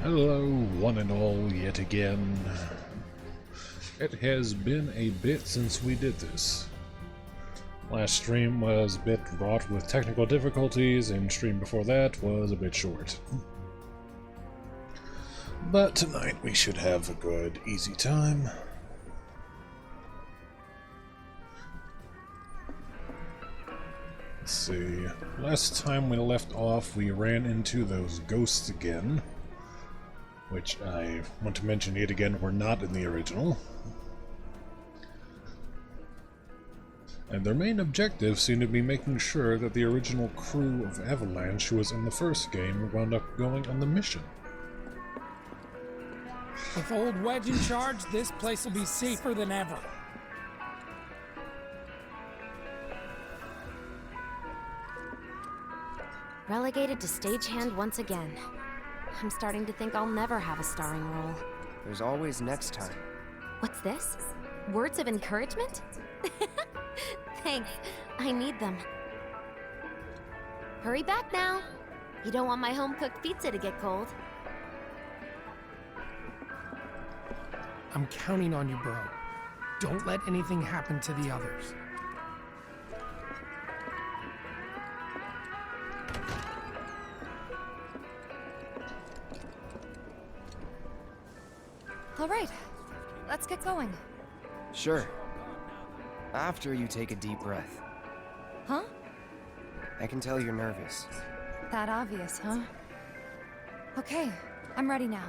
Hello, one and all, yet again. It has been a bit since we did this. Last stream was a bit wrought with technical difficulties, and stream before that was a bit short. But tonight we should have a good, easy time. Let's see. Last time we left off, we ran into those ghosts again, which I want to mention yet again were not in the original. And their main objective seemed to be making sure that the original crew of Avalanche who was in the first game wound up going on the mission. With old Wedge in charge, this place will be safer than ever. Relegated to stagehand once again. I'm starting to think I'll never have a starring role. There's always next time. What's this? Words of encouragement? Thanks. I need them. Hurry back now. You don't want my home-cooked pizza to get cold. I'm counting on you, bro. Don't let anything happen to the others. All right, let's get going. Sure. After you take a deep breath. Huh? I can tell you're nervous. That obvious, huh? Okay, I'm ready now.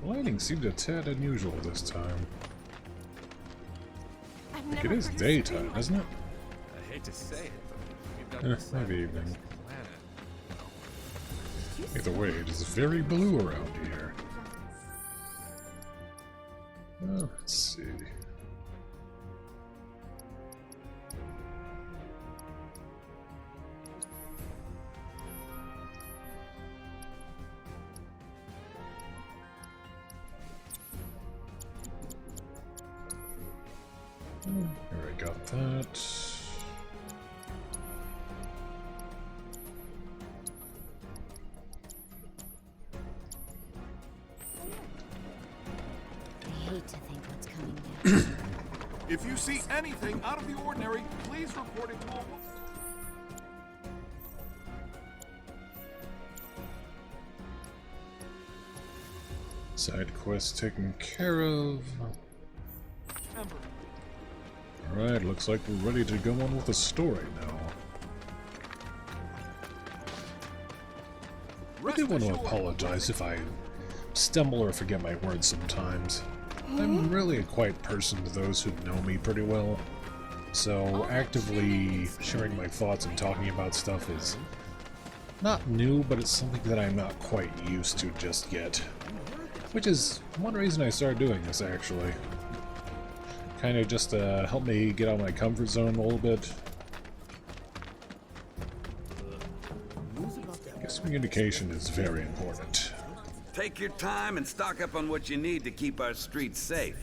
Lighting seemed a tad unusual this time. I've Like never it is heard of daytime, something like isn't it? I hate to say it, but we've got Maybe evening. planet. Either way, it is very blue around here. Let's see. Here I got that. I hate to think what's coming next. If you see anything out of the ordinary, please report it to all. Side quest taken care of. Remember, Alright, looks like we're ready to go on with the story now. I do want to apologize if I stumble or forget my words sometimes. I'm really a quiet person to those who know me pretty well, so actively sharing my thoughts and talking about stuff is not new, but it's something that I'm not quite used to just yet. Which is one reason I started doing this, actually. Kind of just to help me get out of my comfort zone a little bit. I guess communication is very important. Take your time and stock up on what you need to keep our streets safe.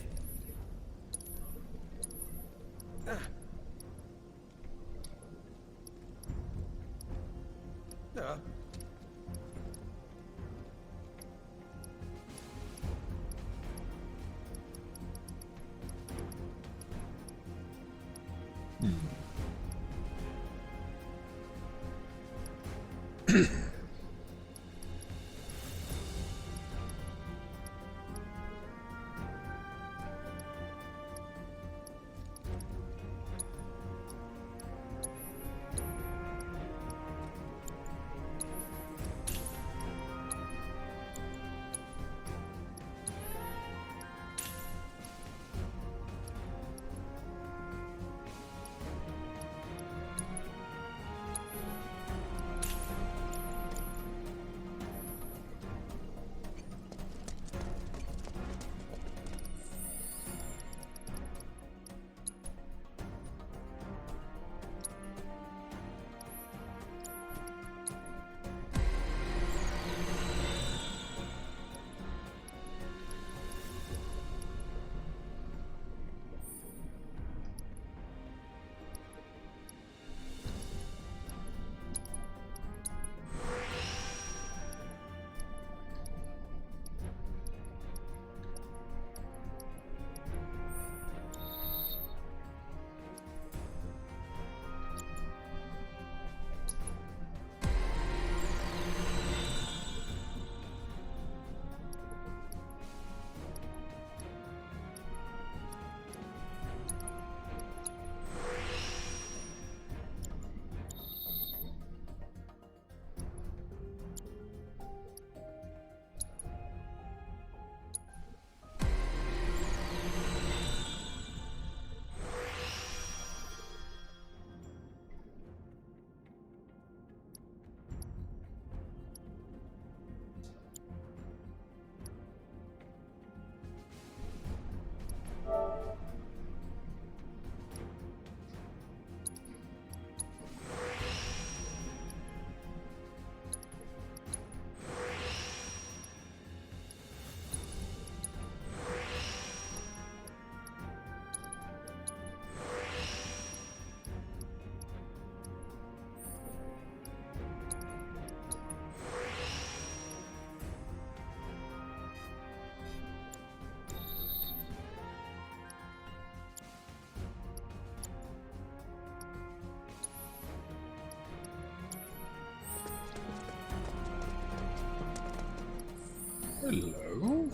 Hello?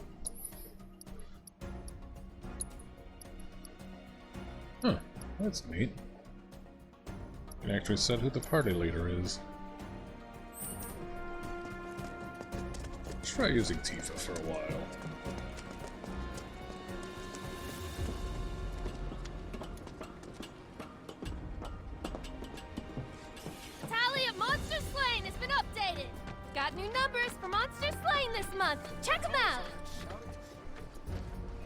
Huh, that's neat. You can actually set who the party leader is. Let's try using Tifa for a while. Tally of Monster Slain has been updated. Got new numbers for Monster Slain this month. Check them out.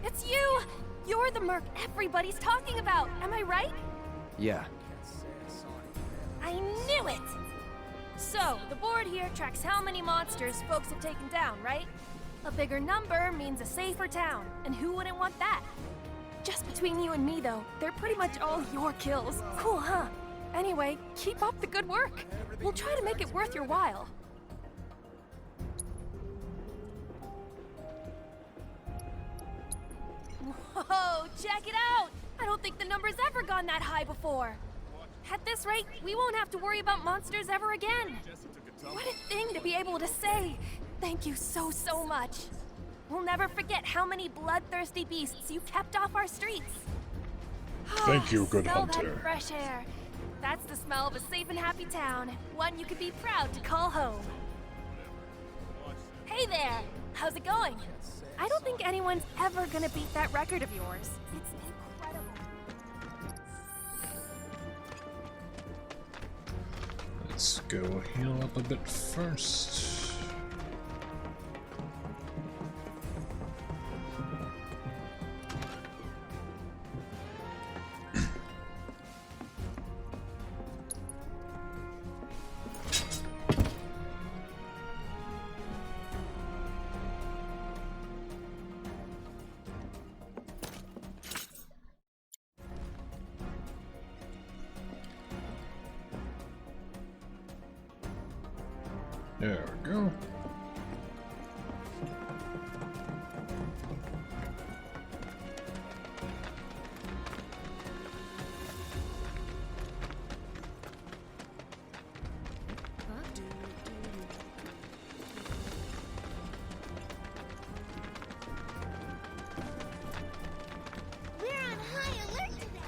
It's you. You're the merc everybody's talking about. Am I right? Yeah. I knew it. So, the board here tracks how many monsters folks have taken down, right? A bigger number means a safer town, and who wouldn't want that? Just between you and me, though, they're pretty much all your kills. Cool, huh? Anyway, keep up the good work. We'll try to make it worth your while. Whoa, check it out! I don't think the number's ever gone that high before. At this rate, we won't have to worry about monsters ever again. What a thing to be able to say! Thank you so much. We'll never forget how many bloodthirsty beasts you kept off our streets. Thank you, good Smell hunter. that fresh air. That's the smell of a safe and happy town. One you can be proud to call home. Hey there! How's it going? I don't think anyone's ever gonna beat that record of yours. It's incredible. Let's go heal up a bit first. There we go. We're on high alert today.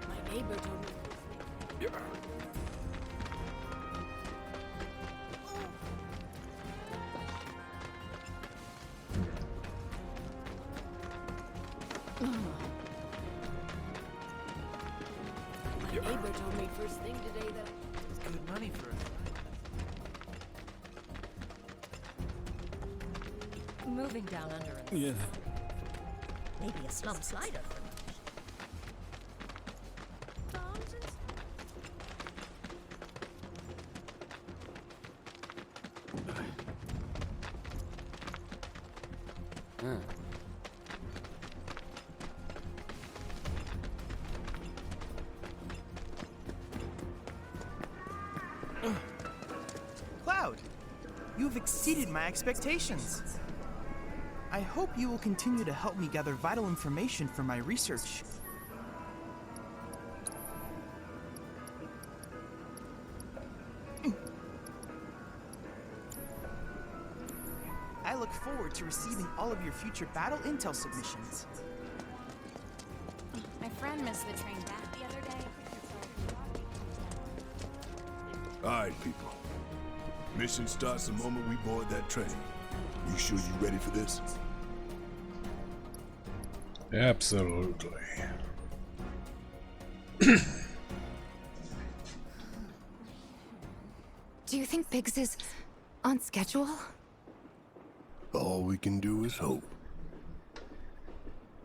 My neighbor told me. My neighbor told me first thing today that It's good money for a Moving down under an Yeah. maybe a slum slider. Huh. Cloud, you've exceeded my expectations. I hope you will continue to help me gather vital information for my research. I look forward to receiving all of your future battle intel submissions. My friend missed the train back the other day. All right, people. Mission starts the moment we board that train. You sure you ready for this? Absolutely. Do you think Biggs is on schedule? All we can do is hope.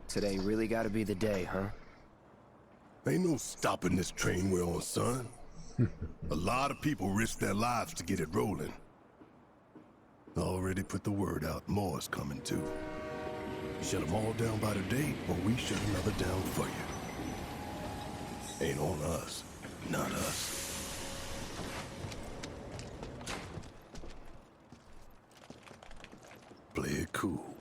Today really gotta be the day, huh? Ain't no stopping this train we're on, son. A lot of people risk their lives to get it rolling. Already put the word out, more's coming too. Shut them all down by today, or we shut another down for you. Ain't on us, not us. Play it cool.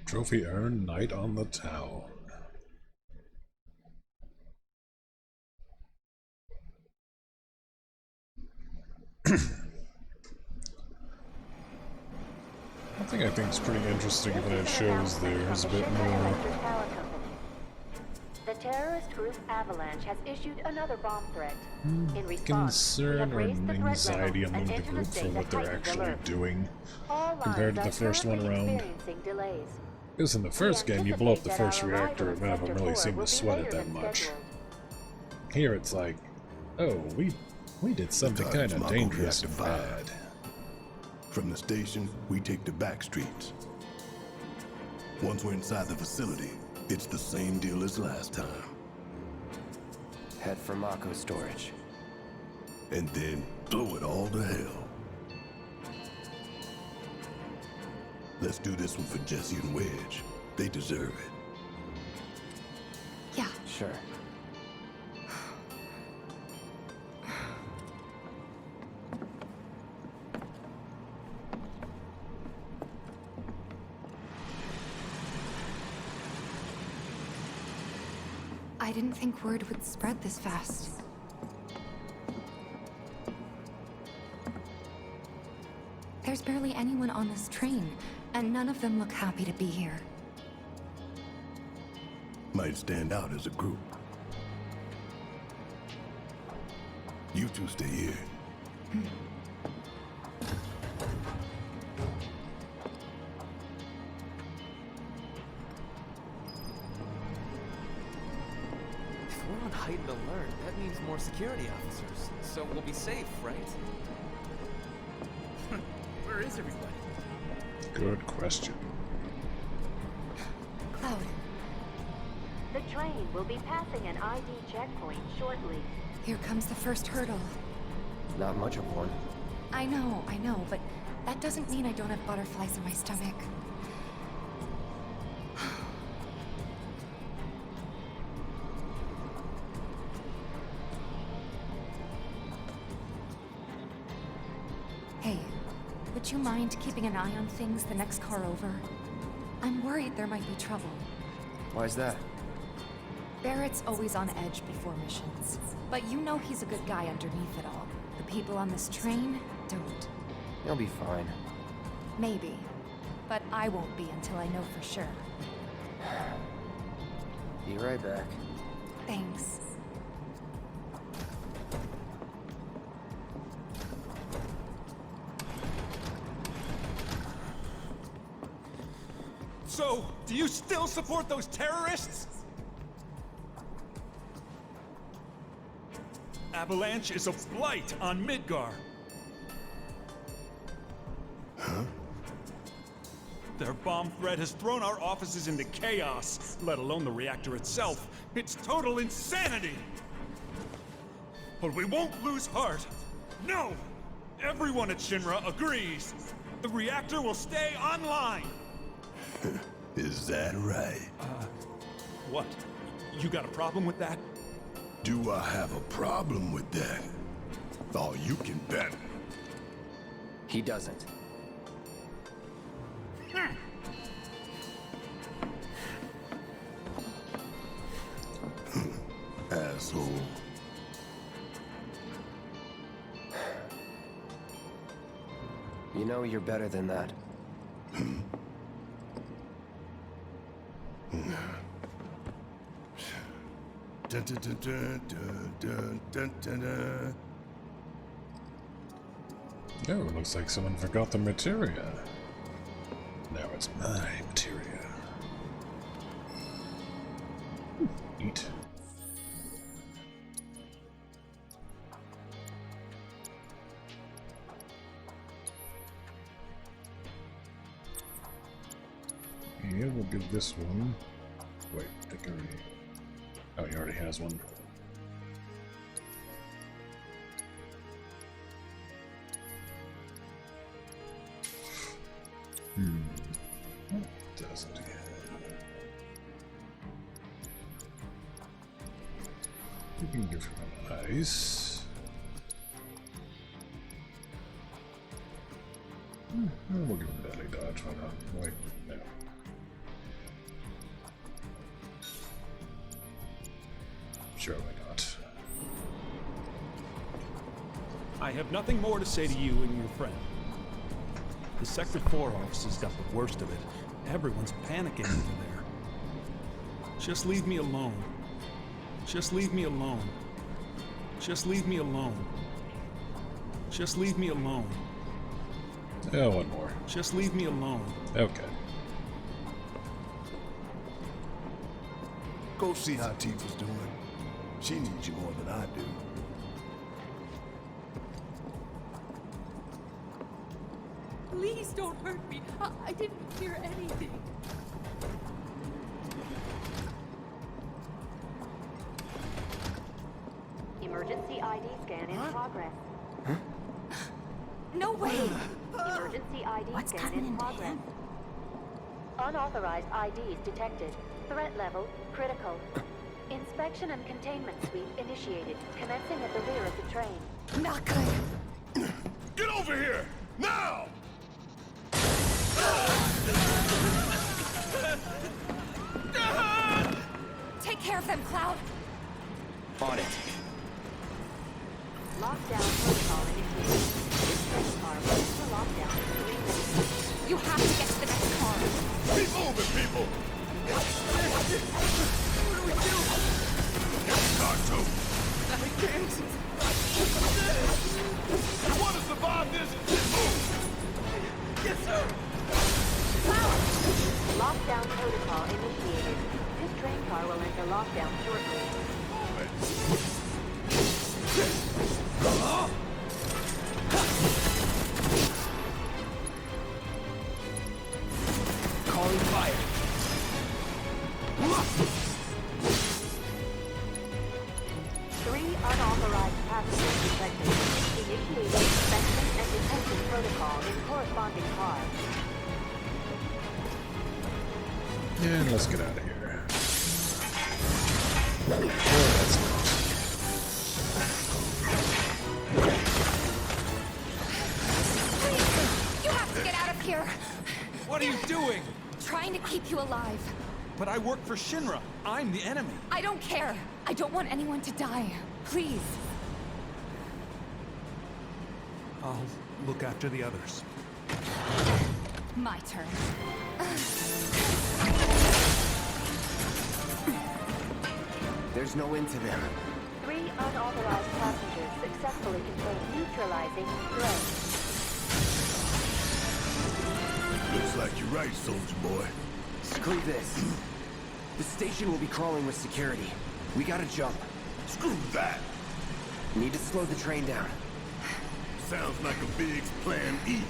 Trophy earned, Night on the Town. One thing I think is pretty interesting when it shows there's a bit more. The terrorist group Avalanche has issued another bomb threat. In response, Concern or anxiety among the group for what they're actually doing compared to the first one around. Because in the first game, you blow up the first reactor and none of them really seem to sweat it that much. Here it's like, oh, we did something kind of dangerous and bad. From the station, we take the back streets. Once we're inside the facility, it's the same deal as last time. Head for Mako storage. And then blow it all to hell. Let's do this one for Jesse and Wedge. They deserve it. Yeah. Sure. I didn't think word would spread this fast. There's barely anyone on this train, and none of them look happy to be here. Might stand out as a group. You two stay here. If we're on heightened alert, that means more security officers. So we'll be safe, right? Where is everybody? Good question. Cloud. The train will be passing an ID checkpoint shortly. Here comes the first hurdle. Not much of one. I know, but that doesn't mean I don't have butterflies in my stomach. Hey, would you mind keeping an eye on things the next car over? I'm worried there might be trouble. Why's that? Barrett's always on edge before missions. But you know he's a good guy underneath it all. The people on this train don't. You'll be fine. Maybe. But I won't be until I know for sure. Be right back. Thanks. So, do you still support those terrorists? Avalanche is a blight on Midgar. Huh? Their bomb threat has thrown our offices into chaos, let alone the reactor itself. It's total insanity! But we won't lose heart. No! Everyone at Shinra agrees. The reactor will stay online. Is that right? What? You got a problem with that? Do I have a problem with that? Oh, you can bet. He doesn't. Asshole. You know you're better than that. Dun, dun, dun, dun, dun, dun, dun, dun. Oh, it looks like someone forgot the materia. Now it's my materia. Eat. Yeah, we'll give this one. Wait, I think I already. Oh, he already has one. What doesn't he have? We can give him an ice. We'll give him deadly dodge, why not? Wait, no. Surely not. I have nothing more to say to you and your friend. The Sector 4 offices got the worst of it. Everyone's panicking over there. Just leave me alone. Just leave me alone. Just leave me alone. Just leave me alone. Oh, one more. Just leave me alone. Okay. Go see how Tifa's doing. She needs you more than I do. Please don't hurt me. I didn't hear anything. Emergency ID scan in progress. No way! Emergency ID scan in progress. Unauthorized IDs detected. Threat level critical. Inspection and containment sweep initiated, commencing at the rear of the train. Not good. Get over here! Now! Take care of them, Cloud. On it. Lockdown protocol initiated. This train car runs for lockdown in 3 minutes. You have to get to the next car. Keep moving, people! What do we do? Get the car, too! I can't. You want to survive this? Move! Yes, sir. Lockdown protocol initiated. This train car will enter lockdown shortly. Calling fire. 3 unauthorized passengers detected. Initiating inspection and detention protocol in corresponding car. And let's get out of here. Oh, that's not. Please! You have to get out of here! What are you doing? Trying to keep you alive. But I work for Shinra. I'm the enemy. I don't care. I don't want anyone to die. Please. I'll look after the others. My turn. There's no end to them. 3 unauthorized passengers successfully contained, neutralizing threat. Looks like you're right, soldier boy. Screw this. The station will be crawling with security. We gotta jump. Screw that! Need to slow the train down. Sounds like a big plan E.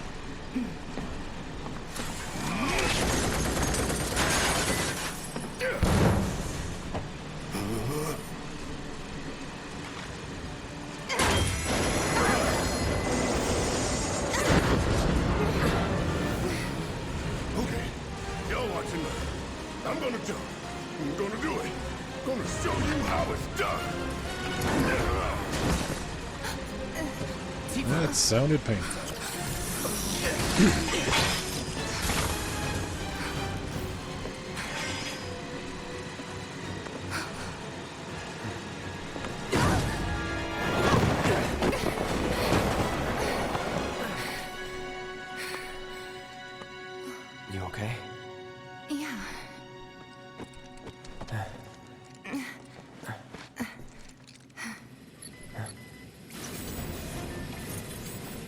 Okay, y'all watching me. I'm gonna jump. I'm gonna do it. Gonna show you how it's done. That sounded painful. You okay? Yeah.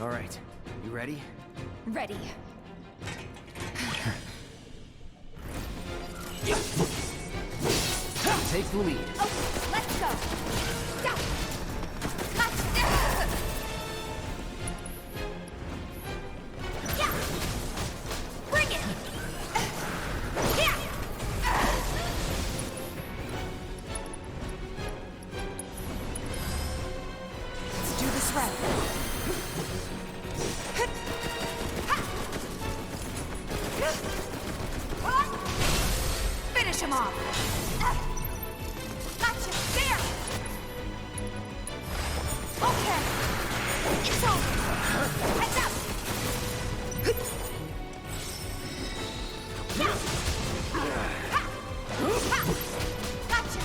All right. You ready? Ready. Take the lead. Okay, let's go. Go. Yeah. Bring it. Yeah. Let's do this right. Finish him off. Gotcha. There. Okay. It's over. Heads up. Gotcha.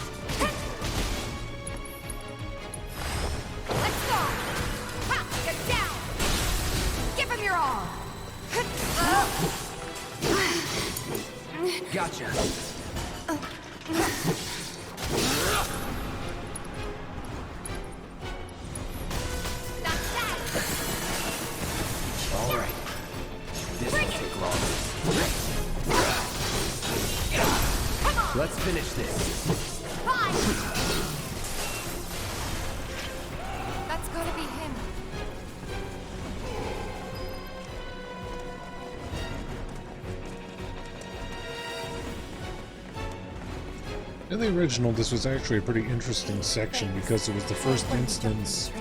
Gotcha. All right. This won't take long. Let's finish this. That's gotta be him. In the original, this was actually a pretty interesting section because it was the first instance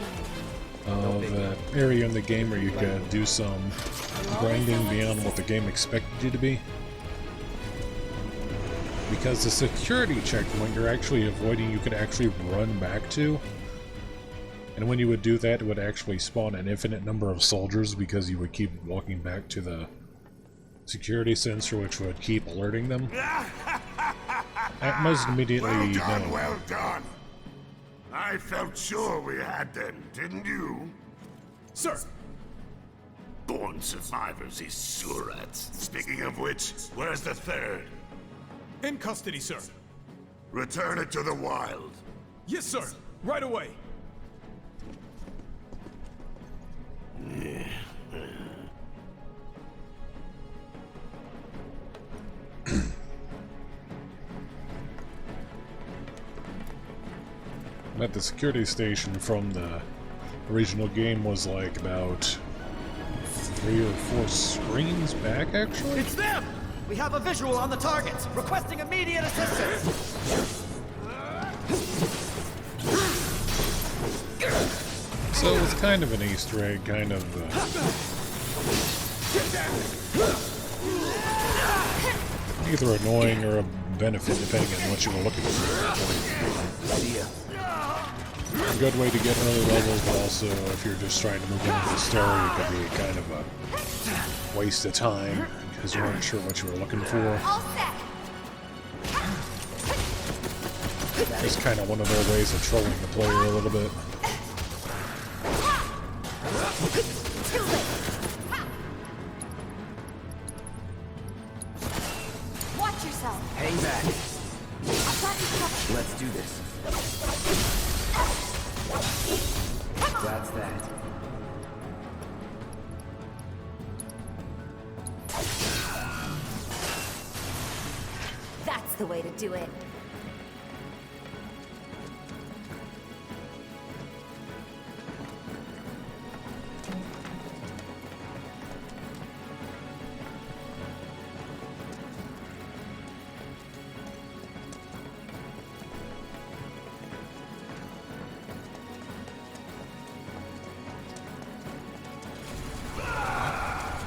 of an area in the game where you could do some grinding beyond what the game expected you to be. Because the security checkpoint you're actually avoiding, you could actually run back to. And when you would do that, it would actually spawn an infinite number of soldiers because you would keep walking back to the security sensor, which would keep alerting them. That must immediately know. Well done. I felt sure we had them, didn't you? Sir! Born survivors, these surats. Speaking of which, where's the third? In custody, sir. Return it to the wild. Yes, sir. Right away. At the security station from the original game was like about 3 or 4 screens back, actually? It's them! We have a visual on the target, requesting immediate assistance! So it was kind of an Easter egg, kind of either annoying or a benefit, depending on what you were looking for. See ya. A good way to get early levels, but also if you're just trying to move into the story, it could be kind of a waste of time because you weren't sure what you were looking for. It's kind of one of their ways of trolling the player a little bit. Watch yourself. Hang back. I've got you covered. Let's do this. That's that. That's the way to do it.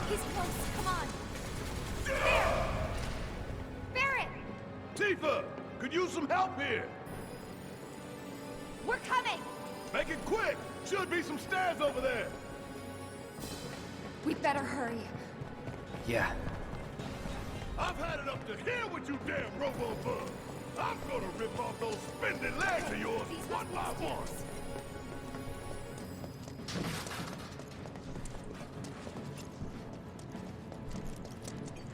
He's close. Come on. Barrett! Tifa! Could use some help here! We're coming! Make it quick! Should be some stairs over there! We better hurry. Yeah. I've had it up to here with you damn robo-bugs! I'm gonna rip off those spindly legs of yours one by one!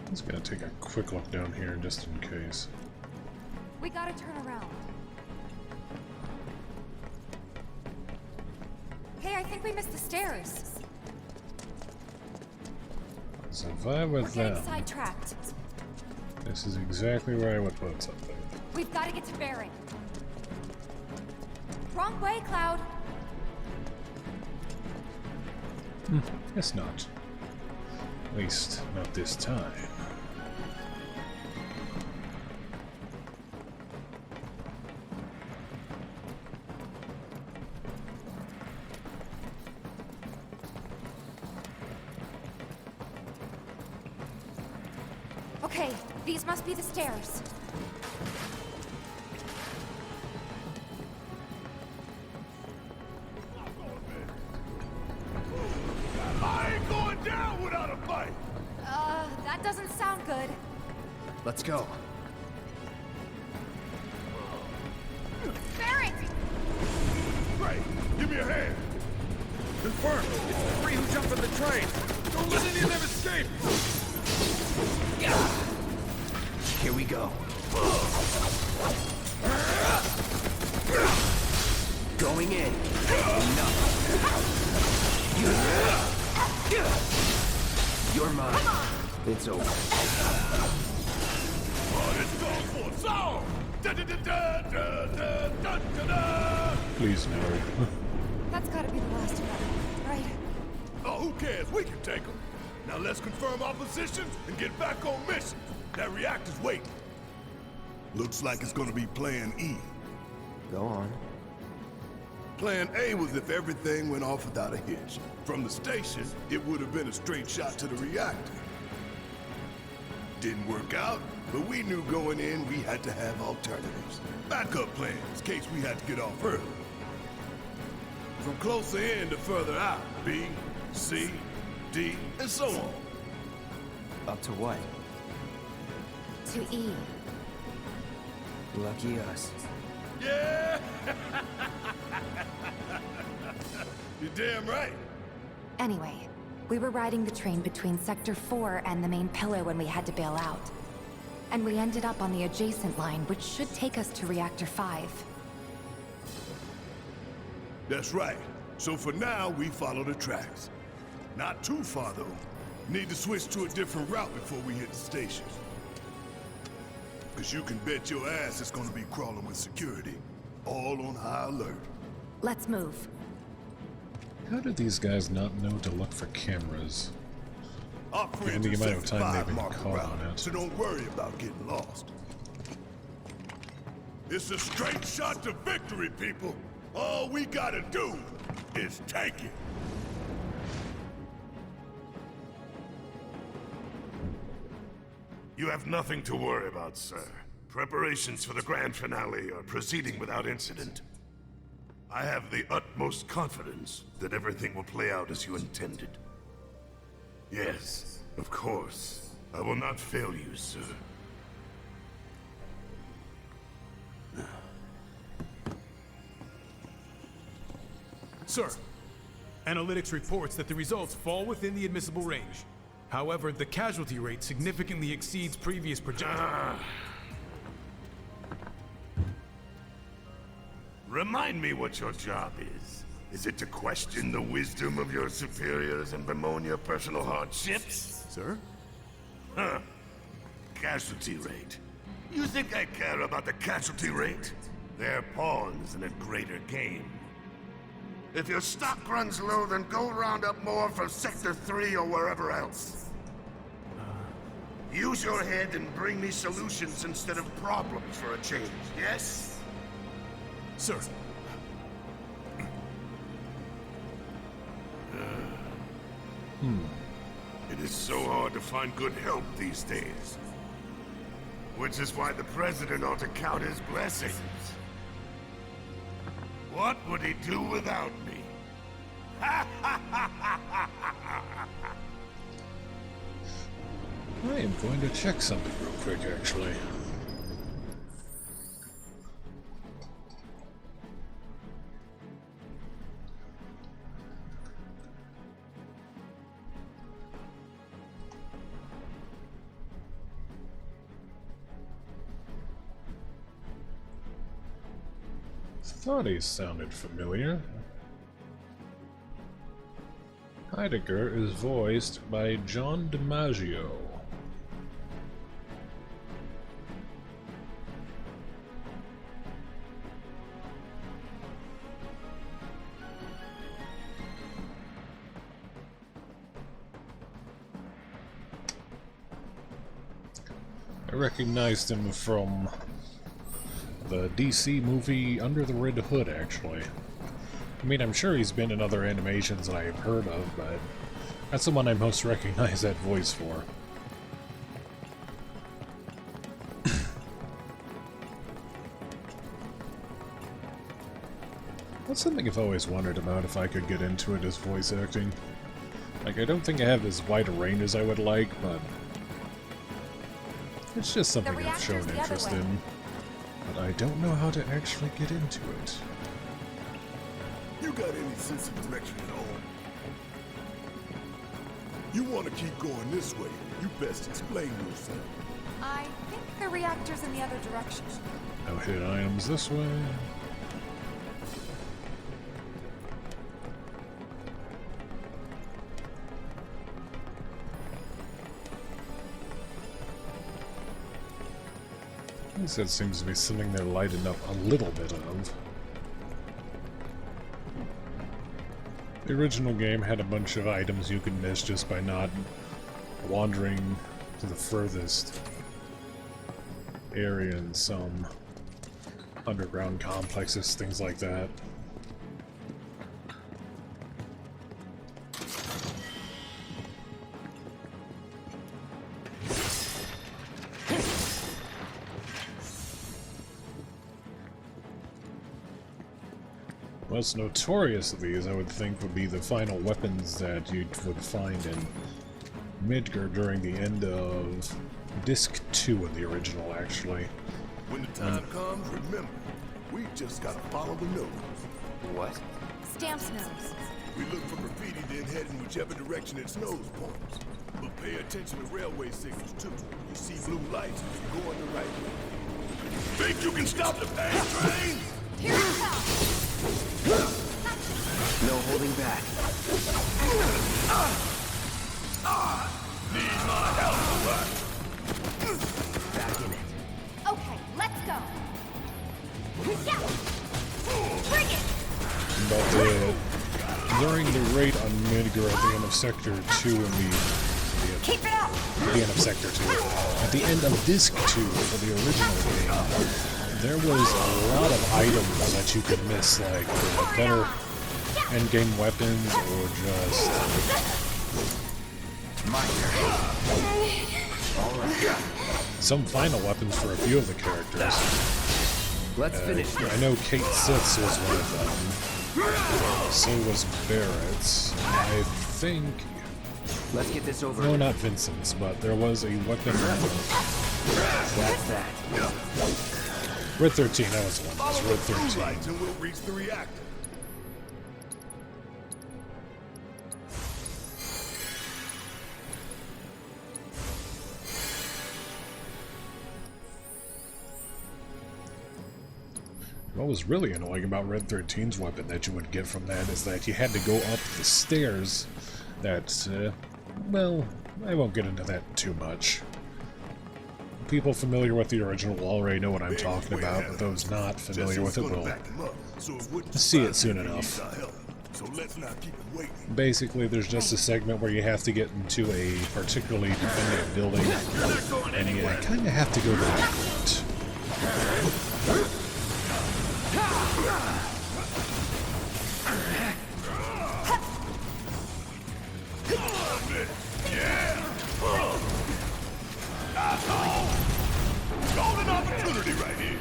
I'm just gonna take a quick look down here just in case. We gotta turn around. Hey, I think we missed the stairs. So if I was We're getting them, sidetracked. this is exactly where I would put something. We've got to get to Barrett. Wrong way, Cloud. Guess not. At least, not this time. Okay, these must be the stairs. I ain't going down without a fight! That doesn't sound good. Let's go. Barrett! Great! Give me a hand! Confirmed! It's the 3 who jumped on the train! Don't let any of them escape! Here we go. Going in. Enough. You're mine. It's over. Oh, this calls for a song! Da-da-da-da-da-da-da-da-da. Please no. That's gotta be the last of them, right? Oh, who cares? We can take them. Now let's confirm our positions and get back on mission. That reactor's waiting. Looks like it's gonna be Plan E. Go on. Plan A was if everything went off without a hitch. From the station, It would have been a straight shot to the reactor. Didn't work out, but we knew going in we had to have alternatives. Backup plans in case we had to get off early. from closer in to further out. B, C, D, and so on. Up to what? To E. Lucky us. Yeah! You're damn right. Anyway, we were riding the train between Sector 4 and the main pillar when we had to bail out. And we ended up on the adjacent line, which should take us to Reactor 5. That's right. So for now, we follow the tracks. Not too far, though. Need to switch to a different route before we hit the station. Because you can bet your ass it's gonna be crawling with security. All on high alert. Let's move. How did these guys not know to look for cameras? Our Given friends the at amount of time 75 they've been mark caught around, on it. so don't worry about getting lost. It's a straight shot to victory, people. All we gotta do is take it. You have nothing to worry about, sir. Preparations for the grand finale are proceeding without incident. I have the utmost confidence that everything will play out as you intended. Yes, of course. I will not fail you, sir. Sir, analytics reports that the results fall within the admissible range. However, the casualty rate significantly exceeds previous projections. Remind me what your job is. Is it to question the wisdom of your superiors and bemoan your personal hardships? Sir? Huh. Casualty rate. You think I care about the casualty rate? They're pawns in a greater game. If your stock runs low, then go round up more for Sector 3 or wherever else. Use your head and bring me solutions instead of problems for a change, yes? Sir. It is so hard to find good help these days. Which is why the President ought to count his blessings. What would he do without me? I am going to check something real quick, actually. Thought he sounded familiar. Heidegger is voiced by John DiMaggio. I recognized him from the DC movie Under the Red Hood, actually. I mean, I'm sure he's been in other animations that I've heard of, but that's the one I most recognize that voice for. That's something I've always wondered about, if I could get into it as voice acting. Like, I don't think I have as wide a range as I would like, but it's just something I've shown interest in. But I don't know how to actually get into it. You got any sense of direction at all? You want to keep going this way, you best explain yourself. I think the reactor's in the other direction. No hidden items this way. At least that seems to be something they're lighting up a little bit of. The original game had a bunch of items you could miss just by not wandering to the furthest area in some underground complexes, things like that. Most notorious of these, I would think, would be the final weapons that you would find in Midgar during the end of Disc 2 in the original, actually. When the time comes, remember, we just gotta follow the nose. What? Stamp's nose. We look for graffiti, then head in whichever direction its nose points. But pay attention to railway signals, too. You see blue lights, you're going the right way. Think you can stop the pain train? Here it comes! No holding back. Need my help, right? Back in it. Okay, let's go! Yeah. Bring it! But during the raid on Midgar at the end of Sector 2 and Keep it up! the end of Sector 2, at the end of Disc 2 for the original game, there was a lot of items that you could miss, like better endgame weapons or just... some final weapons for a few of the characters. Let's finish this. I know Kate Sith's was one of them. So was Barrett's. I think... Let's get this over. No, not Vincent's, but there was a weapon... That's that. Red 13, that was the one. It was Red 13. Lights and we'll reach the reactor. What was really annoying about Red 13's weapon that you would get from that is that you had to go up the stairs that, well, I won't get into that too much. People familiar with the original will already know what I'm talking about, but those not familiar with it will see it soon enough. Basically, there's just a segment where you have to get into a particularly defended building, and you kind of have to go to that point. Golden opportunity right here.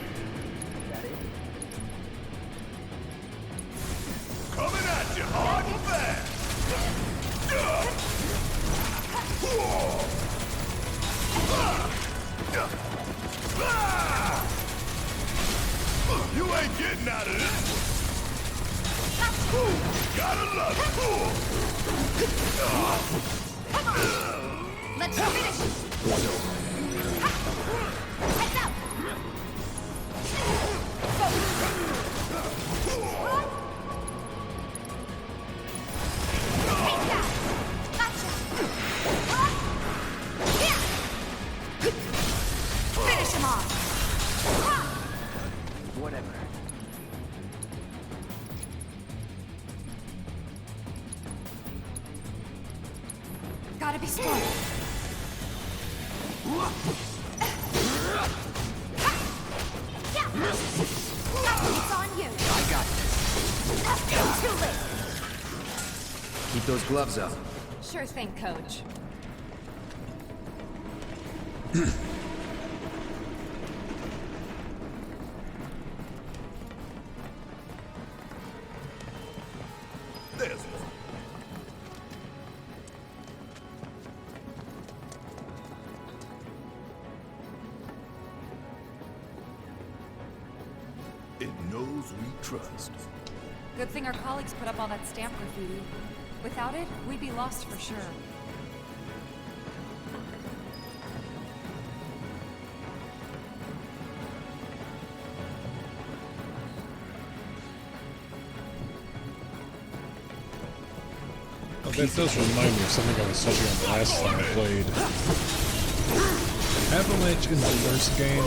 Coming at you hard and fast. You ain't getting out of this. Gotta love it. Come on! Let's finish! Heads up! Take that! Gotcha! Here! Finish him off! Whatever. Gotta be strong. It's on you. I got this. Too late. Keep those gloves up. Sure thing, Coach. There's one. It knows we trust. Good thing our colleagues put up all that stamp graffiti. Without it, we'd be lost for sure. That does remind me of something I was touching on the last time I played. Avalanche in the first game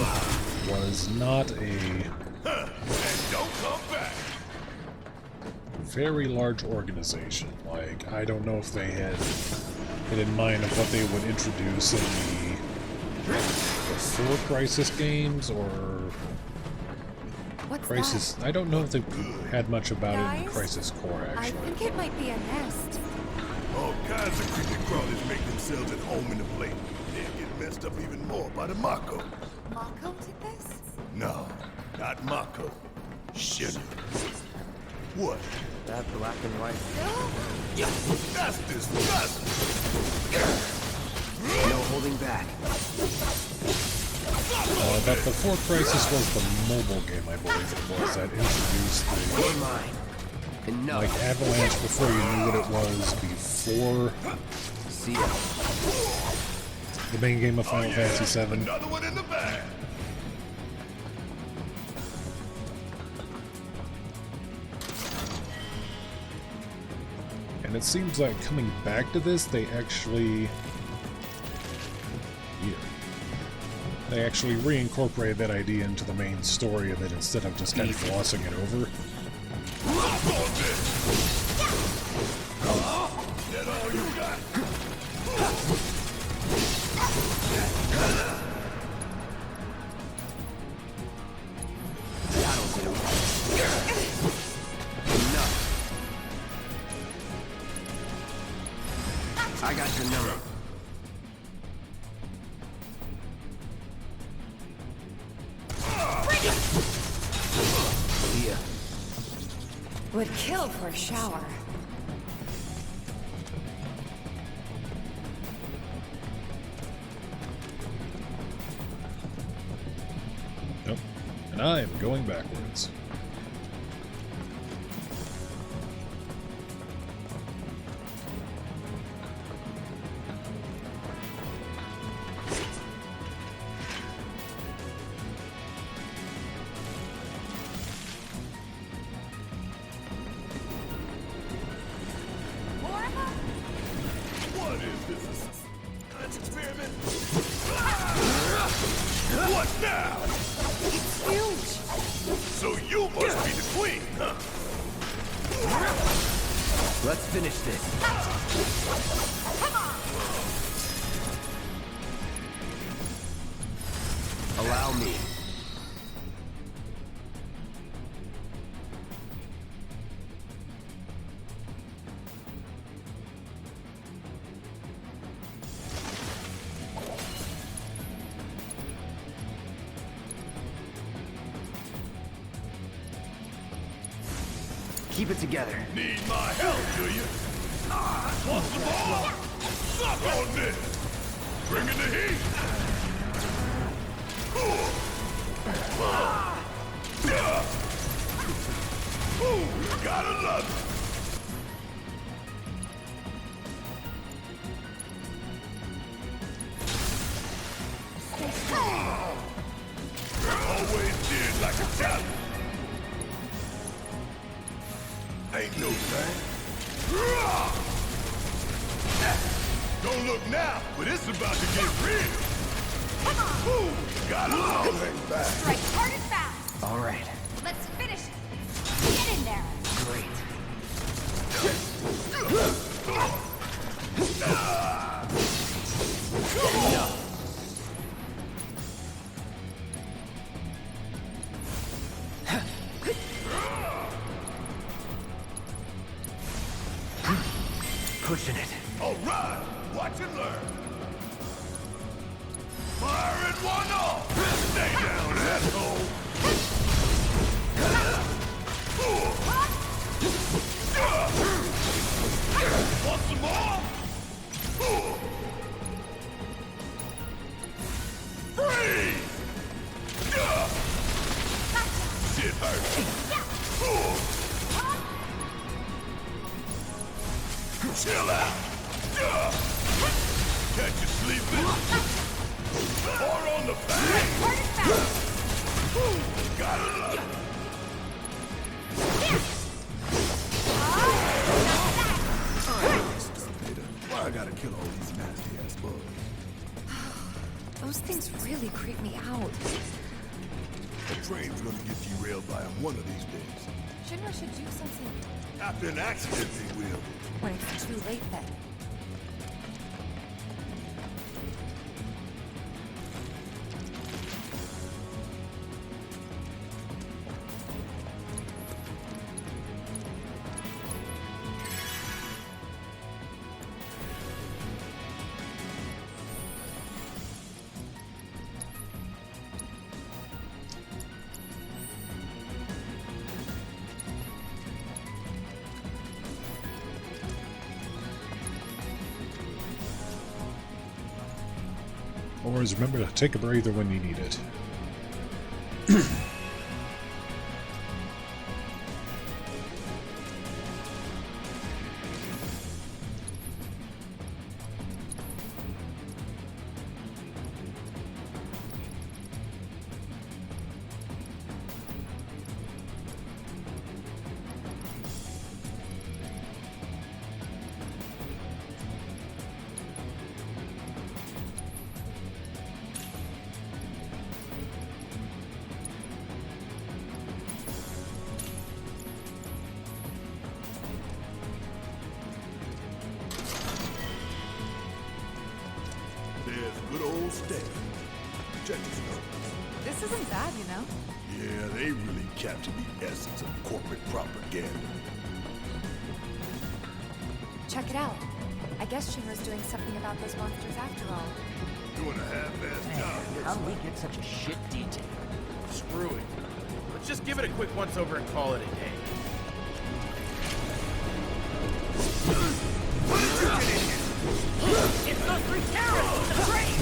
was not a very large organization. Like, I don't know if they had it in mind of what they would introduce in the 4 Crisis games, or What's Crisis... that? I don't know if they had much about it in Guys? Crisis Core, I actually. think it might be a nest. All kinds of creepy crawlers make themselves at home in the plate. They get messed up even more by the Mako. Mako did this? No, not Mako. Shit. What? That black and white. That's disgusting! No holding back. But before Crisis was the mobile game, I believe it was, that introduced the... like, Avalanche before you knew what it was, before... See ya. The main game of Final Fantasy VII. Another one in the bag! And it seems like coming back to this, they actually... They actually reincorporated that idea into the main story of it instead of just kind of glossing it over. That all you got? That'll do. Enough. I got your number. Yeah. Would kill for a shower. Nope. And I am going backwards. What is this? Science experiment? What now? It's huge! So you must be the queen, huh? Let's finish this. Allow me. Keep it together. Need my help, do you? Want some more? Suck on this! Bringing the heat! Ooh, gotta love it! Always did like a talent. Ain't no thing. Don't look now, but it's about to get real. Ooh, got a long way back. Strike hard and fast. All right. Let's finish it. Get in there. Great. Enough. Pushing it. All right, watch and learn. Fire at one off. Stay down, asshole. Want some more? Freeze! Shit hurts. Chill out! Catch you sleeping! Or on the back! Gotta love it! Those things really creep me out. The train's gonna get derailed by them one of these days. Shinra should do something. After an accident, they will. When it's too late, then. Always remember to take a breather when you need it. There's good old Steph. Check this out. This isn't bad, you know? Yeah, they really captured the essence of corporate propaganda. Check it out. I guess Shinra's doing something about those monsters after all. Doing a half-assed job. How did we get such a shit detail? Screw it. Let's just give it a quick once-over and call it a day. What did you get in here? It's those three terrorists with the train!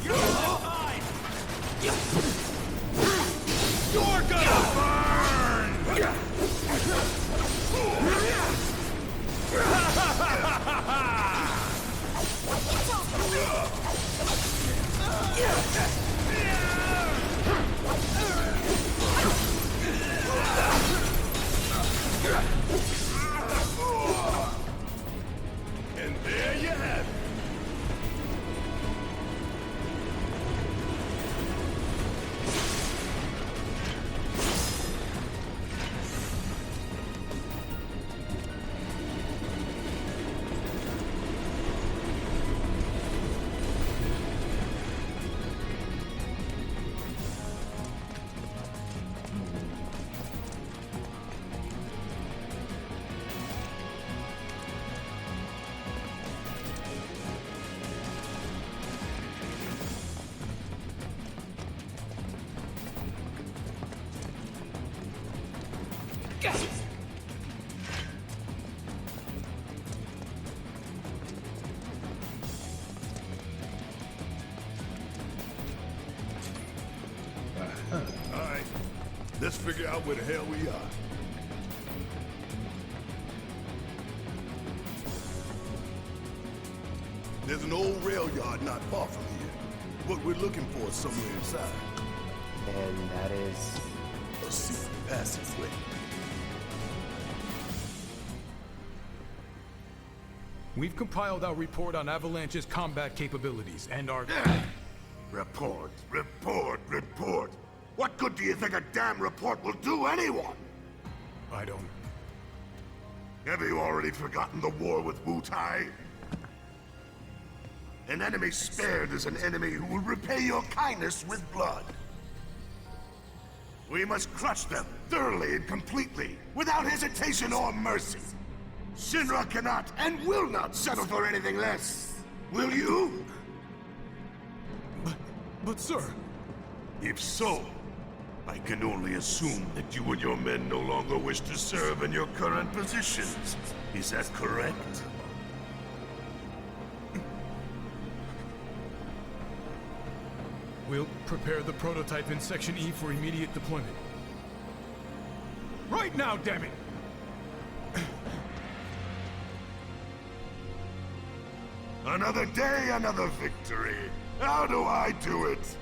You're on time! You're gonna burn! And there you have it. Alright, let's figure out where the hell we are. There's an old rail yard not far from here. What we're looking for is somewhere inside. And that is... a secret passageway. We've compiled our report on Avalanche's combat capabilities and our... Report, report, report. What good do you think a damn report will do anyone? I don't... Have you already forgotten the war with Wu-Tai? An enemy spared is an enemy who will repay your kindness with blood. We must crush them thoroughly and completely, without hesitation or mercy. Shinra cannot and will not settle for anything less. Will you? But sir... If so, I can only assume that you and your men no longer wish to serve in your current positions. Is that correct? We'll prepare the prototype in Section E for immediate deployment. Right now, damn it! Another day, another victory. How do I do it?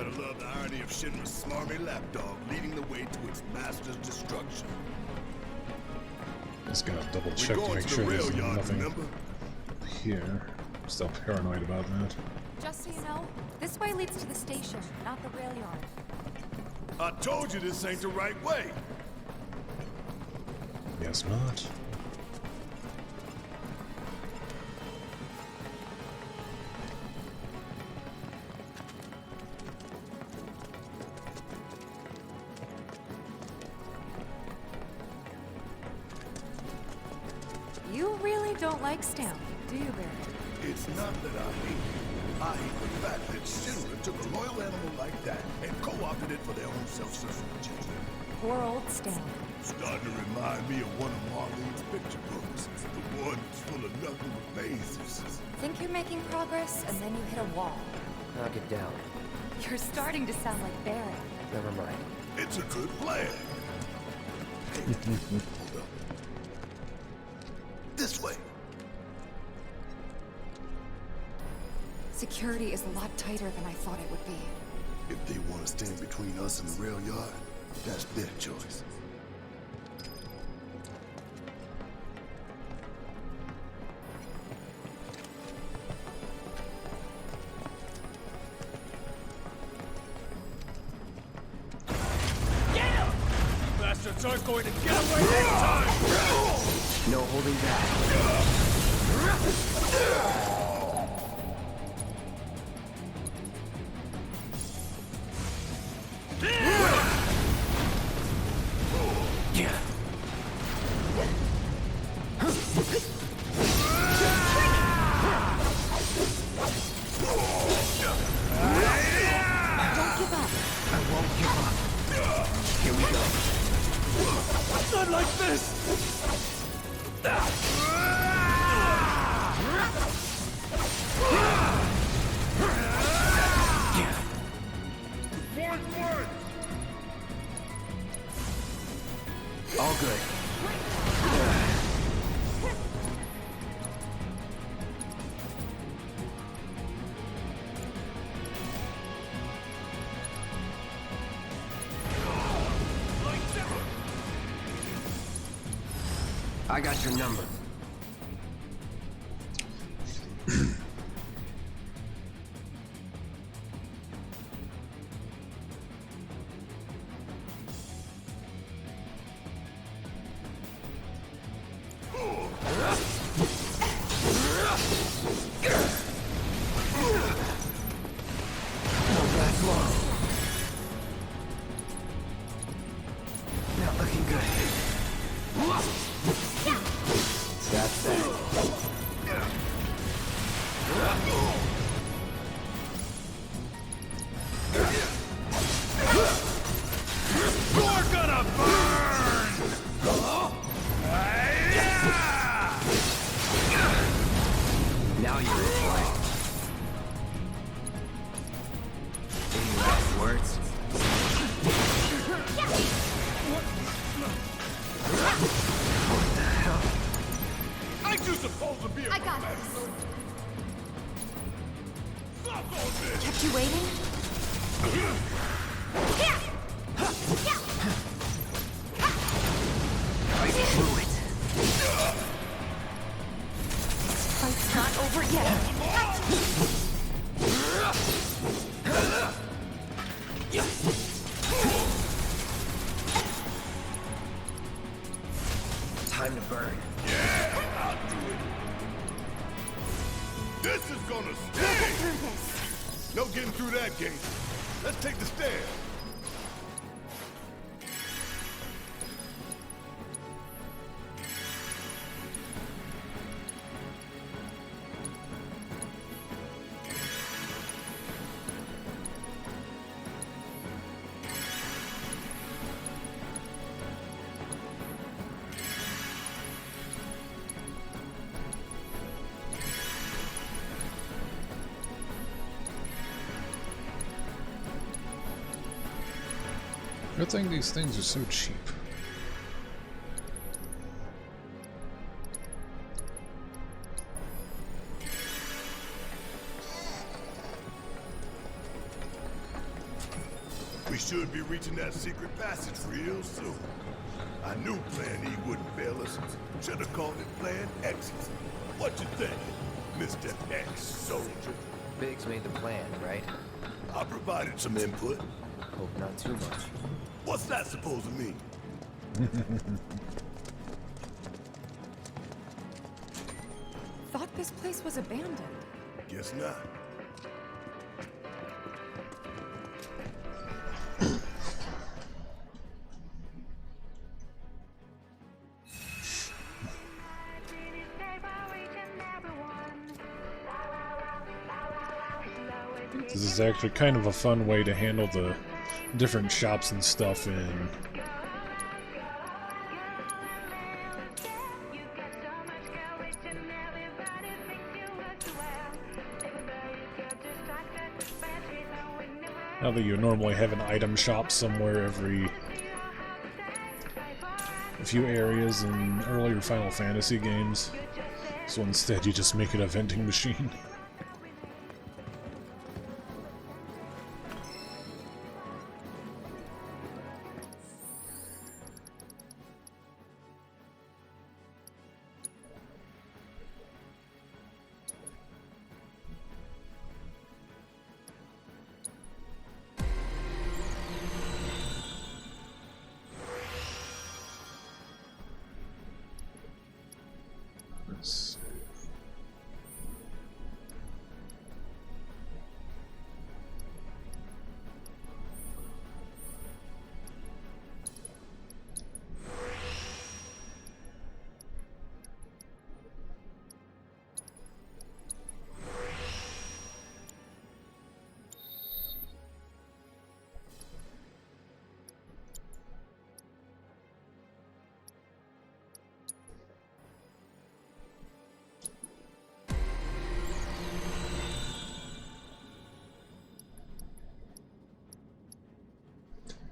Gotta love the irony of Shinra's smarmy lapdog leading the way to its master's destruction. Just gotta double check to make sure there's nothing here. I'm still paranoid about that. Just so you know, this way leads to the station, not the rail yard. I told you this ain't the right way. Guess not. You really don't like Stanley, do you, Barry? It's not that I hate you. I hate the fact that Shinra took a loyal animal like that and co-opted it for their own self-serving agenda. Poor old Stanley. Starting to remind me of one of Marlene's picture books. The one that's full of nothing but mazes. Think you're making progress, and then you hit a wall. Knock it down. You're starting to sound like Barry. Never mind. It's a good plan. Hey, hold up. This way. Security is a lot tighter than I thought it would be. If they want to stand between us and the rail yard, that's their choice. Bastards aren't going to get away this time! No holding back. Don't give up. I won't give up. Here we go. Not like this! All good. I got your number. Not looking good. That's that. You're gonna burn! Now you're in play. Any last words? What the hell? Ain't you supposed to be a I got professional? this. Stop all this! Kept you waiting? I blew it. Fight's not over yet. Time to burn. Yeah, I'll do it. This is gonna Get sting! through this. No getting through that gate. Let's take the stairs. Good thing these things are so cheap. should be reaching that secret passage real soon. I knew Plan E wouldn't fail us. Should have called it Plan Exit. What you think, Mr. Ex-Soldier? Biggs made the plan, right? I provided some input. Hope not too much. What's that supposed to mean? Thought this place was abandoned. Guess not. This is actually kind of a fun way to handle the different shops and stuff in now that you normally have an item shop somewhere every few areas in earlier Final Fantasy games, so instead you just make it a vending machine.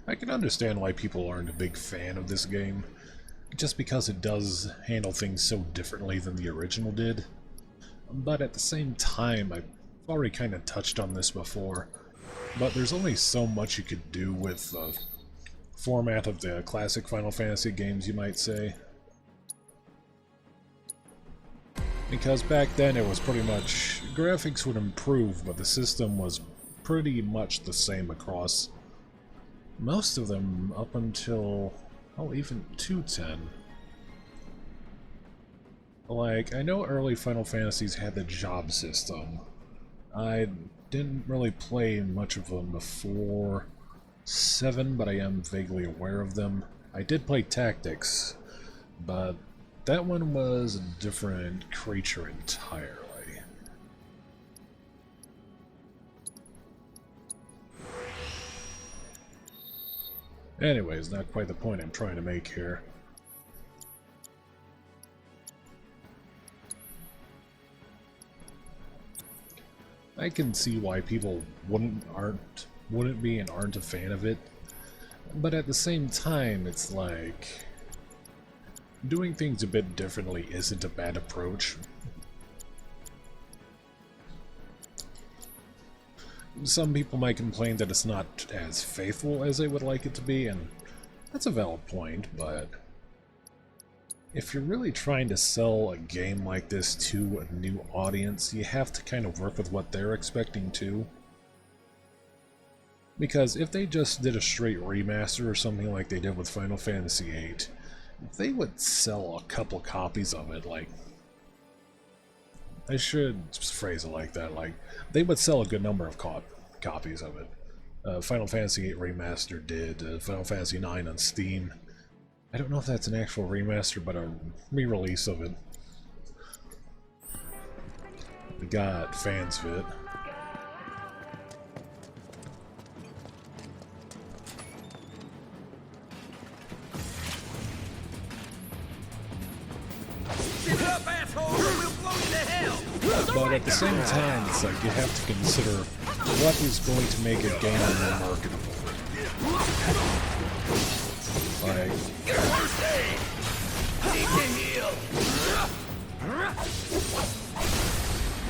I can understand why people aren't a big fan of this game, just because it does handle things so differently than the original did. But at the same time, I've already kind of touched on this before, but there's only so much you could do with the format of the classic Final Fantasy games, you might say. Because back then it was pretty much, graphics would improve, but the system was pretty much the same across most of them up until, oh, even 2.10. Like, I know early Final Fantasies had the job system. I didn't really play much of them before 7, but I am vaguely aware of them. I did play Tactics, but that one was a different creature entirely. Anyways, not quite the point I'm trying to make here. I can see why people wouldn't be and aren't a fan of it, but at the same time, it's like doing things a bit differently isn't a bad approach. Some people might complain that it's not as faithful as they would like it to be, and that's a valid point, but if you're really trying to sell a game like this to a new audience, you have to kind of work with what they're expecting too. Because if they just did a straight remaster or something like they did with Final Fantasy VIII, they would sell a couple copies of it, like, I should phrase it like that, like, they would sell a good number of copies of it. Final Fantasy VIII Remaster did, Final Fantasy IX on Steam. I don't know if that's an actual remaster, but a re-release of it. It got fans of it. But at the same time, it's like you have to consider what is going to make a game more marketable. Like,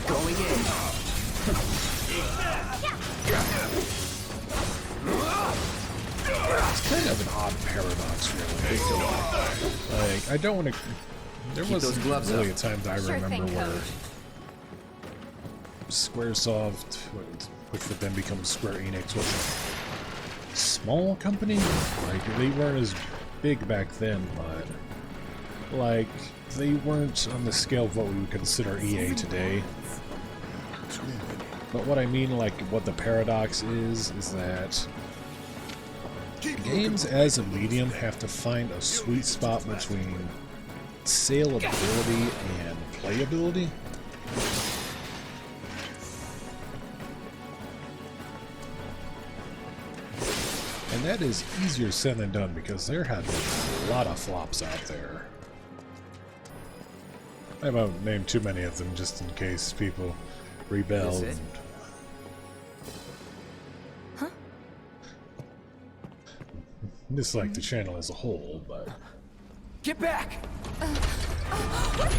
going in. odd paradox, really. Like, I don't want to... There Keep those wasn't gloves really up. a time that I Sure remember thing, where Coach. Squaresoft, which would then become Square Enix, was a small company. Like, they weren't as big back then, but like, they weren't on the scale of what we would consider EA today. But what I mean, like, what the paradox is that games as a medium have to find a sweet spot between saleability and playability. And that is easier said than done because there have been a lot of flops out there. I won't name too many of them just in case people rebel. And... Huh? Dislike the channel as a whole, but... Get back! What the?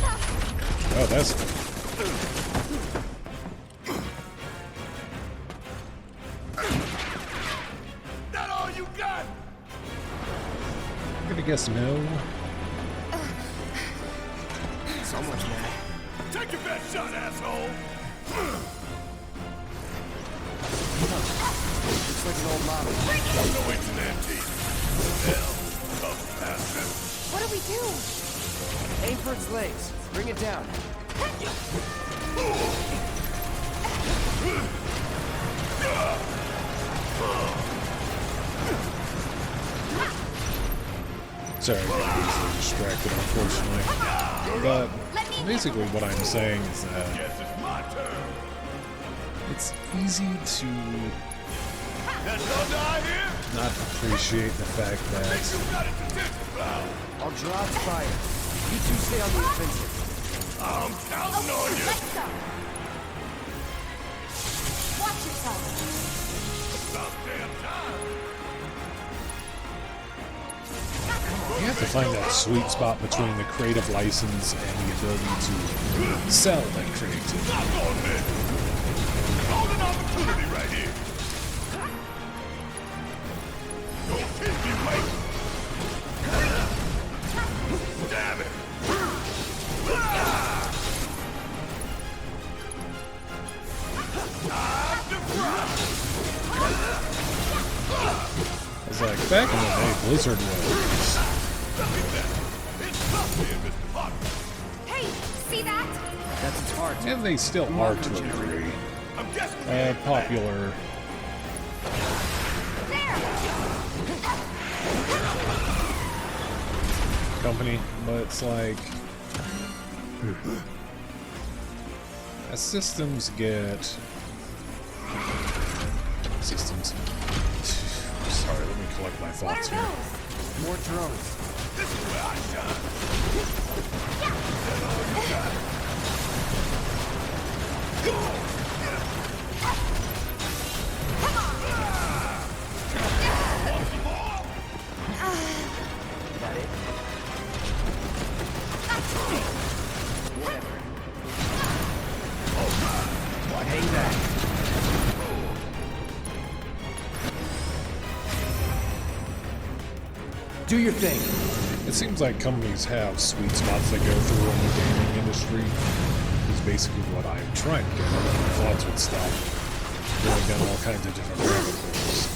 Oh, that's... That all you got? I'm gonna guess no. Someone's mad. Take your best shot, asshole! Looks like an old model. No vigilante. Hell, tough bastard. What do we do? Aim for its legs. Bring it down. Sorry, I'm easily distracted, unfortunately. But basically what I'm saying is that it's easy to not appreciate the fact that I'll draw its fire. You two stay on the offensive. I'm counting on you. Let's go. Watch yourself. About damn time. you have to find that sweet spot between the creative license and the ability to sell that creativity. Knock on this. Golden opportunity right here. Don't keep me waiting. Damn it. It's like back in the day, Blizzard was. Hey, see that? That's its heart. And they still are to a degree. Popular. Company, but it's like as systems get systems. Sorry, let me collect my thoughts here. More drones. This is where I shine. That it? Hang back. Do your thing. It seems like companies have sweet spots they go through in the gaming industry. Is basically what I'm trying to get at. My thoughts would stop going down all kinds of different rabbit holes.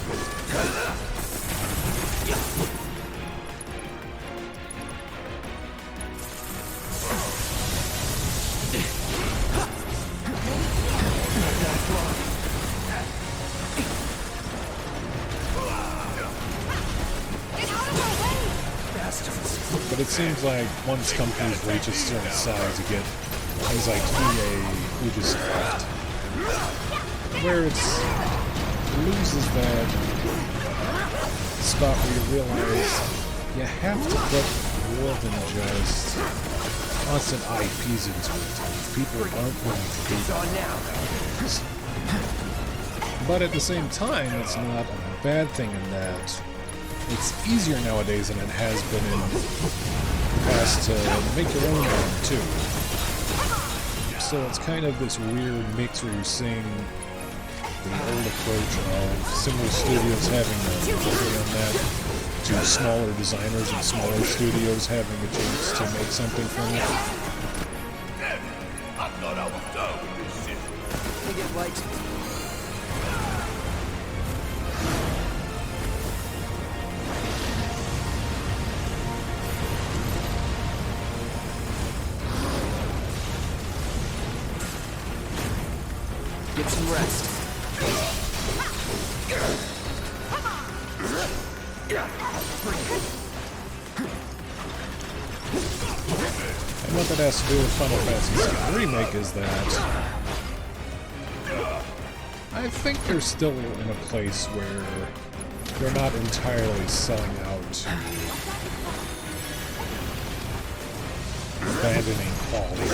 But it seems like once companies reach a certain size, you get things like EA, Ubisoft, where it loses that spot where you realize you have to put more than just constant IPs into it. People aren't willing to do that. But at the same time, it's not a bad thing in that it's easier nowadays than it has been in the past to make your own game too. So it's kind of this weird mix where you're seeing the old approach of similar studios having a play on that to smaller designers and smaller studios having a chance to make something from it. Damn it! I thought I was done with this shit. I get light. Get some rest. And what that has to do with Final Fantasy VII Remake is that I think they're still in a place where they're not entirely selling out to abandoning quality.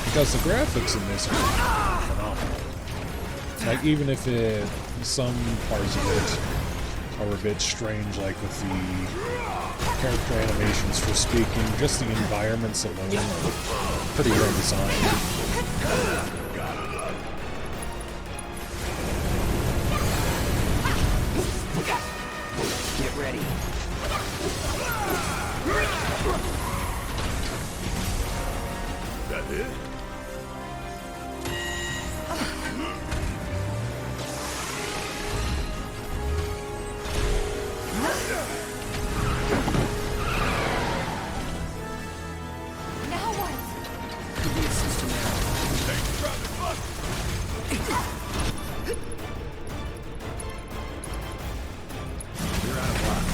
Because the graphics in this are phenomenal. Like, even if some parts of it are a bit strange, like with the character animations for speaking, just the environments alone are pretty well designed. Get ready. That it? Now what? Could be a system error. Hey, try to bust. You're out of luck.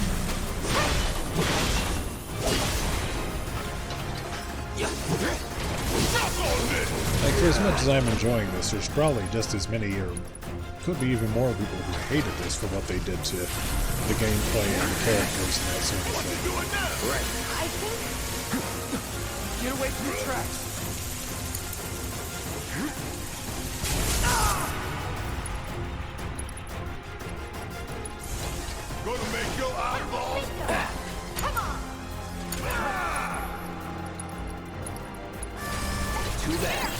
Like, for as much as I'm enjoying this, there's probably just as many, or could be even more people who hated this for what they did to the gameplay and the characters and that sort of thing. Right. I think Get away from the tracks. Gonna make your eyeballs. Too bad.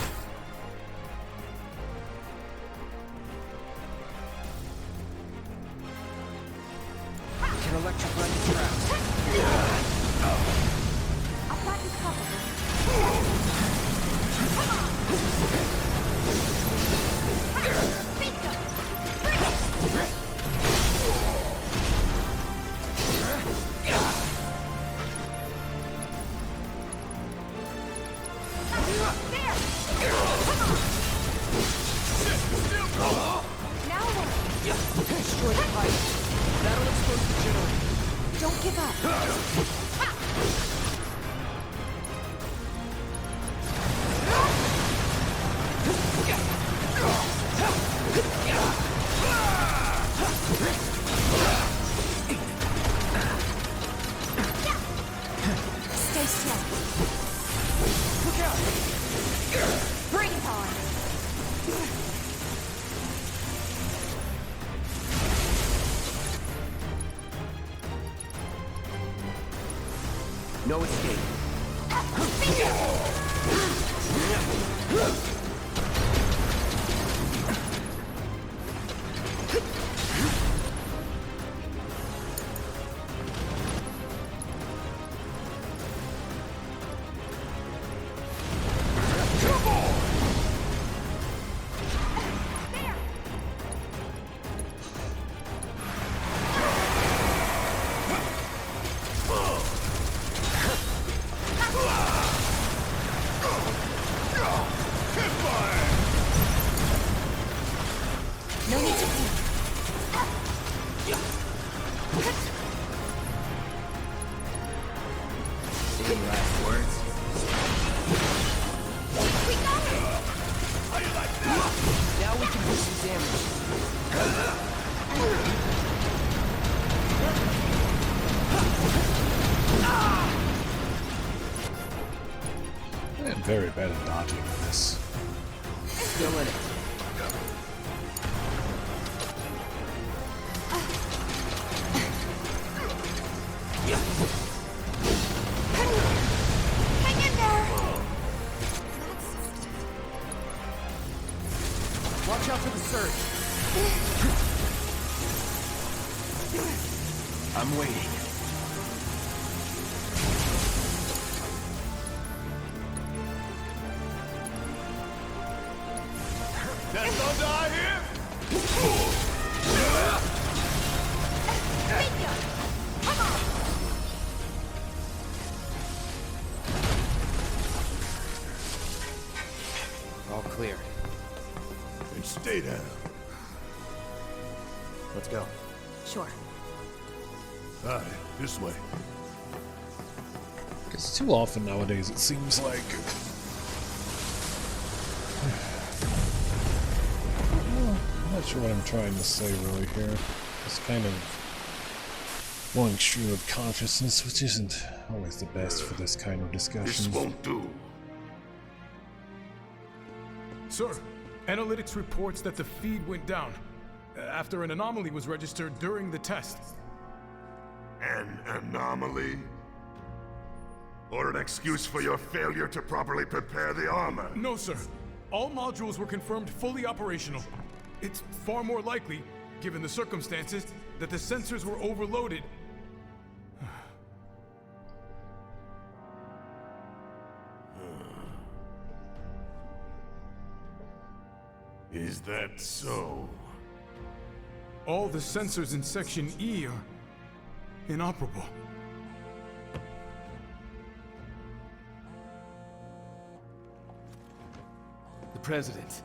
Can electrify the tracks. I've got you covered. Now what? Destroy the pipe. That'll expose the generator. Don't give up. Stay strong. Look out! Bring it on. No escape. No need to think. Any last words? We got it! Now we can do some damage. I am very bad at dodging in this. Still in it. Hang in there! Watch out for the surge. I'm waiting. That thunder I hear? All clear. And stay down. Let's go. Sure. All right, this way. Because too often nowadays it seems like... I'm not sure what I'm trying to say really here. It's kind of one extreme of consciousness, which isn't always the best for this kind of discussion. This won't do. Sir, analytics reports that the feed went down after an anomaly was registered during the test. An anomaly? Or an excuse for your failure to properly prepare the armor? No, sir. All modules were confirmed fully operational. It's far more likely, given the circumstances, that the sensors were overloaded. Is that so? All the sensors in Section E are inoperable. The President.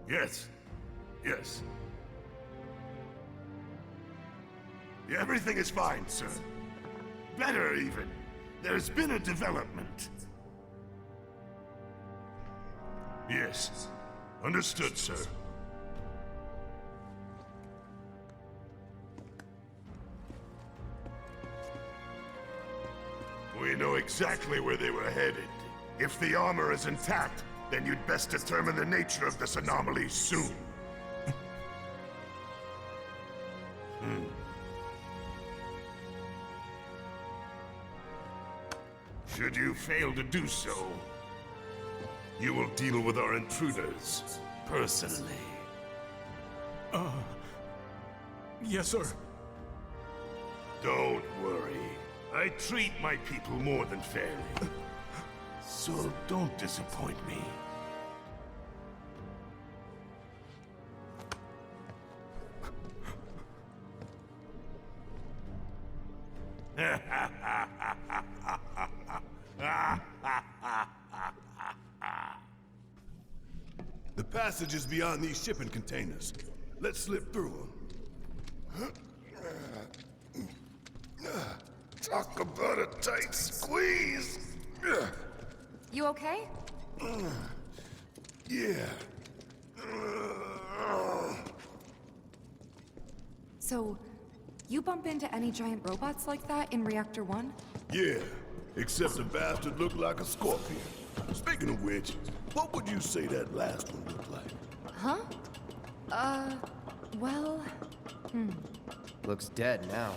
Yes. Yes. Yeah, everything is fine, sir. Better, even. There's been a development. Yes. Understood, sir. We know exactly where they were headed. If the armor is intact, then you'd best determine the nature of this anomaly soon. Should you fail to do so, you will deal with our intruders personally. Yes, sir. Don't worry. I treat my people more than fairly. So don't disappoint me. The passage is beyond these shipping containers. Let's slip through them. Talk about a tight squeeze. You okay? Yeah. So, you bump into any giant robots like that in Reactor 1? Yeah, except the bastard looked like a scorpion. Speaking of which, what would you say that last one looked like? Huh? Well... Looks dead now.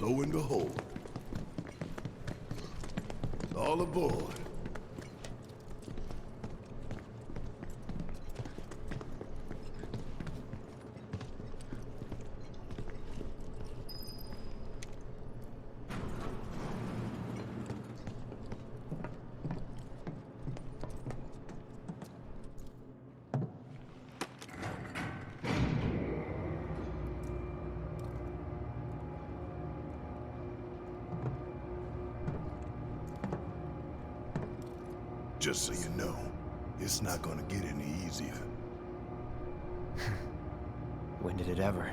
lo and behold. All aboard. Just so you know, it's not gonna get any easier. When did it ever?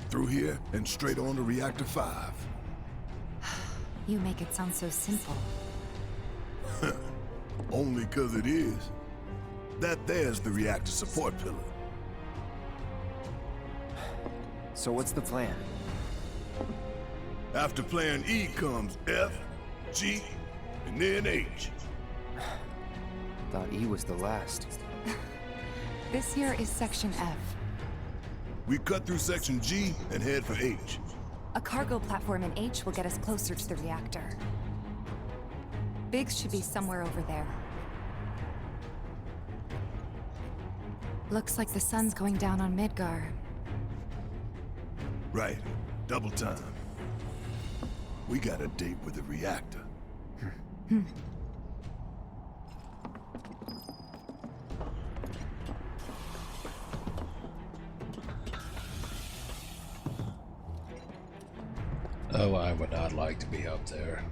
Through here and straight on to Reactor 5. You make it sound so simple. Only 'cause it is. That there's the reactor support pillar. So what's the plan? After plan E comes F, G, and then H. Thought E was the last. This here is Section F. We cut through Section G and head for H. A cargo platform in H will get us closer to the reactor. Biggs should be somewhere over there. Looks like the sun's going down on Midgar. Right. Double time. We got a date with the reactor. Oh, I would not like to be up there.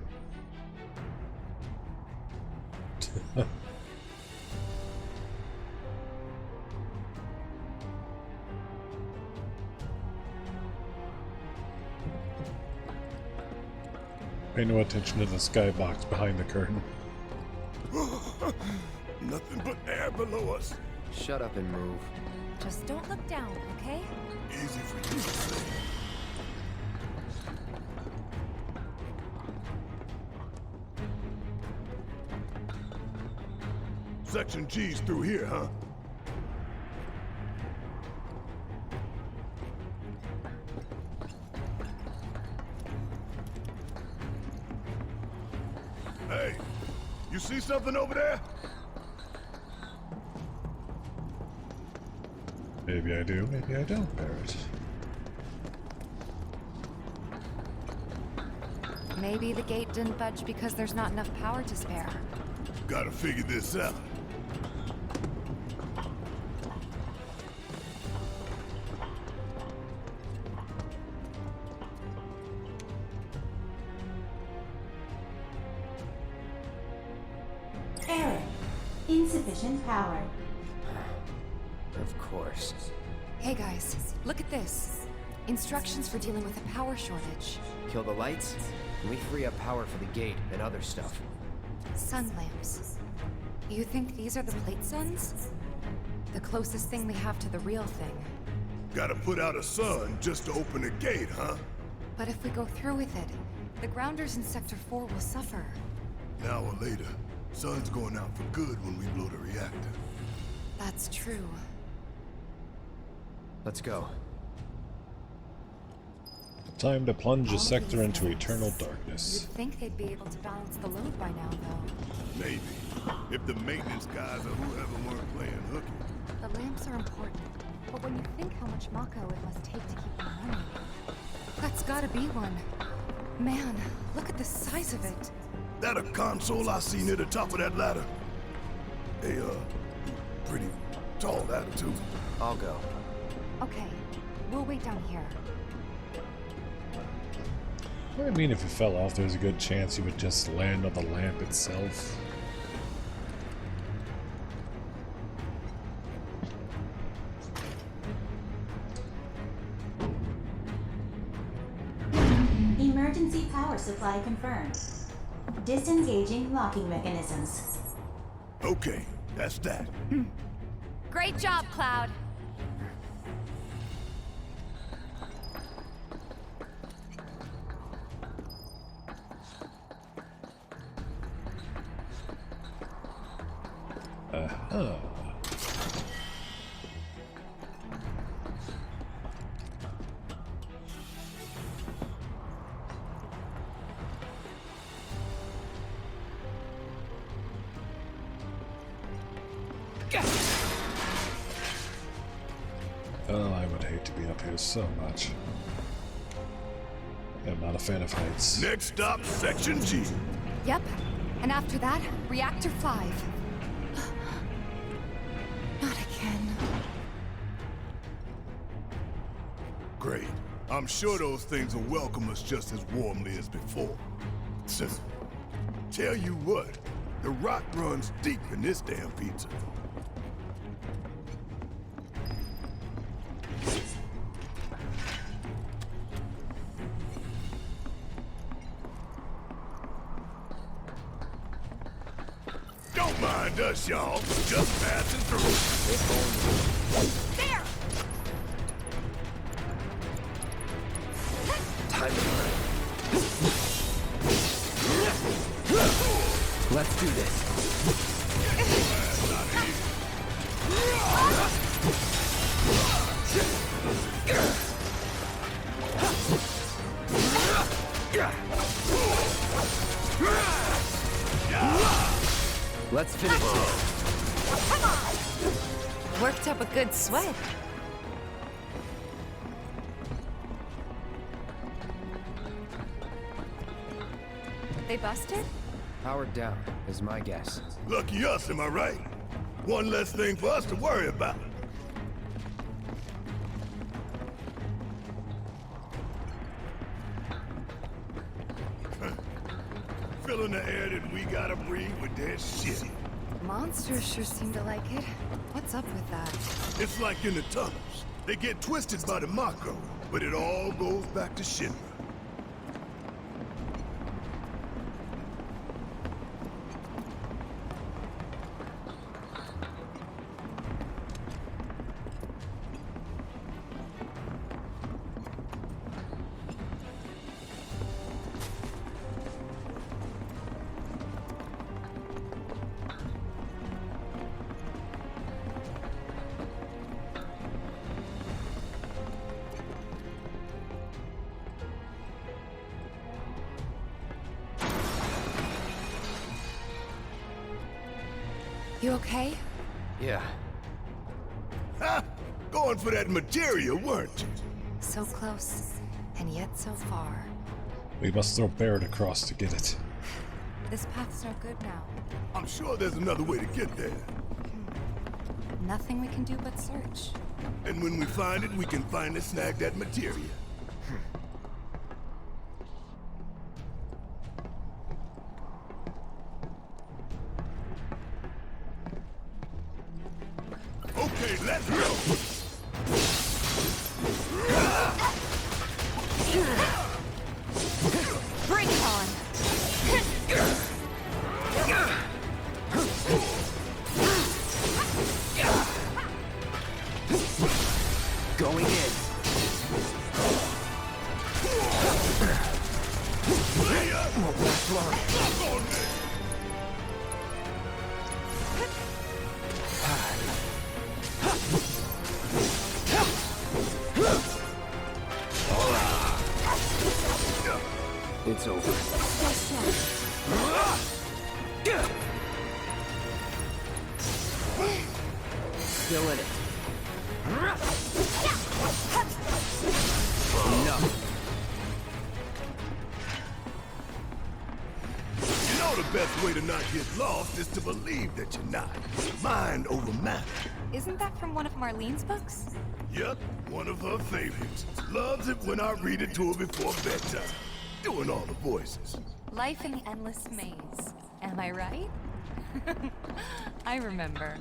Pay no attention to the skybox behind the curtain. Nothing but air below us. Shut up and move. Just don't look down, okay? Easy for you to say. Section G's through here, huh? Hey, you see something over there? Maybe I do, maybe I don't, Barrett. Maybe the gate didn't budge because there's not enough power to spare. Gotta figure this out. Error. Insufficient power. Of course. Hey guys, look at this. Instructions for dealing with a power shortage. Kill the lights, and we free up power for the gate and other stuff. Sun lamps. You think these are the plate suns? The closest thing we have to the real thing. Gotta put out a sun just to open the gate, huh? But if we go through with it, the grounders in Sector 4 will suffer. An hour later, sun's going out for good when we blow the reactor. That's true. Let's go. Time to plunge a sector into eternal darkness. You'd think they'd be able to balance the load by now, though. Maybe. If the maintenance guys or whoever weren't playing hooky. The lamps are important, but when you think how much Mako it must take to keep them running, that's gotta be one. Man, look at the size of it. That a console I see near the top of that ladder? Pretty tall ladder, too. I'll go. Okay, we'll wait down here. I mean, if it fell off, there's a good chance you would just land on the lamp itself. power supply confirmed. Disengaging locking mechanisms. Okay, that's that. Great job, Cloud. Uh-huh. Oh, I would hate to be up here so much. I'm not a fan of heights. Next stop, Section G. Yep. And after that, Reactor 5. Not again. Great. I'm sure those things will welcome us just as warmly as before. Tell you what, the rot runs deep in this damn pizza. Don't mind us, y'all. Just passing through. There! Let's do this. Let's finish this. Come on! Worked up a good sweat. They busted? Powered down, is my guess. Lucky us, am I right? One less thing for us to worry about. Filling the air that we gotta breathe with their shit. Monsters sure seem to like it. What's up with that? It's like in the tunnels. They get twisted by the Mako, but it all goes back to Shinra. You okay? Yeah. Ha! Going for that materia, weren't you? So close, and yet so far. We must throw Barrett across to get it. This path's no good now. I'm sure there's another way to get there. Nothing we can do but search. And when we find it, we can finally snag that materia. Okay, let's go! Bring it on! Going in. Won't last long. It's over. Still in it. No. You know the best way to not get lost is to believe that you're not. Mind over matter. Isn't that from one of Marlene's books? Yep, one of her favorites. Loves it when I read it to her before bedtime. Doing all the voices. Life in the Endless Maze. Am I right? I remember.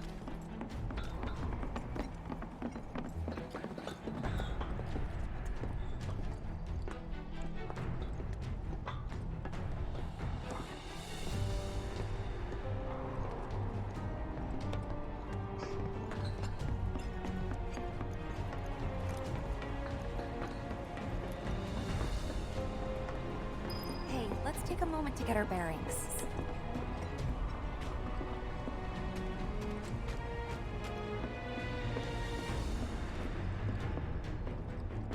a moment to get our bearings.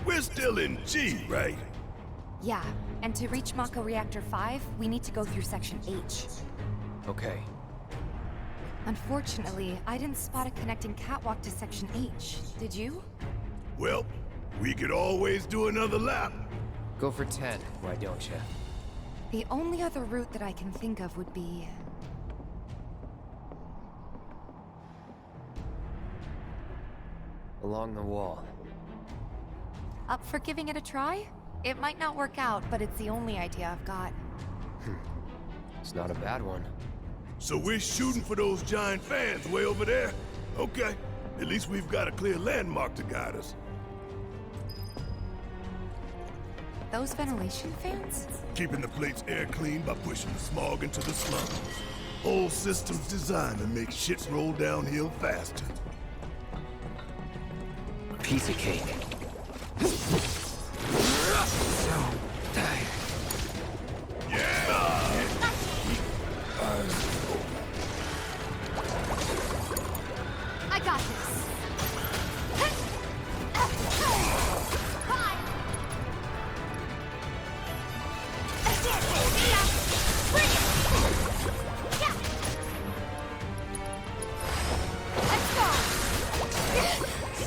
We're still in G, right? Yeah, and to reach Mako Reactor 5, we need to go through Section H. Okay. Unfortunately, I didn't spot a connecting catwalk to Section H. Did you? Well, we could always do another lap. Go for 10, why don't you? The only other route that I can think of would be... Along the wall. Up for giving it a try? It might not work out, but it's the only idea I've got. It's not a bad one. So we're shooting for those giant fans way over there? Okay. At least we've got a clear landmark to guide us. Those ventilation fans? Keeping the plate's air clean by pushing the smog into the slums. Whole system's designed to make shit roll downhill faster. Piece of cake. So tired. I got this.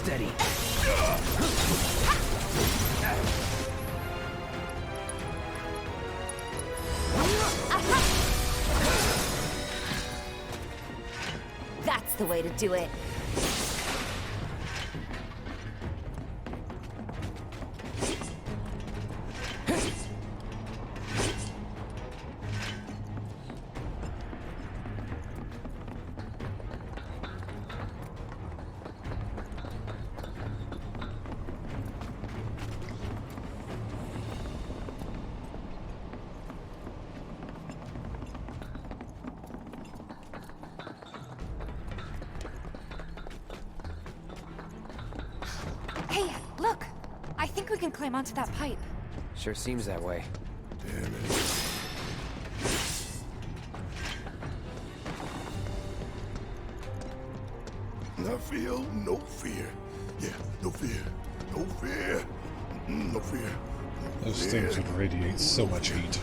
Steady. That's the way to do it. Hey, look! I think we can climb onto that pipe. Sure seems that way. Damn it. I feel no fear. Yeah, no fear. No fear. No fear. No Those fear. things would radiate so much heat.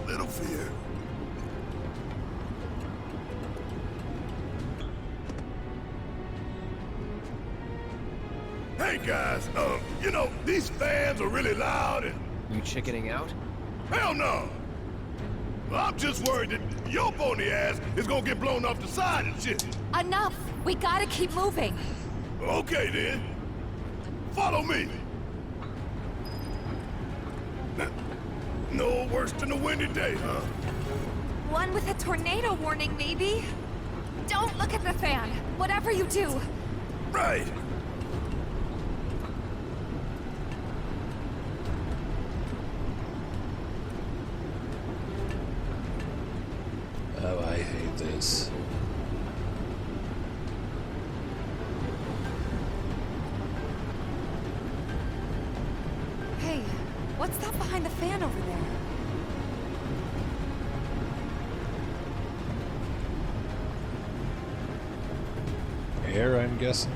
Little fear. Hey guys, you know, these fans are really loud and... You chickening out? Hell no! I'm just worried that your bony ass is gonna get blown off the side and shit. Enough! We gotta keep moving. Okay then. Follow me. No worse than a windy day, huh? One with a tornado warning, maybe? Don't look at the fan, whatever you do. Right. Oh, I hate this. Hey, what's that behind the fan over there? Air, I'm guessing?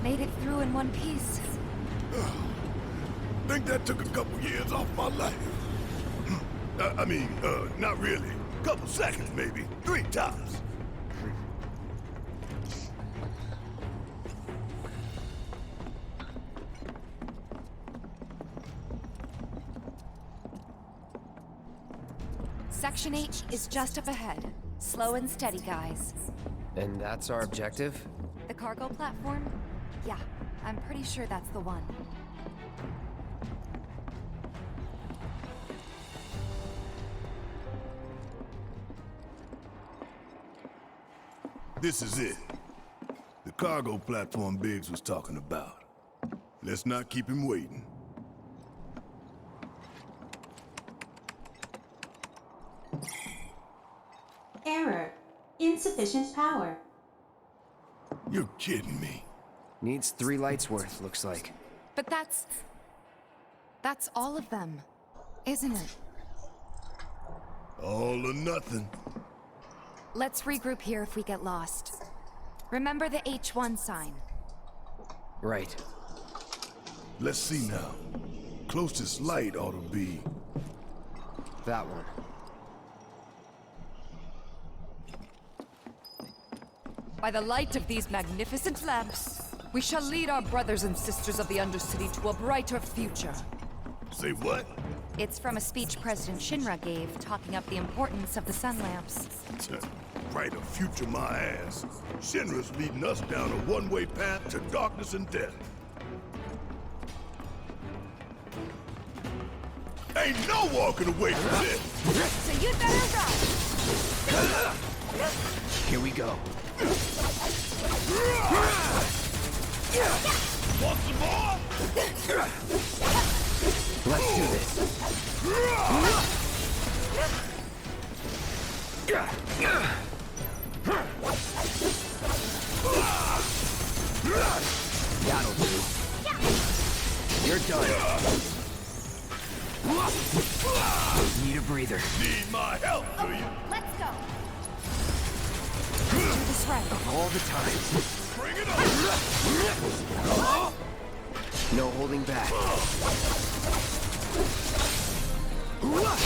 Made it through in one piece. Think that took a couple years off my life. I mean, not really. Couple seconds, maybe. 3 tops. Section H is just up ahead. Slow and steady, guys. And that's our objective? The cargo platform? Yeah, I'm pretty sure that's the one. This is it. The cargo platform Biggs was talking about. Let's not keep him waiting. Error. Insufficient power. You're kidding me. Needs 3 lights worth, looks like. But that's all of them, isn't it? All or nothing. Let's regroup here if we get lost. Remember the H1 sign. Right. Let's see now. Closest light ought to be... that one. By the light of these magnificent lamps, we shall lead our brothers and sisters of the Undercity to a brighter future. Say what? It's from a speech President Shinra gave, talking up the importance of the sun lamps. Brighter future, my ass. Shinra's leading us down a one-way path to darkness and death. Ain't no walking away from this! So you'd better run! Here we go. Want some more? Let's do this. That'll do. You're done. Need a breather. Need my help, do you? Let's go. Do this right. Of all the time. Bring it on! No holding back. You're mine.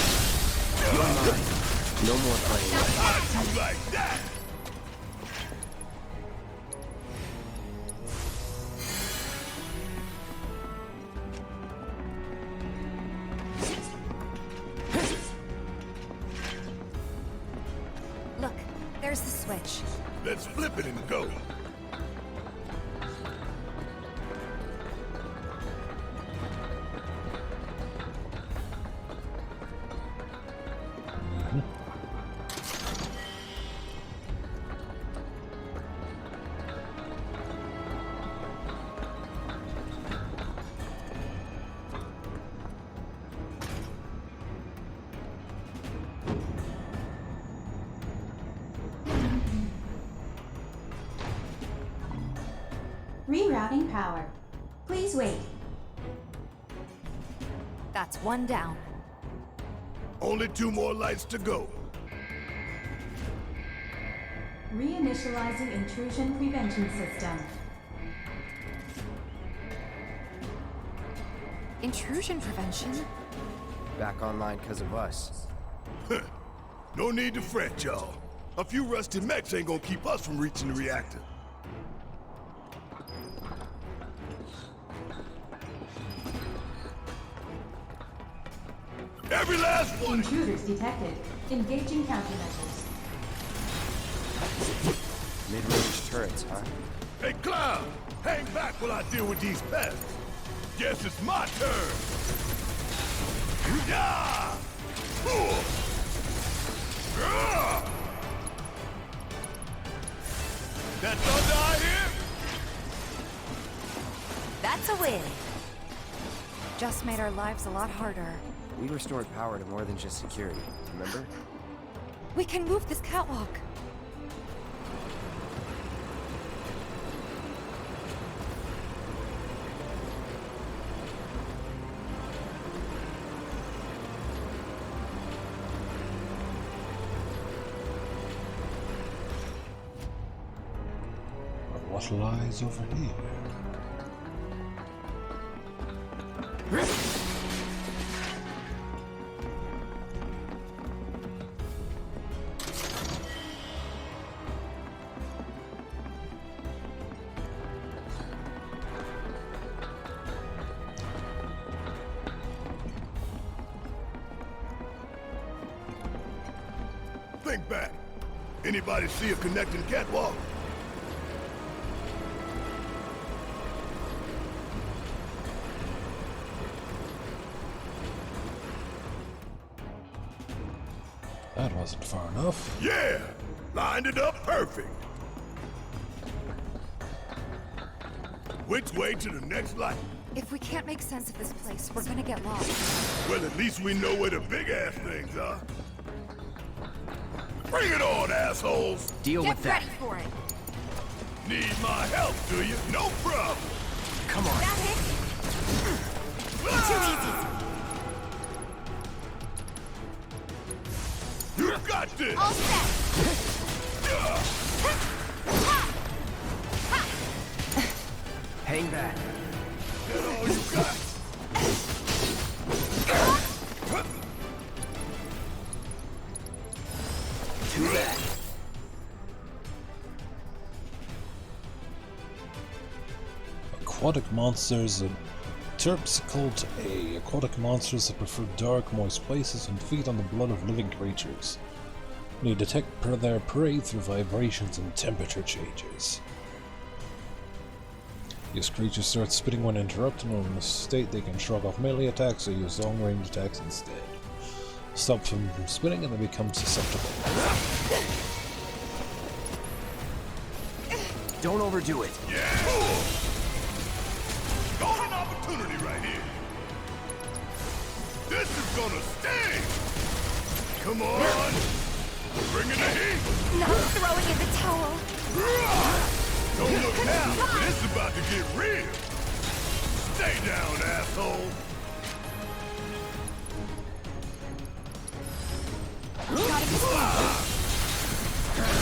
No more playing. How'd you like that? Look, there's the switch. Let's flip it and go. Rerouting power. Please wait. That's one down. Only 2 more lights to go. Reinitializing intrusion prevention system. Intrusion prevention? Back online because of us. No need to fret, y'all. A few rusty mechs ain't gonna keep us from reaching the reactor. Every last one! Intruders detected. Engaging countermeasures. Mid-range turrets, huh? Hey, Cloud! Hang back while I deal with these pests. Guess it's my turn. Yeah! That thunder I hear? That's a win. Just made our lives a lot harder. We restored power to more than just security, remember? We can move this catwalk. What lies over here? Think back. Anybody see a connecting catwalk? That wasn't far enough. Yeah! Lined it up perfect. Which way to the next light? If we can't make sense of this place, we're gonna get lost. Well, at least we know where the big-ass things are. Bring it on, asshole! assholes! Deal with that. Ready for it. Need my help, do you? No problem! Come on. That hit. Too easy. You got this! All set. Hang back. That's all you got! Too bad. Aquatic monsters and Terpsichore A. Aquatic monsters that prefer dark, moist places and feed on the blood of living creatures. They detect their prey through vibrations and temperature changes. These creatures start spitting when interrupted, and in this state they can shrug off melee attacks or use long-range attacks instead. Stop them from spitting and they become susceptible. Don't overdo it. Yeah! Golden opportunity right here! This is gonna sting! Come on! Bring in the heat! Not throwing in the towel. Don't look now, but it's about to get real! Stay down, asshole!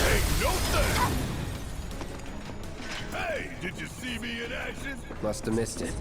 Ain't no thing! Hey, did you see me in action? Must have missed it.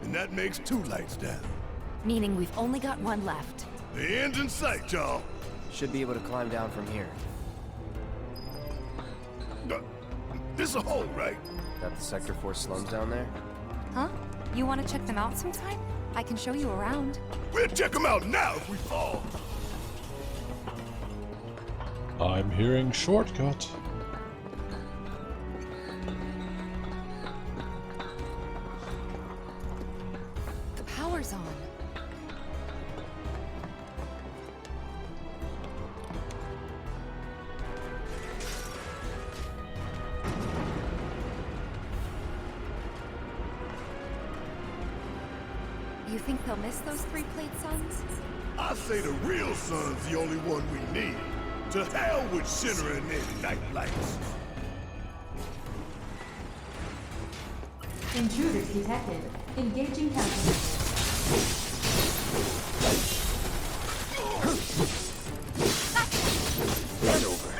And that makes 2 lights down. Meaning we've only got one left. The end's in sight, y'all. Should be able to climb down from here. This a hole, right? Got the Sector 4 slums down there? Huh? You want to check them out sometime? I can show you around. We'll check them out now if we fall. I'm hearing shortcut. The power's on. You think they'll miss those 3-plate suns? I say the real sun's the only one we need. To hell with Shinra and their night lights. Intruders detected. Engaging countermeasures. It's over.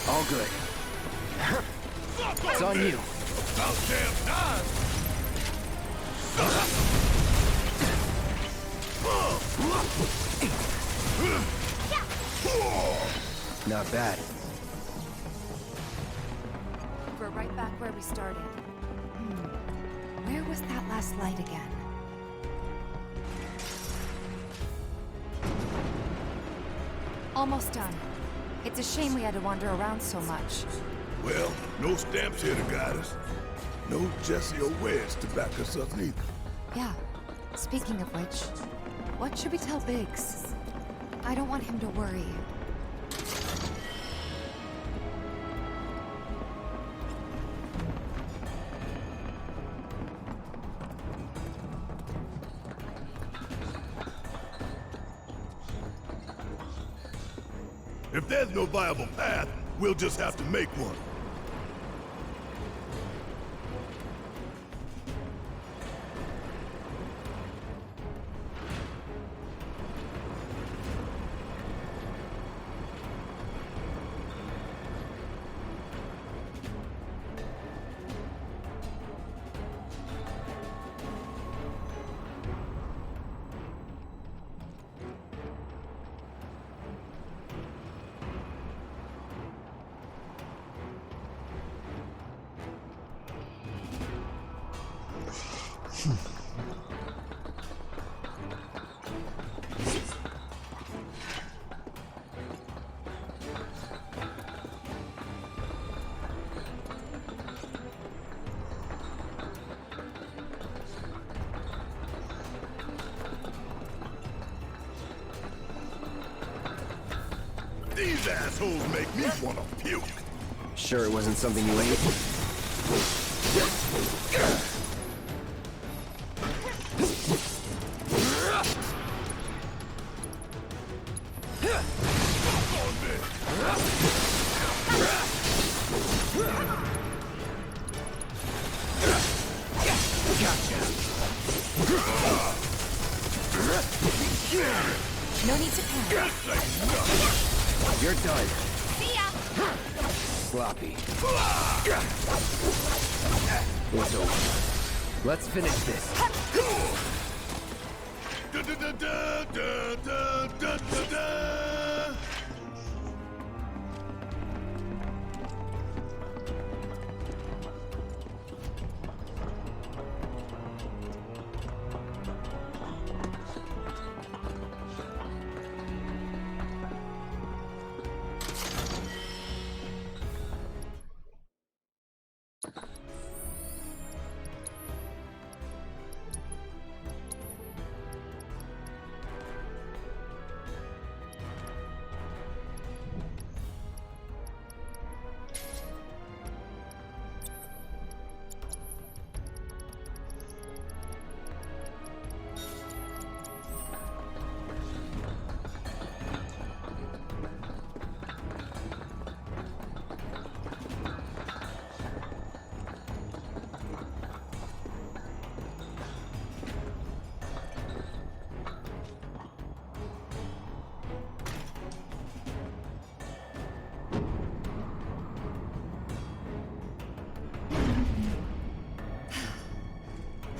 All good. It's on you. About damn time. Not bad. We're right back where we started. Where was that last light again? Almost done. It's a shame we had to wander around so much. Well, no stamps here to guide us. No Jesse or Wedge to back us up neither. Yeah. Speaking of which, what should we tell Biggs? I don't want him to worry. If there's no viable path, we'll just have to make one. These assholes make me wanna puke. Sure it wasn't something you ate? No need to panic. You're done. See ya! Sloppy. It's over. Let's finish this.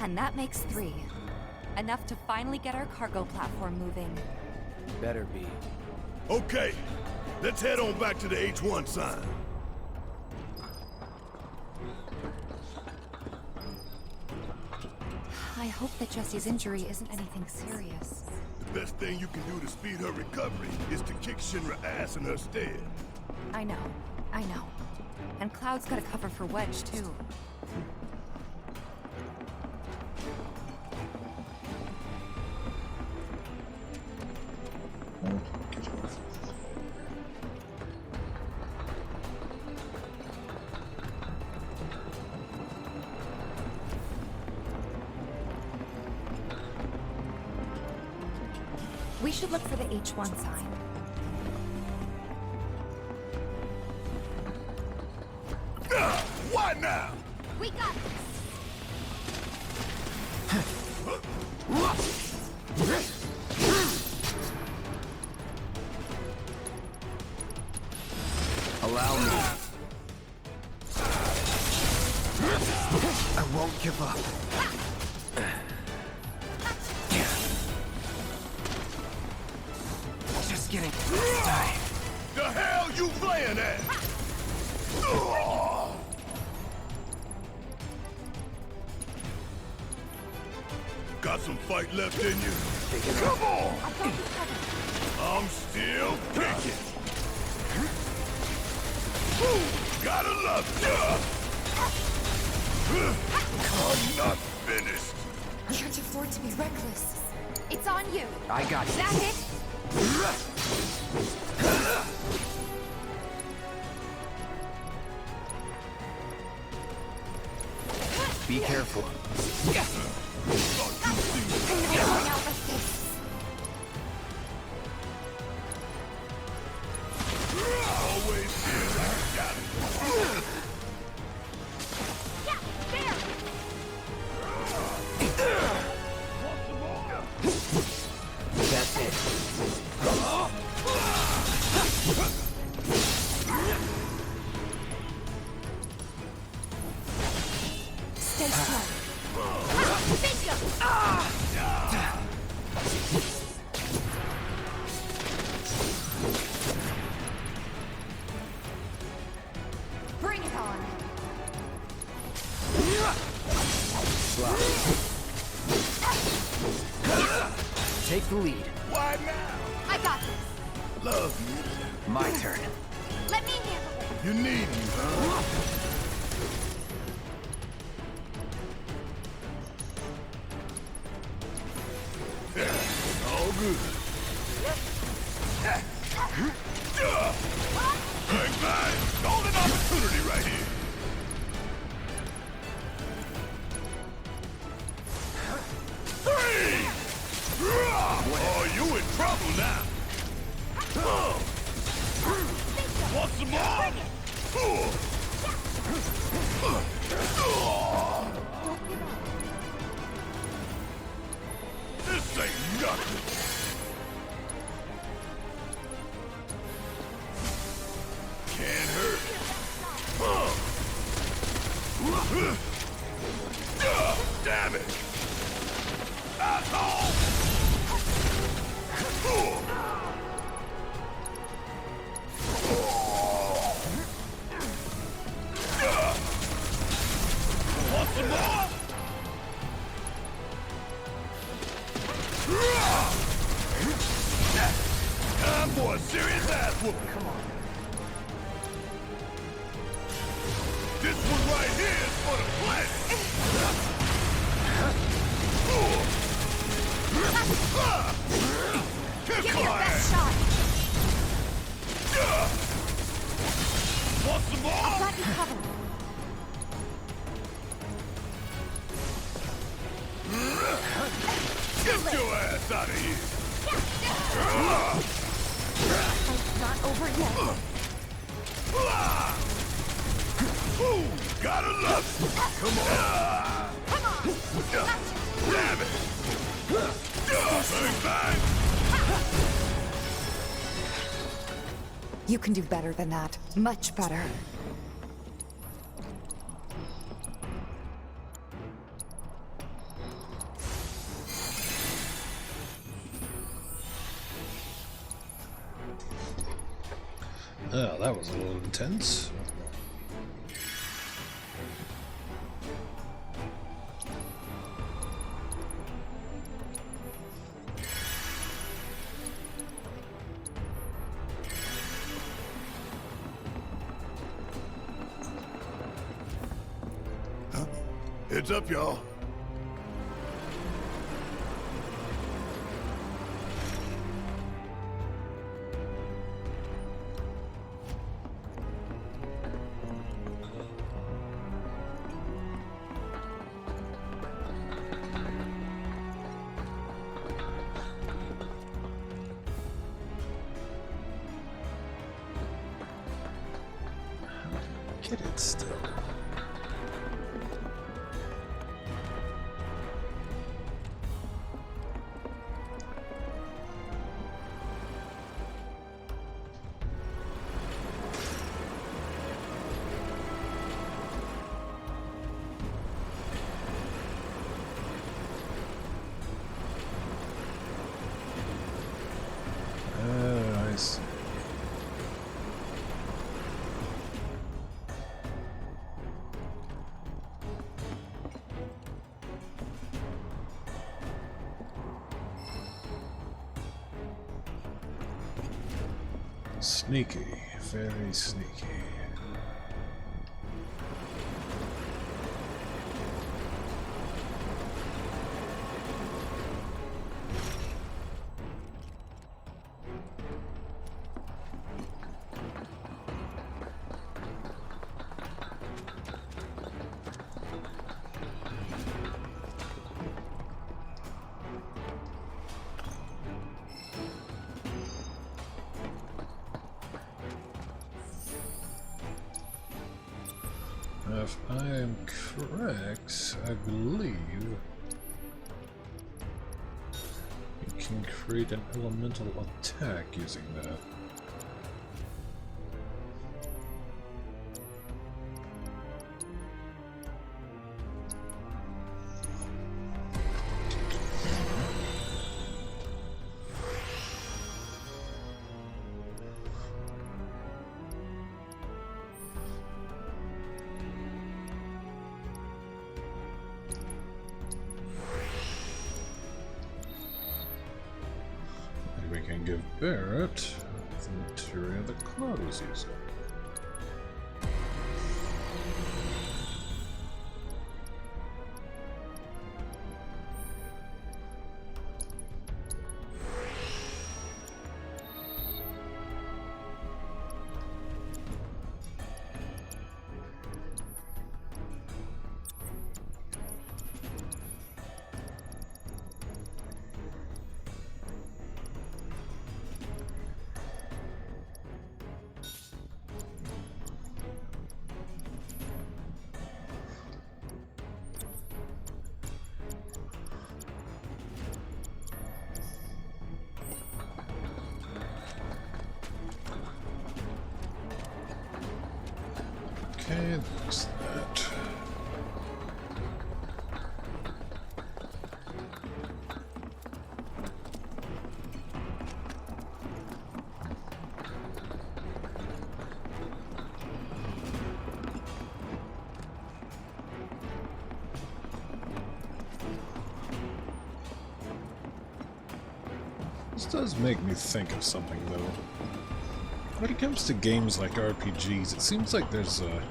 And that makes 3. Enough to finally get our cargo platform moving. Better be. Okay, let's head on back to the H1 sign. I hope that Jessie's injury isn't anything serious. The best thing you can do to speed her recovery is to kick Shinra ass in her stead. I know. And Cloud's got a cover for Wedge, too. We should look for the H1 sign. What now? We got Allow me. I won't give up. Just getting started. The hell you playing at? Got some fight left in you? Come on! I'm still kicking. Gotta love ya! I'm not finished. Can't afford to be reckless. It's on you. I got you. That it? Be careful. always feel like I got it. Yeah, there! That's it. Stay strong. Bingo! Bring it on! Take the lead. Why now? I got this. Love you. My turn. Let me handle it. You need me, huh? All good. Bang, bang. Golden opportunity right here. Three! Oh, you in trouble now. Want some more? This ain't nothing. Can't hurt. Damn it! Asshole! Want some more? Time for a serious ass whooping. Come on. This one right here is for the flesh. Kiss Give my me your best ass. shot. Want some more? I've got you covered. Get your ass out of here. It's not over yet. Ooh, gotta love it. Come on. Come on. Damn it. Bang, bang. You can do better than that. Much better. Oh, that was a little intense. Heads up, y'all. Get it still. Oh, I see. Sneaky, very sneaky. If I am correct, I believe you can create an elemental attack using that. We can give Barrett the material that Cloud is using. Okay, there's that. This does make me think of something, though. When it comes to games like RPGs, it seems like there's a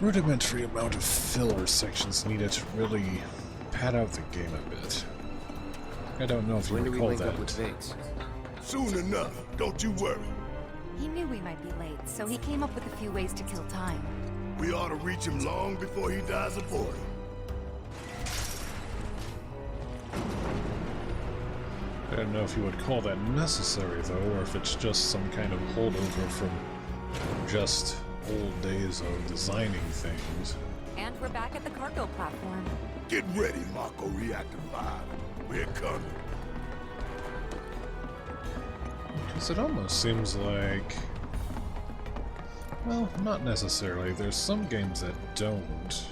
rudimentary amount of filler sections needed to really pad out the game a bit. I don't know if you recall that. Soon enough, don't you worry. He knew we might be late, so he came up with a few ways to kill time. We ought to reach him long before he dies of boredom. I don't know if you would call that necessary, though, or if it's just some kind of holdover from just old days of designing things. And we're back at the cargo platform. Get ready, Mako Reactor 5. We're coming. Because it almost seems like... well, not necessarily. There's some games that don't.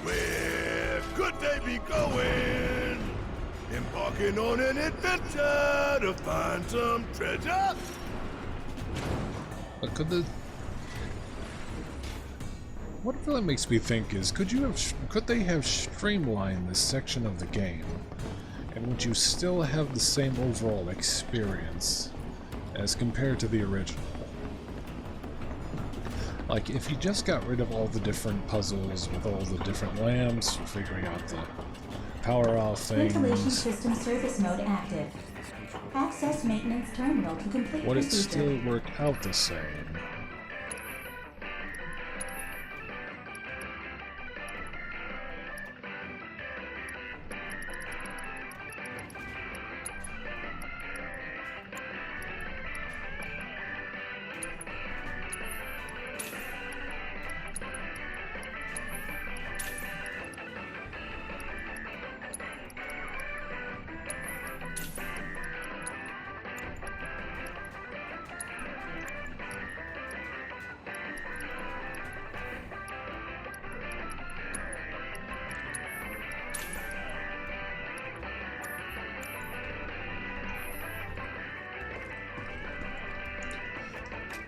Where could they be going? Embarking on an adventure to find some treasure? But could the... what it really makes me think is, could they have streamlined this section of the game, and would you still have the same overall experience as compared to the original? Like, if you just got rid of all the different puzzles with all the different lamps, figuring out the power-off things... Ventilation system service mode active. Access maintenance terminal to complete would it procedure. still work out the same?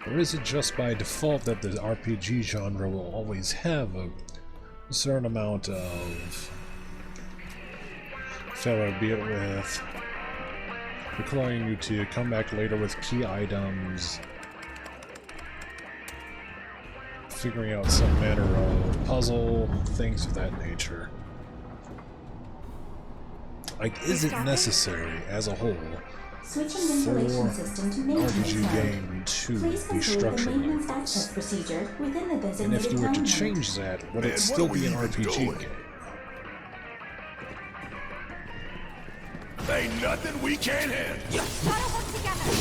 Or is it just by default that the RPG genre will always have a certain amount of failure, be it with requiring you to come back later with key items, figuring out some manner of puzzle, things of that nature? Like, is it necessary as a whole Switching for ventilation system to an maintenance RPG mode. game to Please be complete the structured like maintenance this? access procedure within the And designated if you were to timeline. change that, would Man, it still what are be we an even RPG doing? game? Ain't nothing we can't handle. Gotta work together!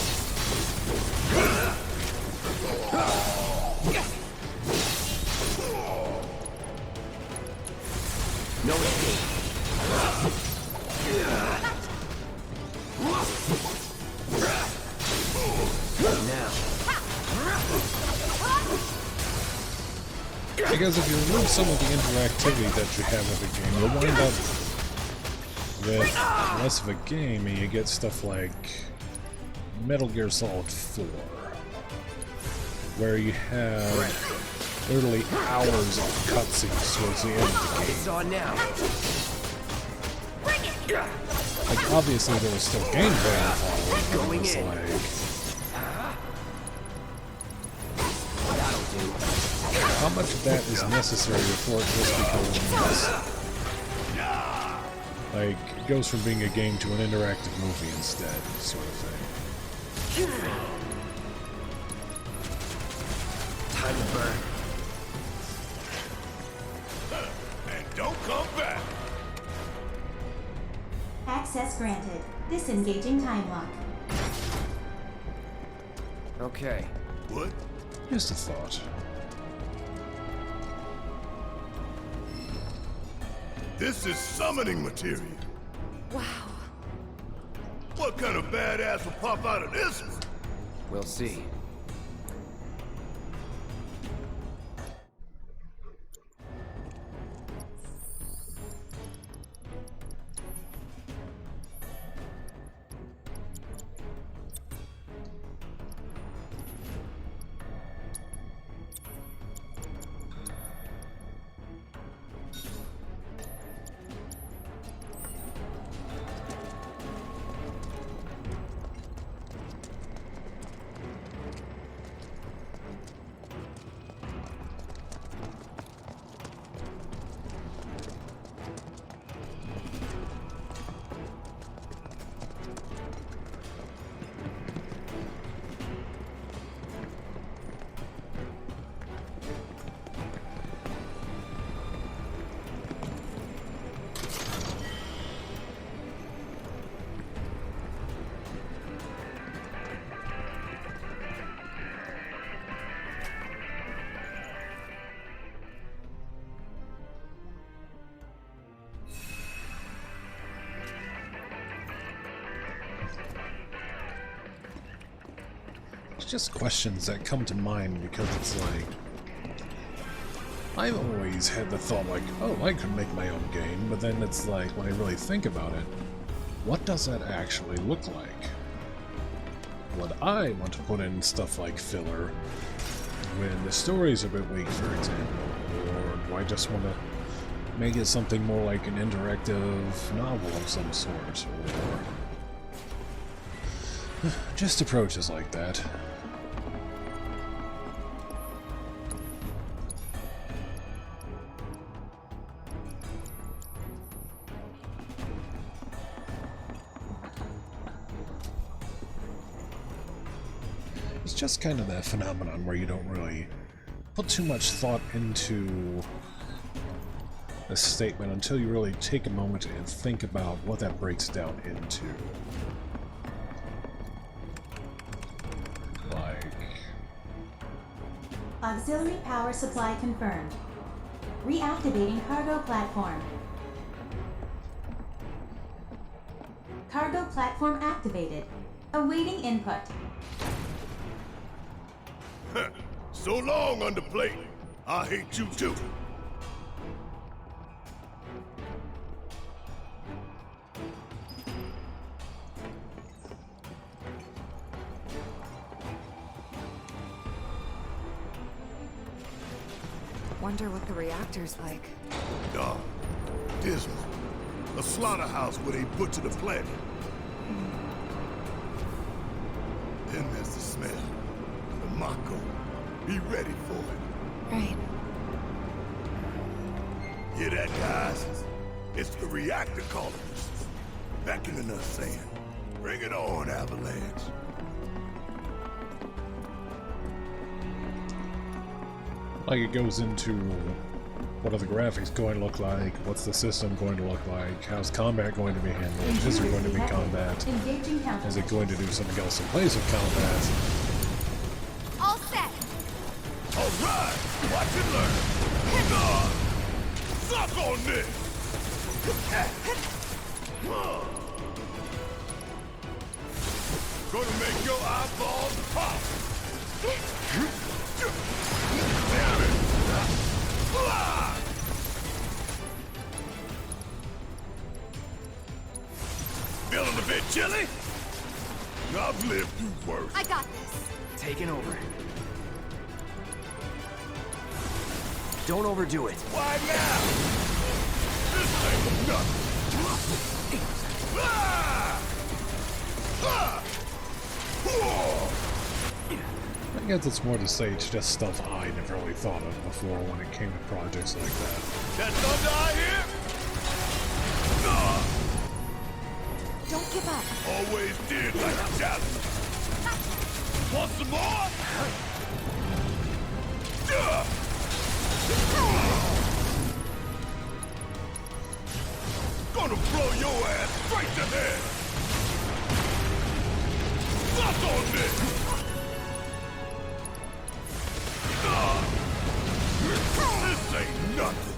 Now. Because if you remove some of the interactivity that you have with the game, you'll wind up with less of a game, and you get stuff like Metal Gear Solid 4, where you have literally hours of cutscenes towards the end of the game. It's on now. Like, obviously there was still gameplay involved, but it was like... How much of that is necessary before it just becomes... Like, it goes from being a game to an interactive movie instead, sort of thing. Time to burn. And don't come back! Access granted. Disengaging time lock. Okay. What? Just a thought. This is summoning material. Wow. What kind of badass will pop out of this one? We'll see. Just questions that come to mind because it's like... I've always had the thought like, oh, I could make my own game, but then it's like, when I really think about it, what does that actually look like? Would I want to put in stuff like filler when the story's a bit weak, for example? Or do I just want to make it something more like an interactive novel of some sort? Or... just approaches like that. It's just kind of that phenomenon where you don't really put too much thought into a statement until you really take a moment and think about what that breaks down into. Like... Auxiliary power supply confirmed. Reactivating cargo platform. Cargo platform activated. Awaiting input. So long, underplate. I hate you too. Wonder what the reactor's like. Dark, dismal. A slaughterhouse where they butcher the planet. Then there's the smell. The Mako. Be ready for it. Right. Hear that, guys? It's the reactor colonists. Beckoning us saying, bring it on, Avalanche. Like it goes into what are the graphics going to look like, what's the system going to look like, how's combat going to be handled, is there going to be combat, is it going to do something else in place of combat? All set! Alright! Watch and learn! Suck on this! Gonna make your eyeballs pop! Damn it! Feeling a bit chilly? I've lived through worse. I got this. Taking over. Don't overdo it. Why now? This ain't nothing. I guess it's more to say it's just stuff I never really thought of before when it came to projects like that. That thunder I hear? Don't give up. Always did like a challenge. Want some more? Gonna blow your ass straight to hell. Suck on this. This ain't nothing.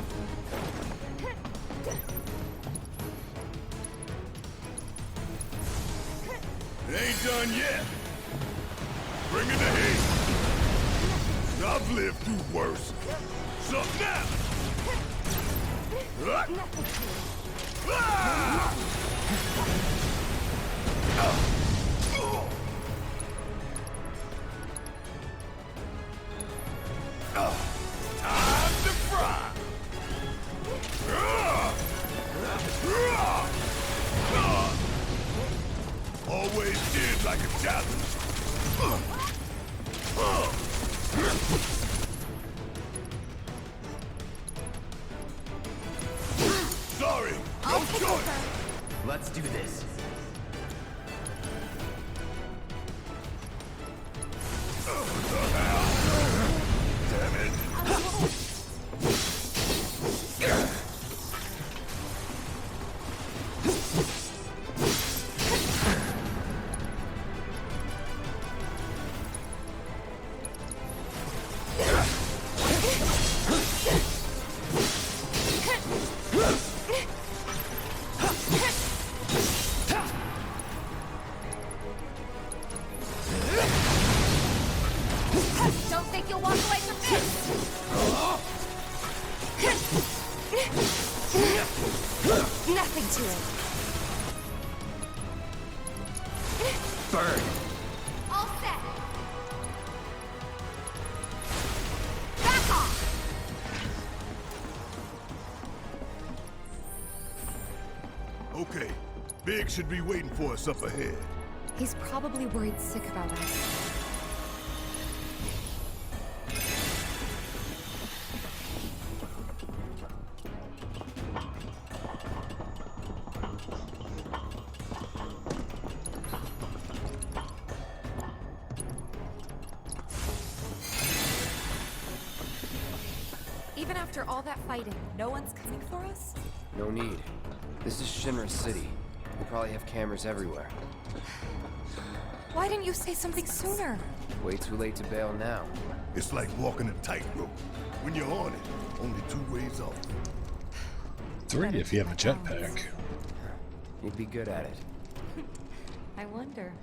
It ain't done yet. Bring it to heat. I've lived through worse. Something now. Time to fry. Always did like a challenge. Sorry, no choice. Let's do this. Damn it. Don't think you'll walk away from this! Nothing to it. Burn. All set! Back off! Okay, Big should be waiting for us up ahead. He's probably worried sick about us. Even after all that fighting, no one's coming for us? No need. This is Shinra City. We probably have cameras everywhere. Why didn't you say something sooner? Way too late to bail now. It's like walking a tightrope. When you're on it, only 2 ways off. 3 if you have a jetpack. You'd be good at it. I wonder.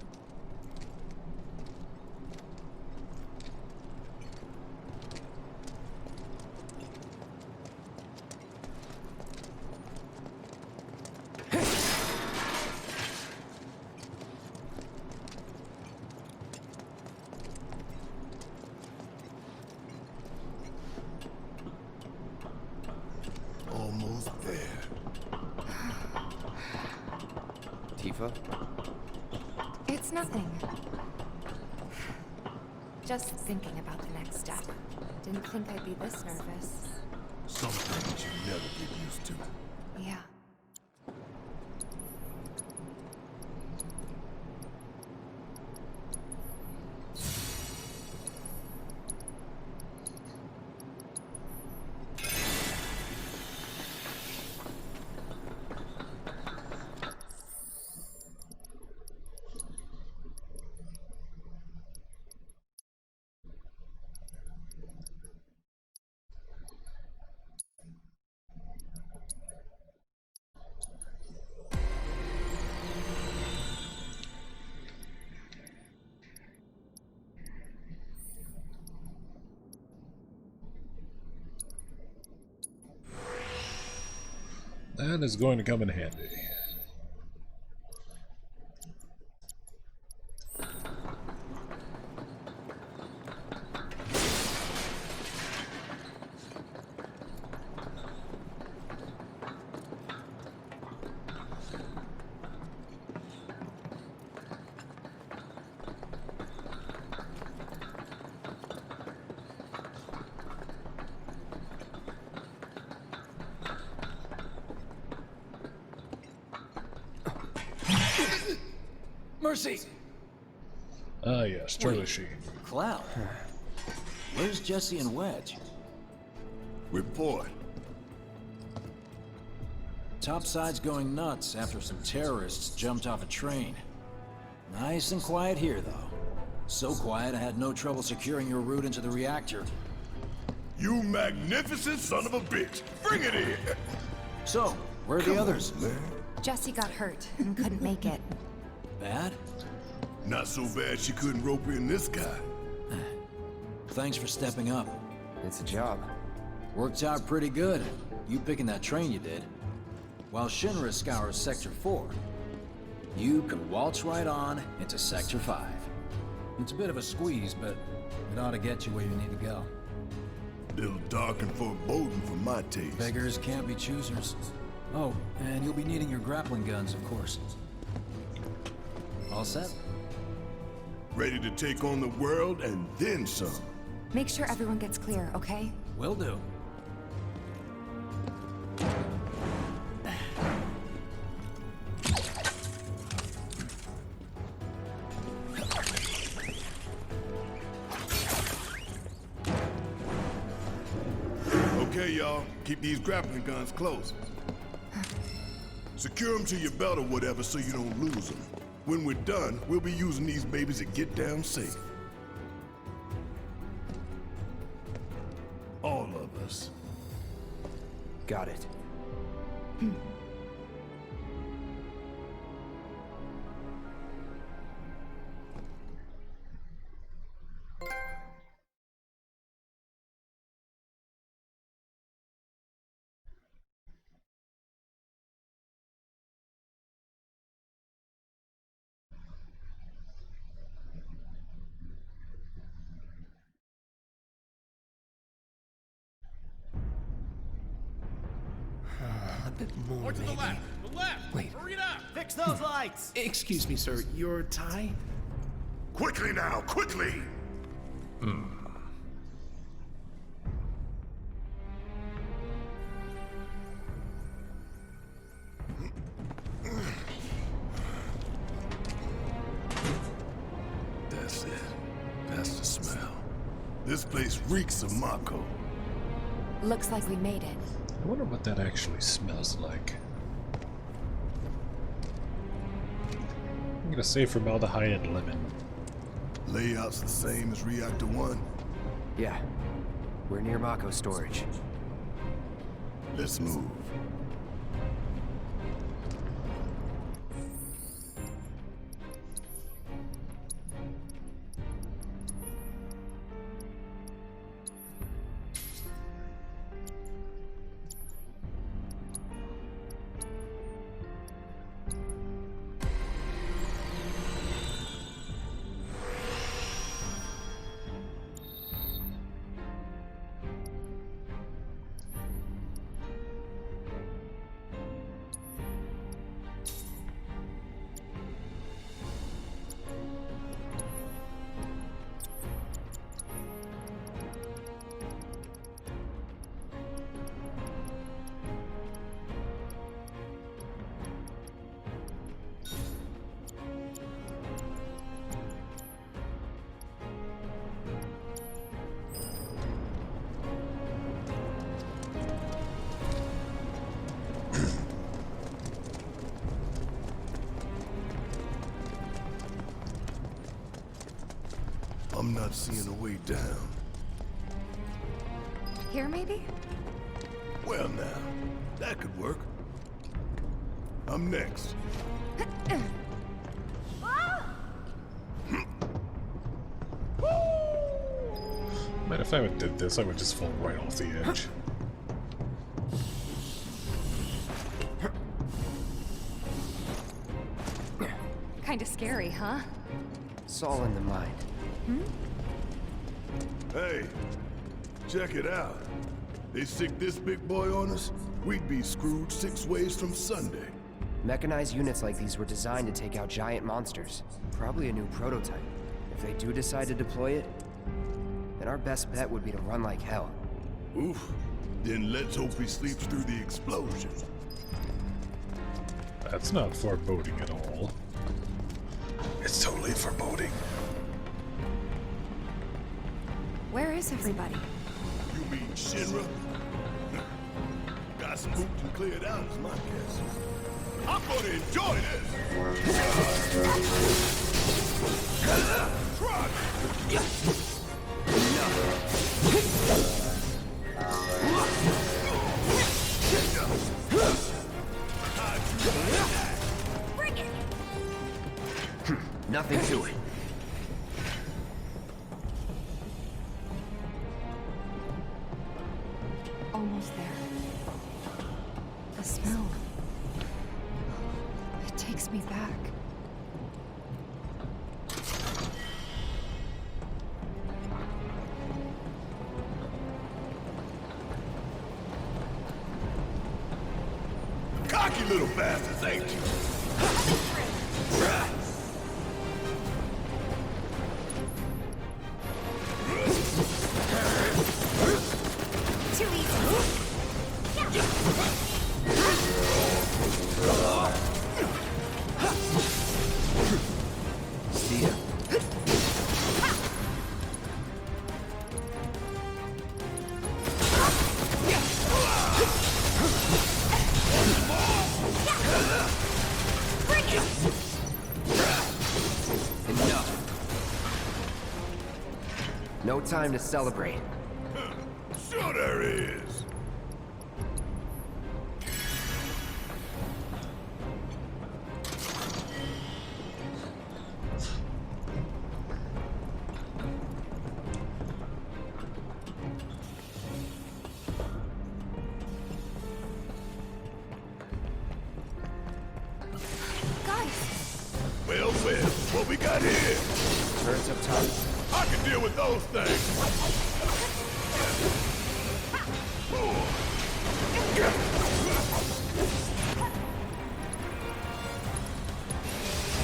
Almost there. Tifa? It's nothing. Just thinking about the next step. Didn't think I'd be this nervous. Some things you never get used to. Yeah. That is going to come in handy. Mercy! Ah, yes, Charlie Sheen. Cloud. Where's Jesse and Wedge? Report. Topside's going nuts after some terrorists jumped off a train. Nice and quiet here, though. So quiet I had no trouble securing your route into the reactor. You magnificent son of a bitch! Bring it in! So, where are the others? Jesse got hurt and couldn't make it. Bad? Not so bad she couldn't rope in this guy. Thanks for stepping up. It's a job. Worked out pretty good. You picking that train you did. While Shinra scours Sector 4, you can waltz right on into Sector 5. It's a bit of a squeeze, but it ought to get you where you need to go. Little dark and foreboding for my taste. Beggars can't be choosers. Oh, and you'll be needing your grappling guns, of course. All set? Ready to take on the world and then some. Make sure everyone gets clear, okay? Will do. Okay, y'all. Keep these grappling guns close. Secure them to your belt or whatever so you don't lose them. When we're done, we'll be using these babies to get down safe. All of us. Got it. A bit more, More to the maybe. left! The left! Wait. Hurry it up! Fix those lights! Excuse me, sir. Your tie? Quickly now, quickly! That's it. That's the smell. This place reeks of Mako. Looks like we made it. I wonder what that actually smells like. I'm gonna say formaldehyde and lemon. Layout's the same as Reactor 1. Yeah. We're near Mako storage. Let's move. I'm not seeing a way down. Here, maybe? Well now, that could work. I'm next. Man, if I would did this, I would just fall right off the edge. scary, huh? It's all in the mind. Hey, check it out. They stick this big boy on us, we'd be screwed 6 ways from Sunday. Mechanized units like these were designed to take out giant monsters. Probably a new prototype. If they do decide to deploy it, then our best bet would be to run like hell. Oof. Then let's hope he sleeps through the explosion. That's not foreboding at all. It's totally foreboding. Where is everybody? You mean Shinra? Got spooked and cleared out is my guess. I'm gonna enjoy this! Try! Bring it! Nothing to it. Almost there. The smell. It takes me back. Cocky little bastards, ain't you? Too easy. See ya. Enough. No time to celebrate. Sure there is. Well, what we got here? Turrets up top. I can deal with those things.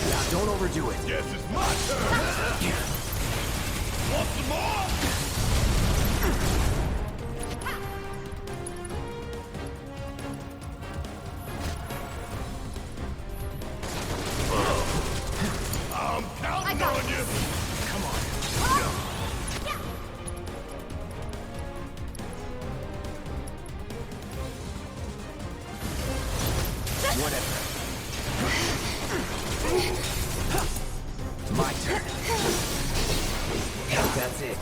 Now, don't overdo it. Guess it's my turn. Want some more? I'm counting on you. Come on. Whatever. My turn. That's it.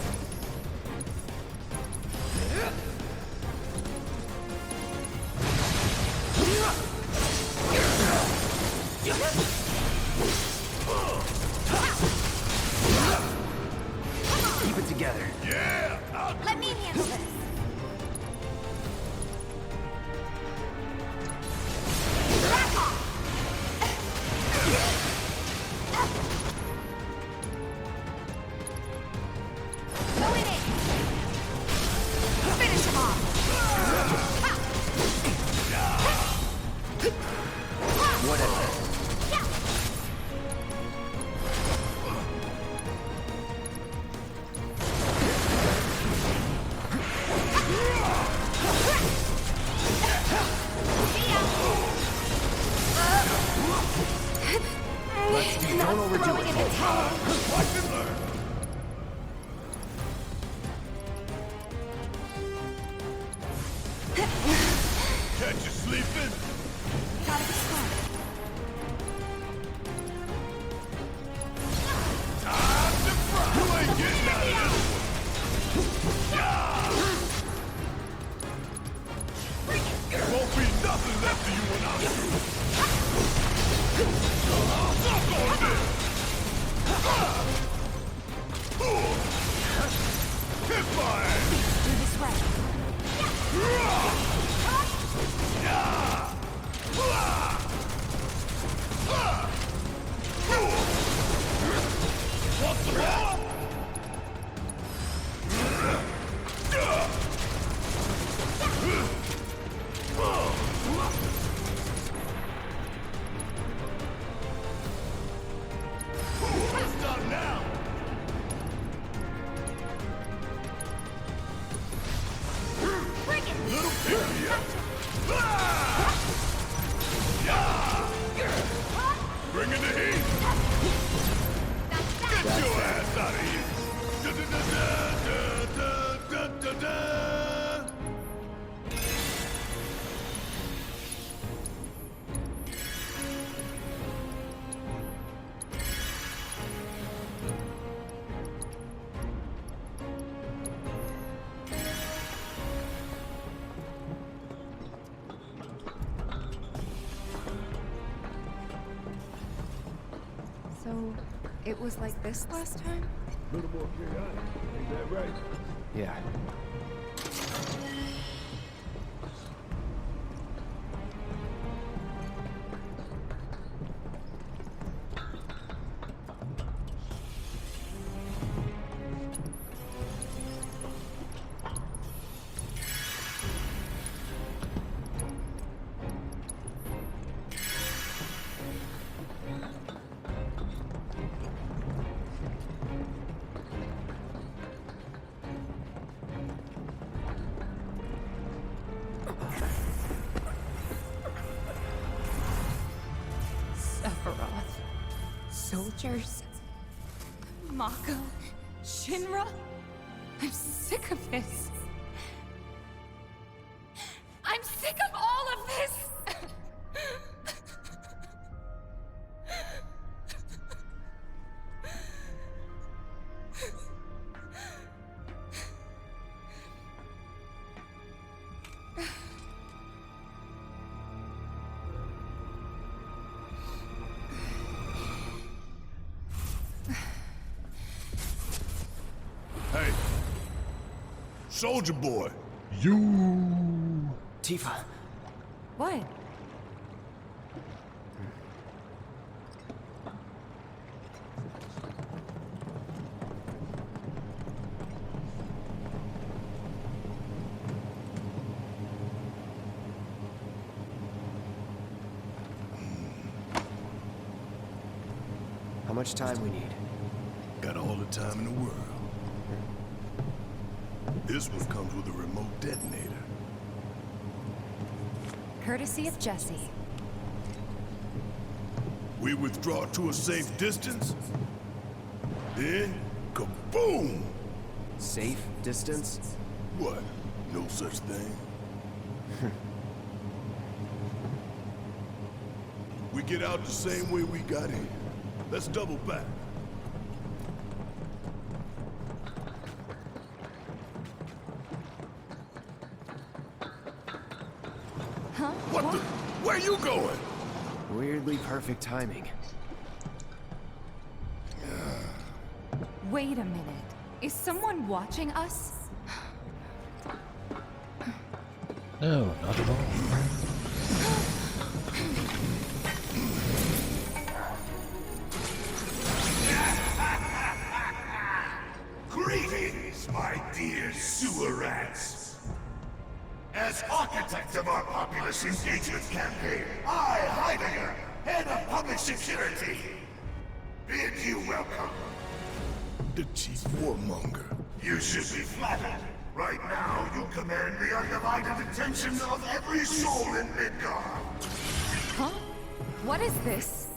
Keep it together. Yeah! Let me handle this. Back off! Going in. Finish him off. Whatever. Don't overdo it. Watch and learn. Catch you sleeping? Gotta be smart. Time to fry. You ain't getting out of this one. Yeah. There won't be nothing left of you when I'm through. Suck on this. Hit my ass. Do this way. Yeah. out of here. Da-da-da-da-da-da-da-da-da. So, it was like this last time? A little more chaotic, ain't that right? Yeah. Sephiroth. Soldiers. Mako. Shinra. I'm sick of this. I'm sick of all of this! Hey, Soldier Boy. You. Tifa. What? How much time we need? Got all the time in the world. This one comes with a remote detonator. Courtesy of Jesse. We withdraw to a safe distance, then kaboom! Safe distance? What? No such thing? We get out the same way we got in. Let's double back. Huh? What the? Where you going? Weirdly perfect timing. Wait a minute. Is someone watching us? No, not at all. Greetings, my dear sewer rats. As architect of our populace engagement campaign, I, Heidegger, head of public security, bid you welcome. The chief warmonger. You should be flattered. Right now, you command the undivided attention of every soul in Midgard. Huh? What is this?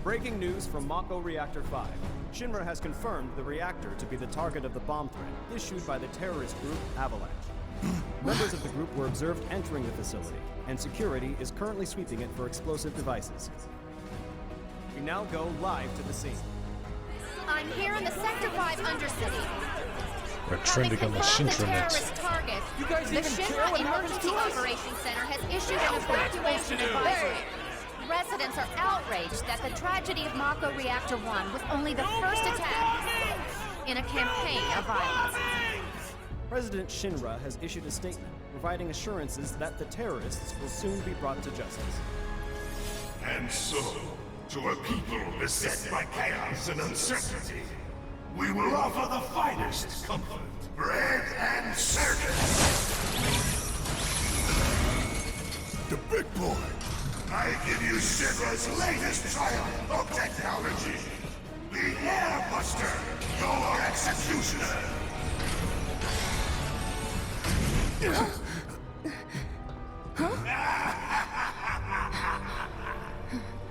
Breaking news from Mako Reactor 5. Shinra has confirmed the reactor to be the target of the bomb threat issued by the terrorist group Avalanche. Members of the group were observed entering the facility, and security is currently sweeping it for explosive devices. We now go live to the scene. I'm here in the Sector 5 Undercity. We're trending on the Shinra next. Target. You guys The even care Shinra what happens Emergency to us? Operations Center has issued an evacuation advisory. Residents are outraged that the tragedy of Mako Reactor 1 was only the first attack in a campaign of violence. President Shinra has issued a statement providing assurances that the terrorists will soon be brought to justice. And so, to a people beset by chaos and uncertainty, we will offer the finest comfort, bread and service. The big boy. I give you Shinra's latest triumph of technology. The Airbuster, your executioner.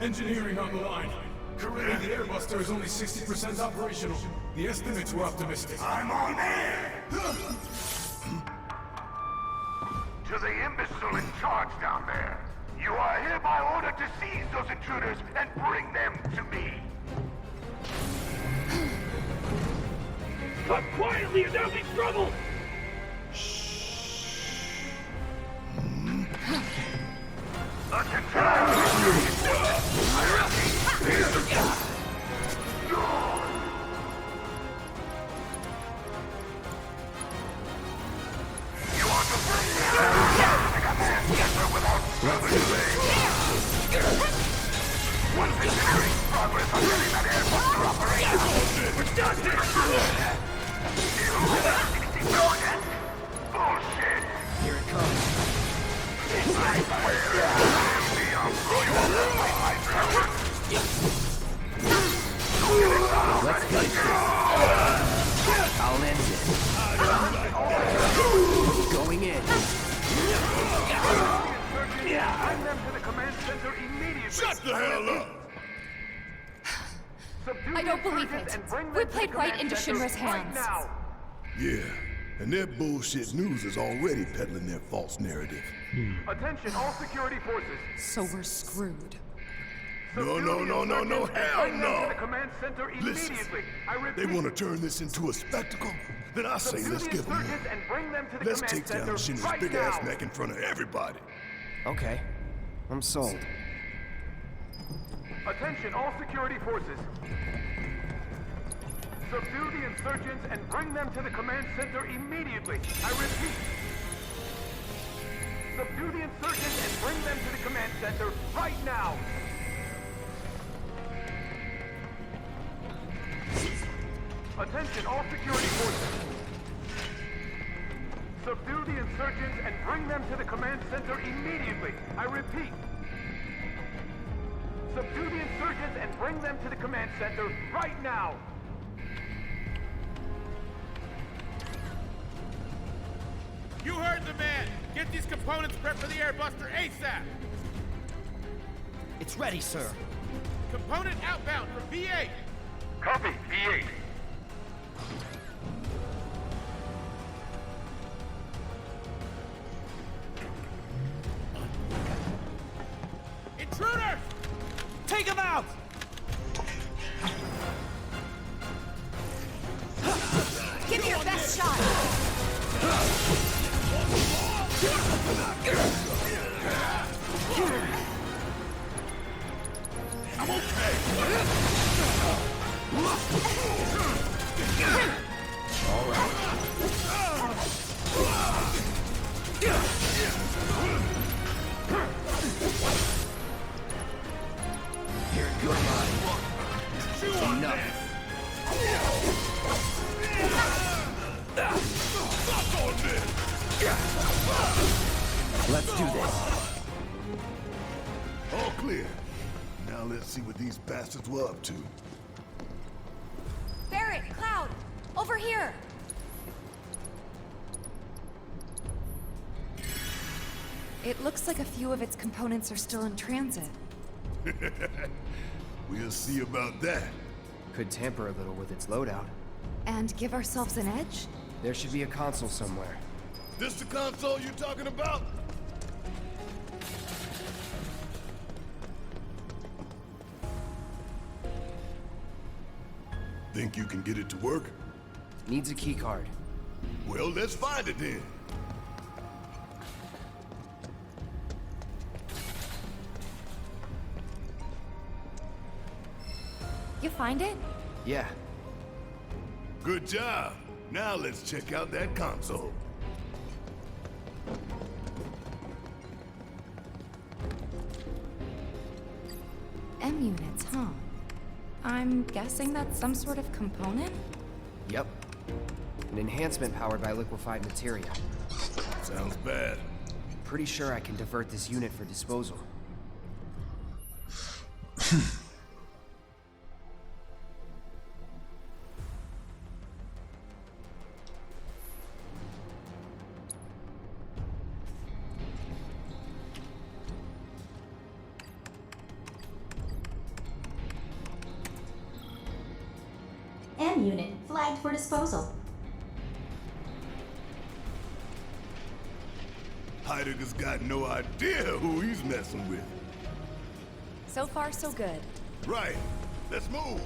Engineering on the line. Currently, the Airbuster is only 60% operational. The estimates were optimistic. I'm on air! To the imbecile in charge down there, you are hereby ordered to seize those intruders and bring them to me. Talk quietly or there'll be trouble! Here it comes. Let's finish this. I'll end it. Going in. Bring them to the command center immediately. Shut the hell up! I don't believe it. We played right into Shinra's hands. Yeah, and their bullshit news is already peddling their false narrative. Attention, all security forces. So we're screwed. No, hell no! The command center Listen, immediately. I repeat. they want to turn this into a spectacle? Then I say let's give them insurgents and bring them to the Let's command take down center Shinra's right big now. ass neck in front of everybody. Okay. I'm sold. Attention, all security forces. Subdue the insurgents and bring them to the command center immediately. I repeat. Subdue the insurgents and bring them to the command center right now. Attention, all security forces. Subdue the insurgents and bring them to the command center immediately. I repeat. Subdue the insurgents and bring them to the command center right now. You heard the man! Get these components prepped for the airbuster ASAP! It's ready, sir. Component outbound from B8! Copy, B8. Intruders! Take him out! Give me your best shot! I'm okay! All right. Here, you're mine. Enough. Let's do this. All clear. Now let's see what these bastards were up to. Barrett, Cloud, over here! It looks like a few of its components are still in transit. We'll see about that. Could tamper a little with its loadout. And give ourselves an edge? There should be a console somewhere. This the console you talking about? Think you can get it to work? Needs a keycard. Well, let's find it then. You find it? Yeah. Good job. Now let's check out that console. M units, huh? I'm guessing that's some sort of component? Yep. An enhancement powered by liquefied materia. Sounds bad. Pretty sure I can divert this unit for disposal. M unit flagged for disposal. Heidegger's got no idea who he's messing with. So far, so good. Right. Let's move.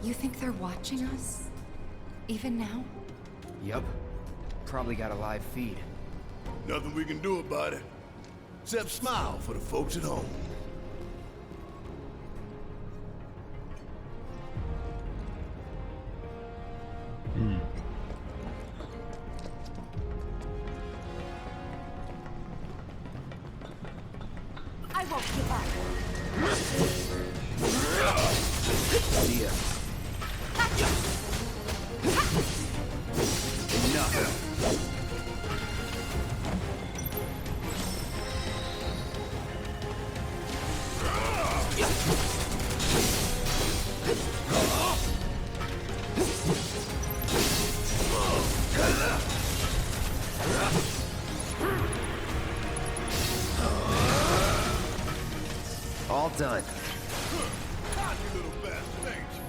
You think they're watching us? Even now? Yup. Probably got a live feed. Nothing we can do about it. Except smile for the folks at home. I won't give up. See ya. Enough. All done. God, you little bastard, ain't you?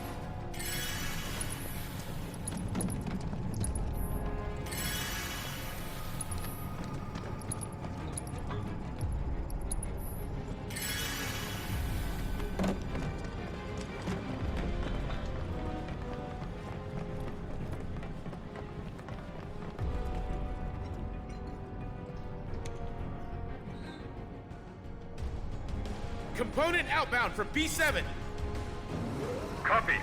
Component outbound from B7. Copy.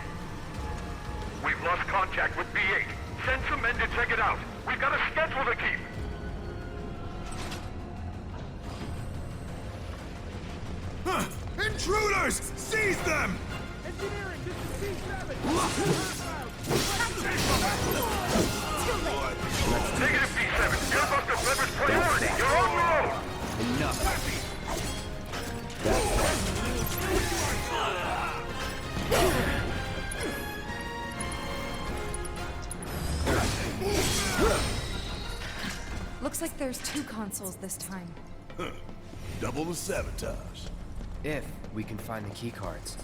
We've lost contact with B8. Send some men to check it out. We've got a schedule to keep. Huh! Intruders! Seize them! Engineering, this is B7. Negative B7. Airbuster delivers priority. You're on your own. Enough. Looks like there's 2 consoles this time. Huh. Double the sabotage. If we can find the key cards.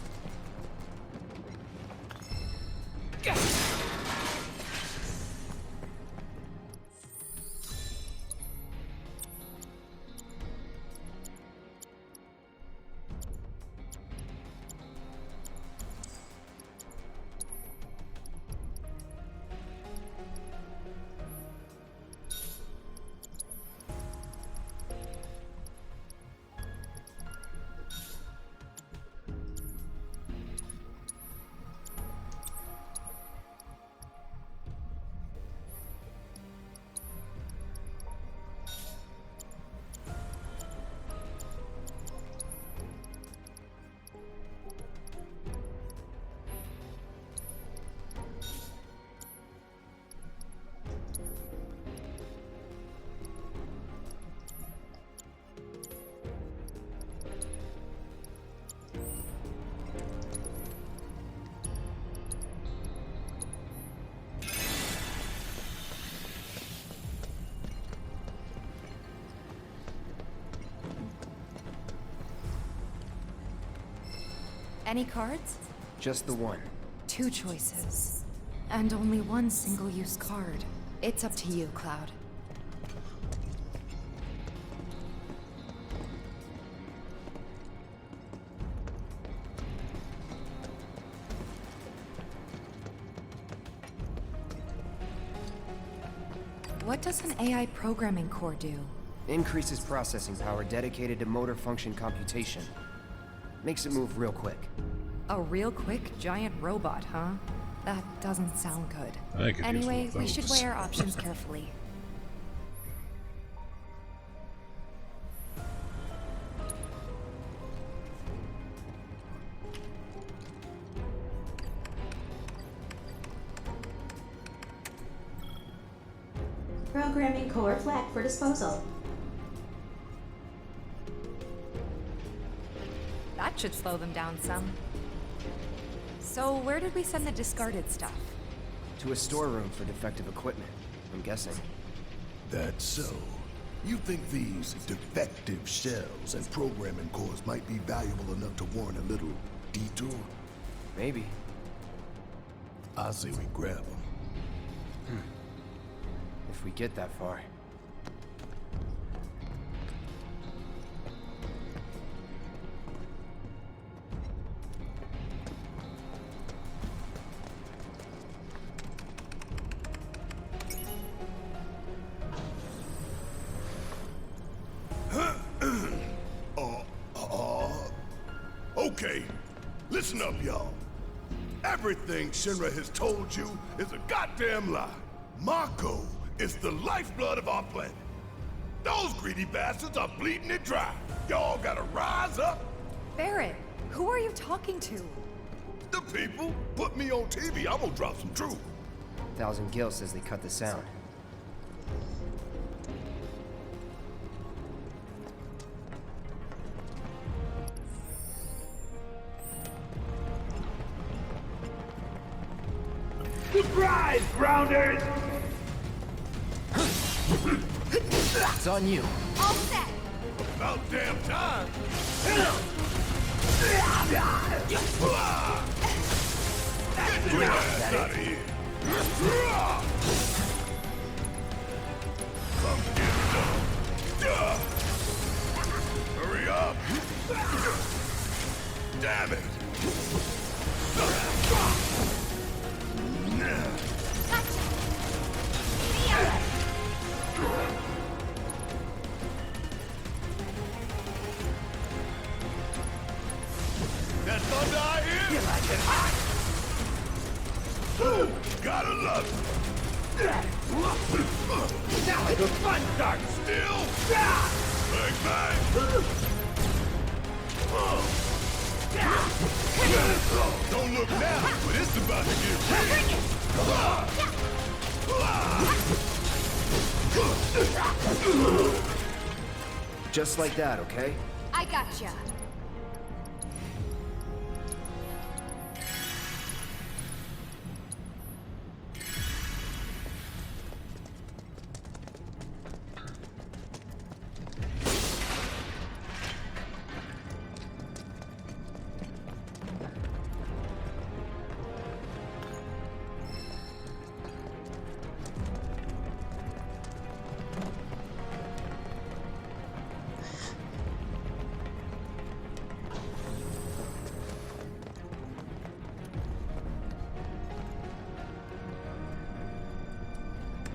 Any cards? Just the one. 2 choices. And only 1 single-use card. It's up to you, Cloud. What does an AI programming core do? Increases processing power dedicated to motor function computation. Makes it move real quick. A real quick giant robot, huh? That doesn't sound good. I could use Anyway, one of we should those. weigh our options carefully. Programming core flagged for disposal. That should slow them down some. So where did we send the discarded stuff? To a storeroom for defective equipment, I'm guessing. That's so. You think these defective shells and programming cores might be valuable enough to warrant a little detour? Maybe. I say we grab them. If we get that far. Okay, listen up, y'all. Everything Shinra has told you is a goddamn lie. Mako is the lifeblood of our planet. Those greedy bastards are bleeding it dry. Y'all gotta rise up. Barrett, who are you talking to? The people put me on TV. I'm gonna drop some truth. Thousand Gil says they cut the sound. Surprise, grounders! It's on you. All set! About damn time! Get your ass out of here! Come get some! Hurry up! Damn it! That thunder I hear? You like it hot? Ooh, gotta love it. Now the fun starts. Still. Bang, bang. Don't look now, but it's about to get real. Just like that, okay? I gotcha.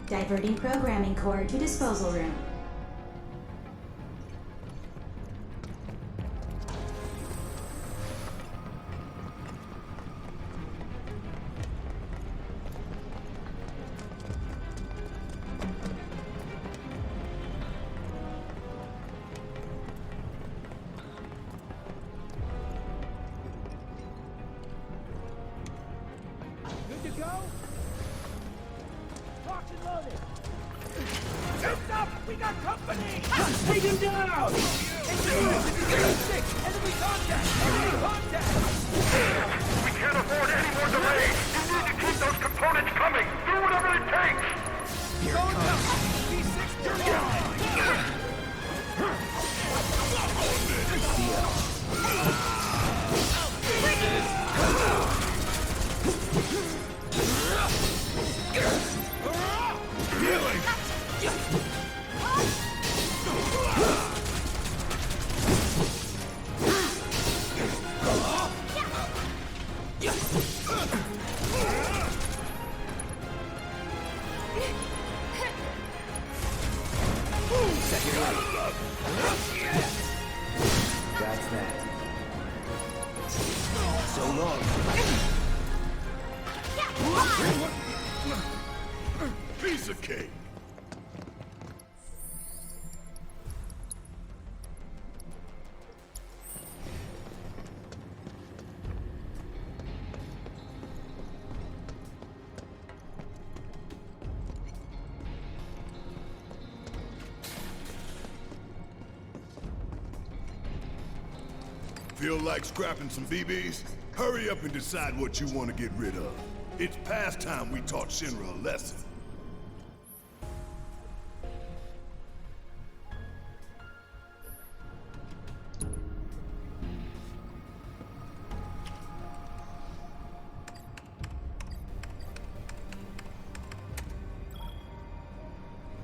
Diverting programming core to disposal room. Good to go? Locked and loaded. Heads up! We got company! Take him down! Enemy contact! Enemy contact! We can't afford any more delays! You need to keep those components coming! Do whatever it takes! Go down! P6, you're on! That's that. So long. Piece of cake. Feel like scrapping some BBs? Hurry up and decide what you want to get rid of. It's past time we taught Shinra a lesson.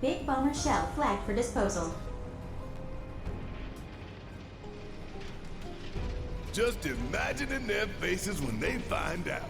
Big bomber shell flagged for disposal. Just imagining their faces when they find out.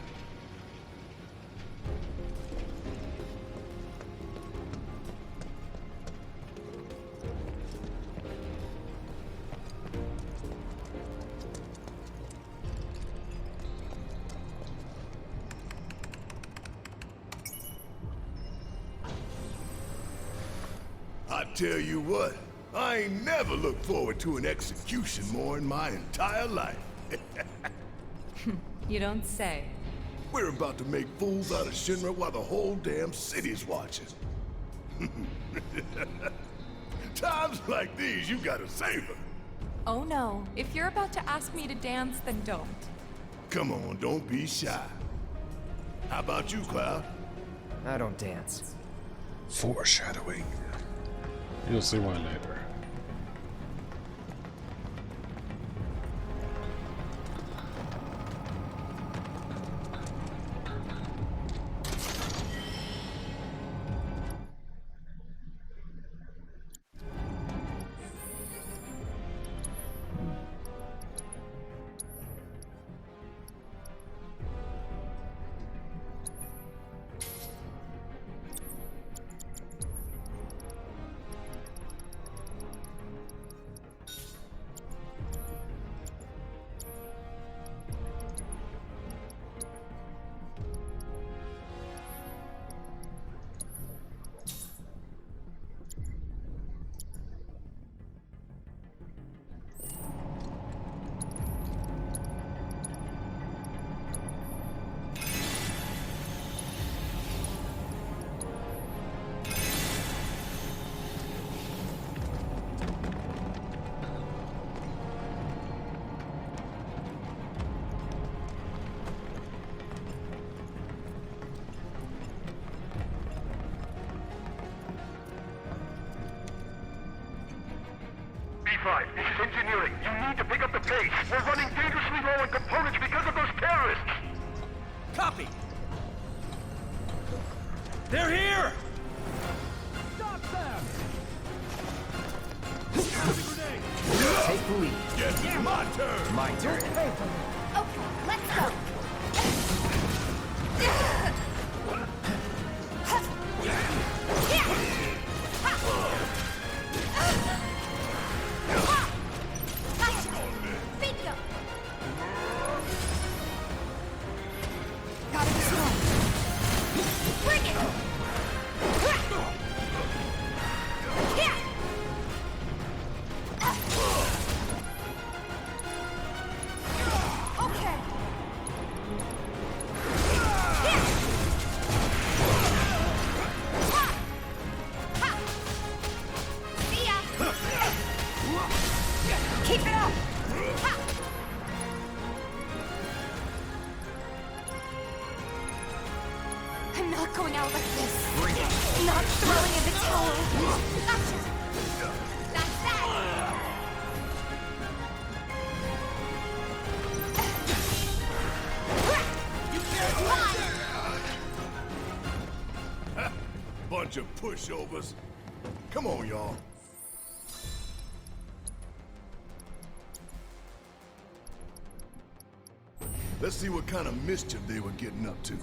I tell you what, I ain't never looked forward to an execution more in my entire life. You don't say. We're about to make fools out of Shinra while the whole damn city's watching. Times like these, you gotta savor. Oh no, if you're about to ask me to dance, then don't. Come on, don't be shy. How about you, Cloud? I don't dance. Foreshadowing. You'll see why later. B5, this is engineering. You need to pick up the pace. We're running dangerously low on components because of those terrorists. Copy. They're here! Stop them! Take the lead. Yes, my turn. My turn. Okay, let's go. Bingo! Gotta be strong. Bring it! Yeah! Okay. See ya! Keep it up! I'm not going out like this. Not throwing in the towel. Gotcha! That's that! Bunch of pushovers. Come on, y'all. Let's see what kind of mischief they were getting up to.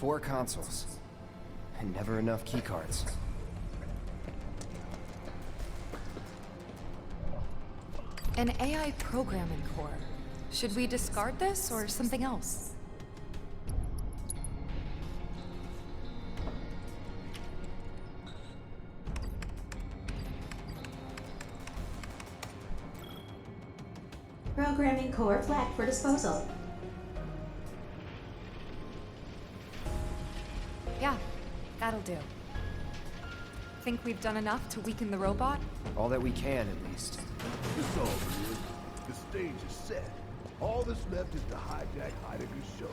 4 consoles. And never enough keycards. An AI programming core. Should we discard this or something else? Programming core flagged for disposal. Yeah, that'll do. Think we've done enough to weaken the robot? All that we can, at least. It's all good. The stage is set. All that's left is to hijack Heidegger's show.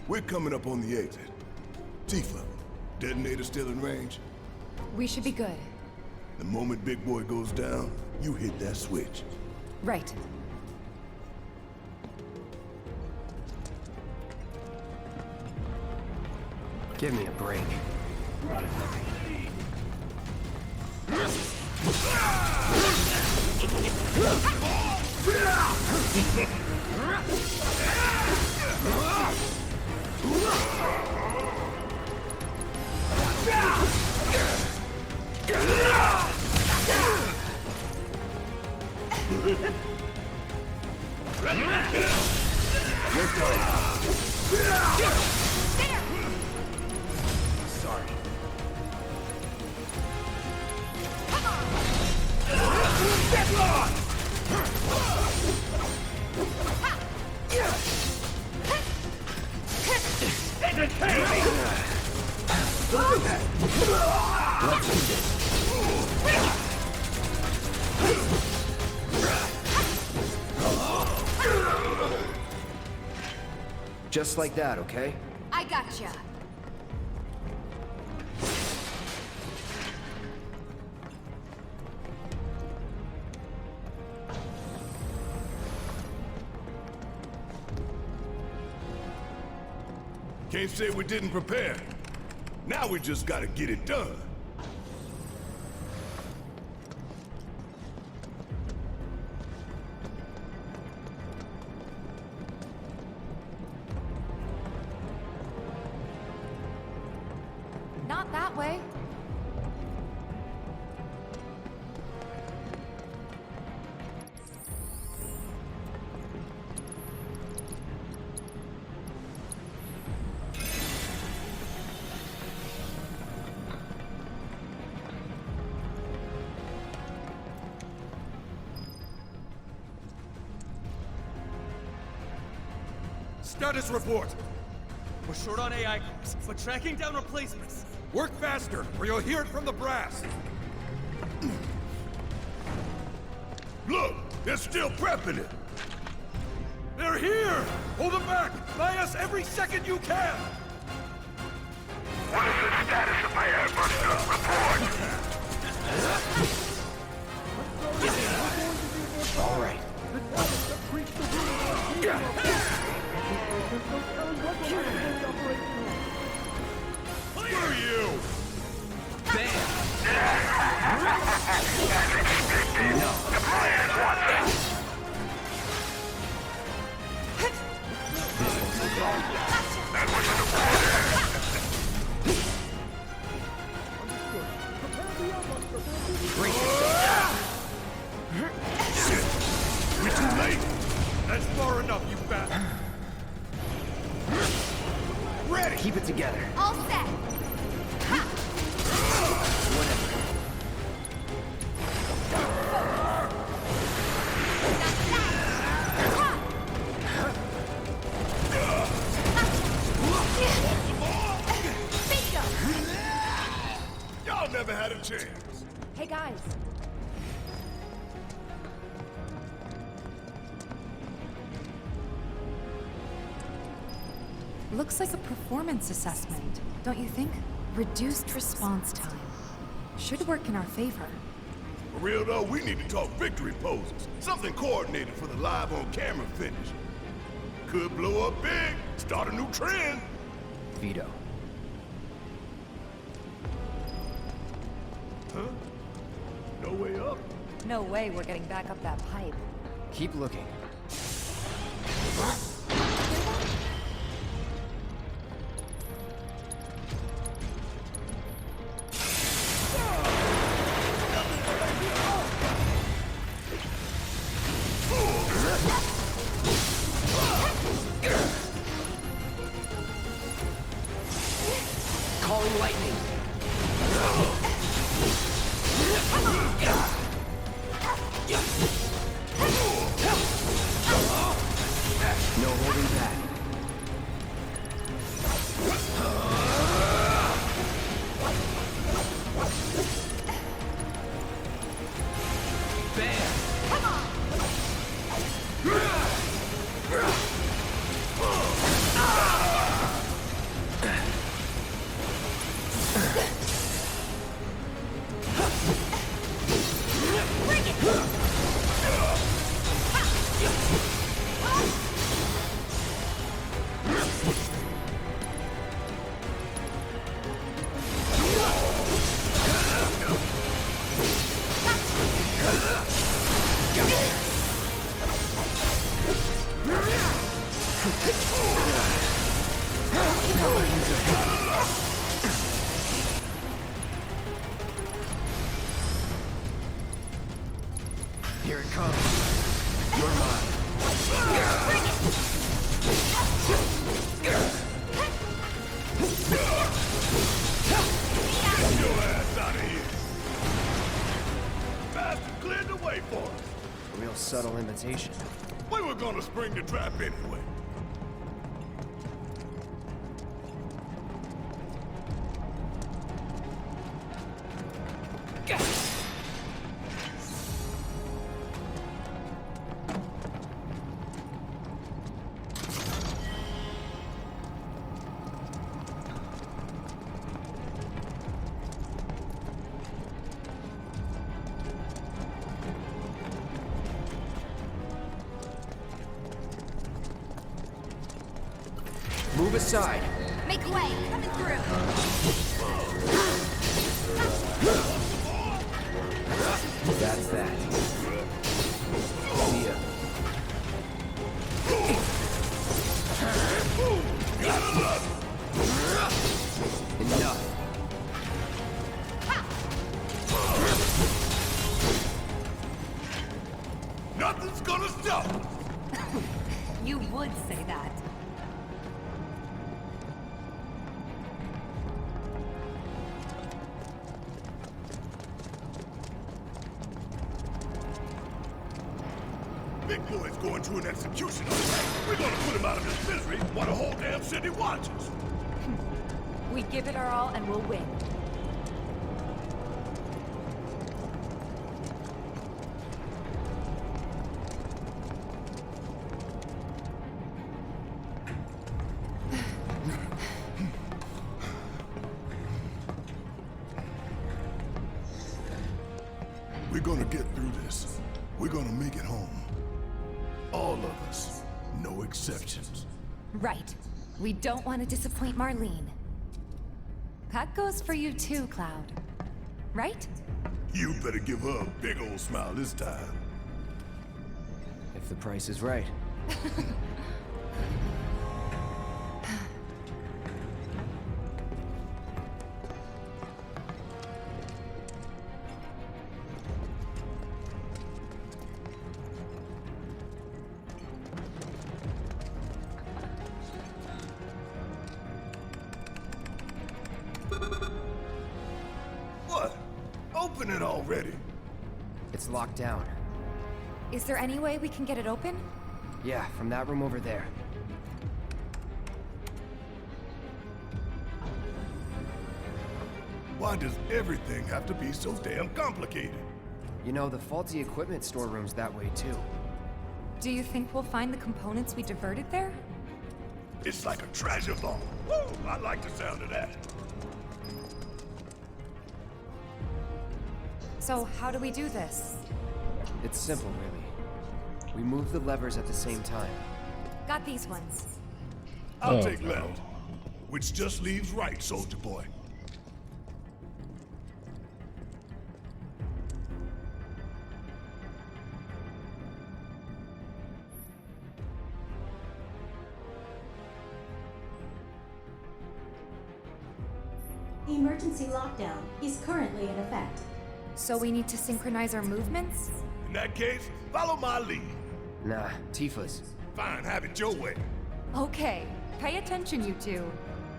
We're coming up on the exit. Tifa, detonator still in range? We should be good. The moment Big Boy goes down, you hit that switch. Right. Give me a break. Sorry. Just like that, okay? I gotcha. Can't say we didn't prepare. Now we just gotta get it done. Not that way. Status report. We're short on AI cores, but tracking down replacements. Work faster, or you'll hear it from the brass. Look, they're still prepping it. They're here! Hold them back! Buy us every second you can! What is the status of my airbuster? Report! All right. Clear you! Shit! We too late? That's far enough, you bastard! Ready! Keep it together. All set. Y'all never had a chance. Hey guys. Looks like a performance assessment, don't you think? Reduced response time. Should work in our favor. For real though, we need to talk victory poses. Something coordinated for the live on camera finish. Could blow up big, start a new trend. Veto. Huh? No way up? No way we're getting back up that pipe. Keep looking. Calling lightning. No holding back. Here it comes. You're mine. Get your ass out of here. Bastard cleared the way for us. A real subtle invitation. We were gonna spring the trap anyway. Move aside. Make way! Coming through! That's that. See ya. Enough. Nothing's gonna stop us. You would say that. Big boy's going to an execution. We're gonna put him out of his misery while the whole damn city watches. We give it our all and we'll win. We're gonna get through this. We're gonna make it home. All of us. No exceptions. Right. We don't want to disappoint Marlene. That goes for you too, Cloud. Right? You better give her a big old smile this time. If the price is right. What? Open it already. It's locked down. Is there any way we can get it open? Yeah, from that room over there. Why does everything have to be so damn complicated? You know, the faulty equipment storeroom's that way too. Do you think we'll find the components we diverted there? It's like a treasure vault. Woo! I like the sound of that. So how do we do this? It's simple, really. We move the levers at the same time. Got these ones. I'll take left, which just leaves right, soldier boy. Emergency lockdown is currently in effect. So we need to synchronize our movements? In that case, follow my lead. Nah, Tifa's. Fine, have it your way. Okay, pay attention, you two.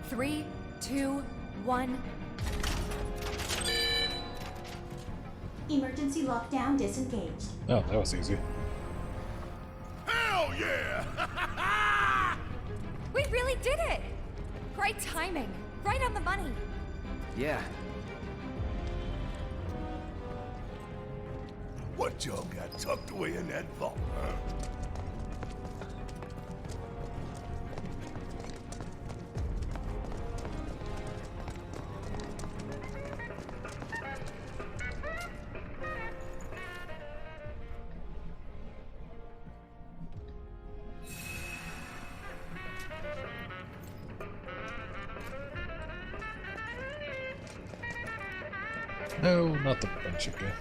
3, 2, 1. Emergency lockdown disengaged. Oh, that was easy. Hell yeah! We really did it! Great timing. Right on the money. Yeah. What y'all got tucked away in that vault, huh? No, not the bench again.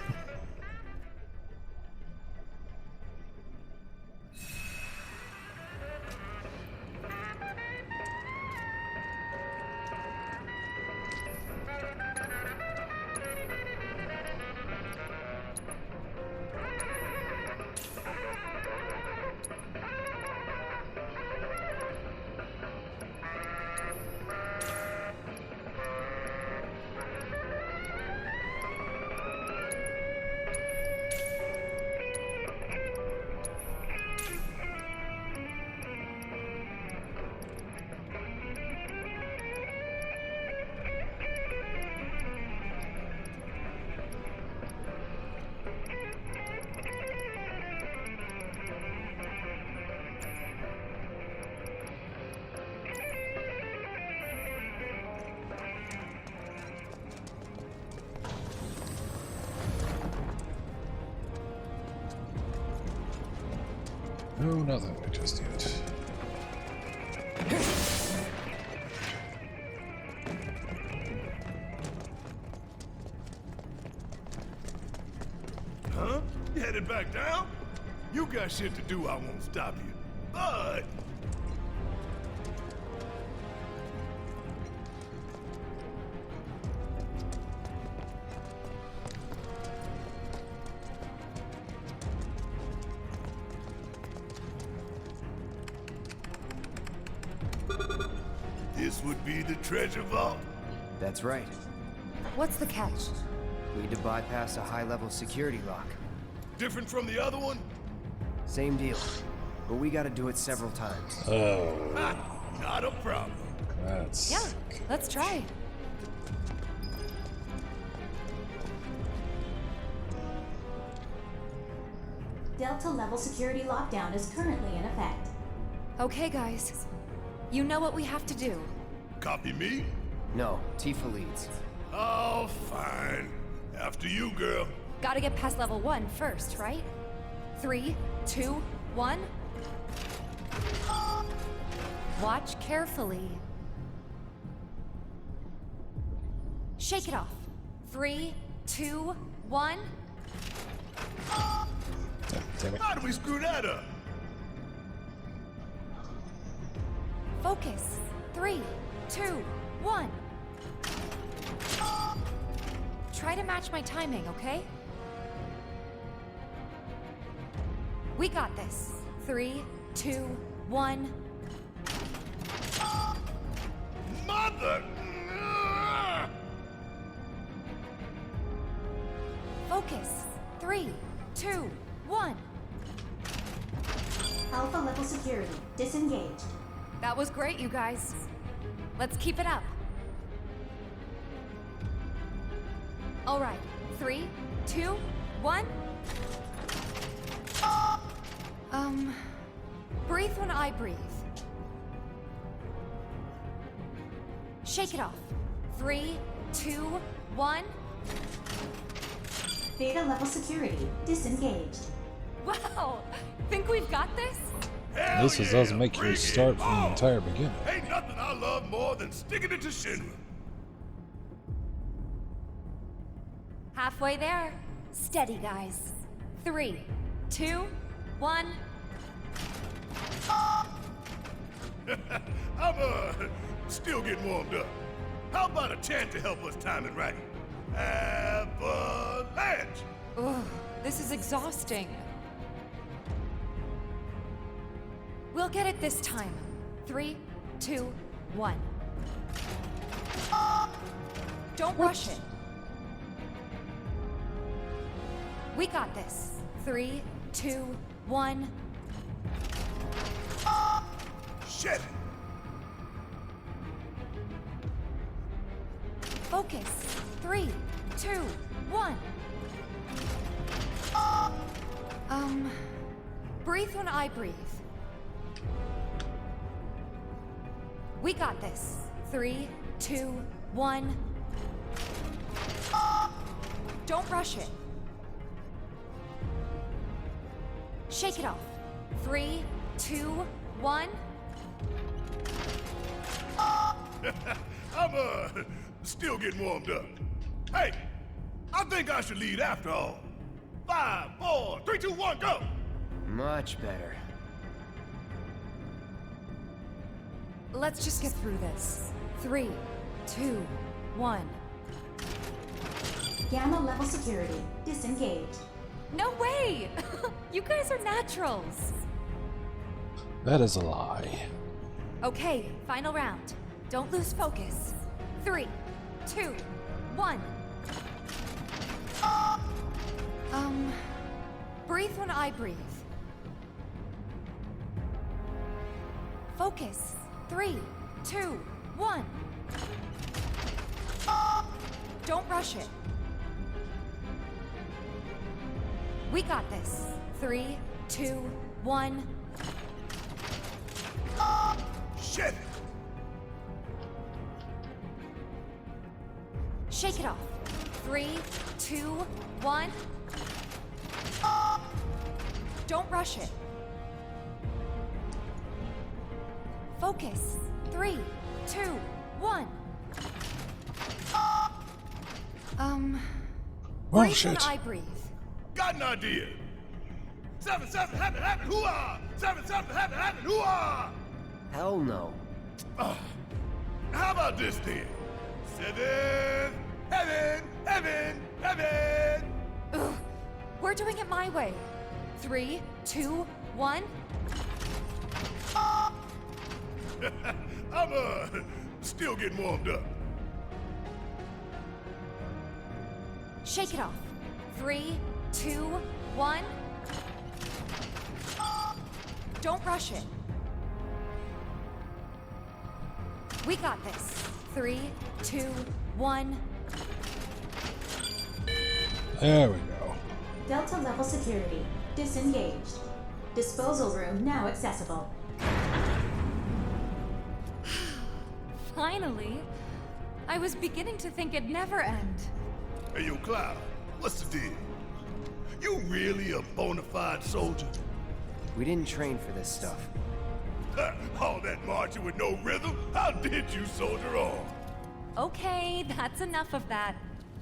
No, not that way just yet. Huh? You headed back down? You got shit to do, I won't stop you. But... this would be the treasure vault? That's right. What's the catch? Need to bypass a high-level security lock. Different from the other one? Same deal. But we gotta do it several times. Oh. Not a problem. That's... Yeah, let's try. Delta level security lockdown is currently in effect. Okay, guys. You know what we have to do. Copy me? No, Tifa leads. Oh, fine. After you, girl. Gotta get past level 1 first, right? 3, 2, 1. Watch carefully. Shake it off. 3, 2, 1. Damn it. How do we screw that up? Focus. 3, 2, 1. Try to match my timing, okay? We got this. 3, 2, 1. Mother! Focus. 3, 2, 1. Alpha level security disengaged. That was great, you guys. Let's keep it up. All right. 3, 2, 1. Breathe when I breathe. Shake it off. 3, 2, 1. Beta level security disengaged. Wow! Think we've got this? Hell This yeah, does make you bring it start from the on. entire beginning. Ain't nothing I love more than sticking it to Shinra. Halfway there. Steady, guys. 3, 2, 1. I'm still getting warmed up. How about a chant to help us time it right? Avalanche! Ugh, this is exhausting. We'll get it this time. 3, 2, 1. Don't rush it. We got this. 3, 2, 1. Shit! Focus. 3, 2, 1. Breathe when I breathe. We got this. 3, 2, 1. Don't rush it. Shake it off. 3, 2, 1. I'm, still getting warmed up. Hey, I think I should lead after all. 5, 4, 3, 2, 1, go! Much better. Let's just get through this. 3, 2, 1. Gamma level security disengaged. No way! You guys are naturals. That is a lie. Okay, final round. Don't lose focus. 3, 2, 1. Breathe when I breathe. Focus. 3, 2, 1. Don't rush it. We got this. 3, 2, 1. Shit! Shake it off. 3, 2, 1. Don't rush it. Focus. 3, 2, 1. Oh, Breathe shit. when I breathe. Got an idea! 7, 7, happen, happen, hoo-ah! 7, 7, happen, happen, hoo-ah! Hell no. How about this then? 7, heaven, heaven, heaven! Ugh. We're doing it my way. 3, 2, 1. I'm, still getting warmed up. Shake it off. 3, 2, 1. Don't rush it. We got this. 3, 2, 1. There we go. Delta level security disengaged. Disposal room now accessible. Finally. I was beginning to think it'd never end. Hey, yo, Cloud, what's the deal? You really a bona fide soldier? We didn't train for this stuff. All that marching with no rhythm? How did you soldier on? Okay, that's enough of that.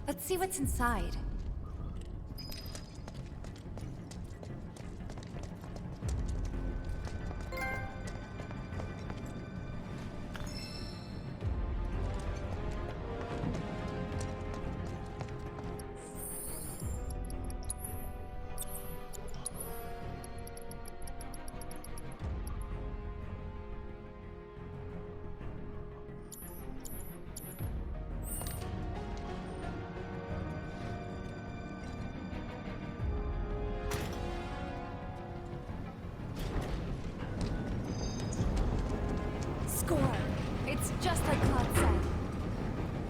Let's see what's inside. Score. It's just like Claude said.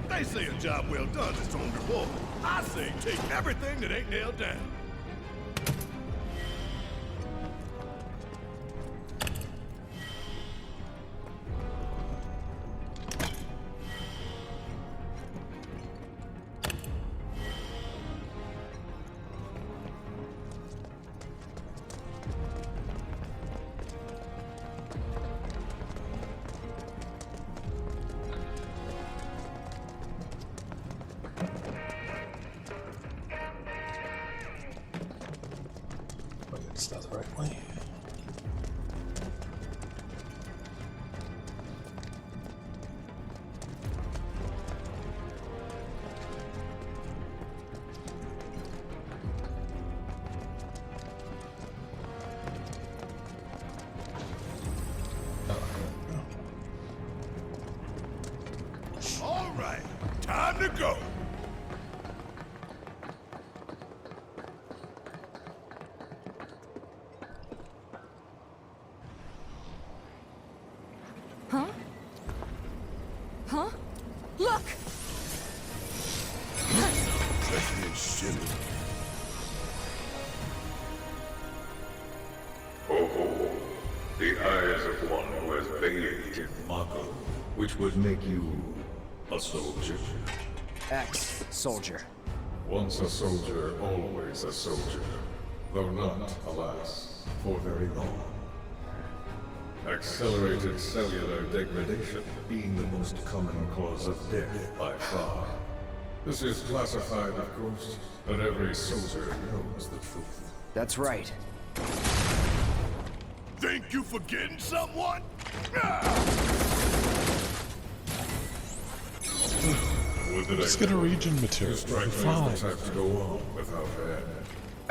They say a job well done is on reward. I say take everything that ain't nailed down. It's not the right way. The eyes of one who has bathed in Mako, which would make you a soldier. Ex-soldier. Once a soldier, always a soldier. Though not, alas, for very long. Accelerated cellular degradation being the most common cause of death by far. This is classified, of course, but every soldier knows the truth. That's right. Think you forgetting someone? Let's get a region material. Strike Fine. have to go on without that.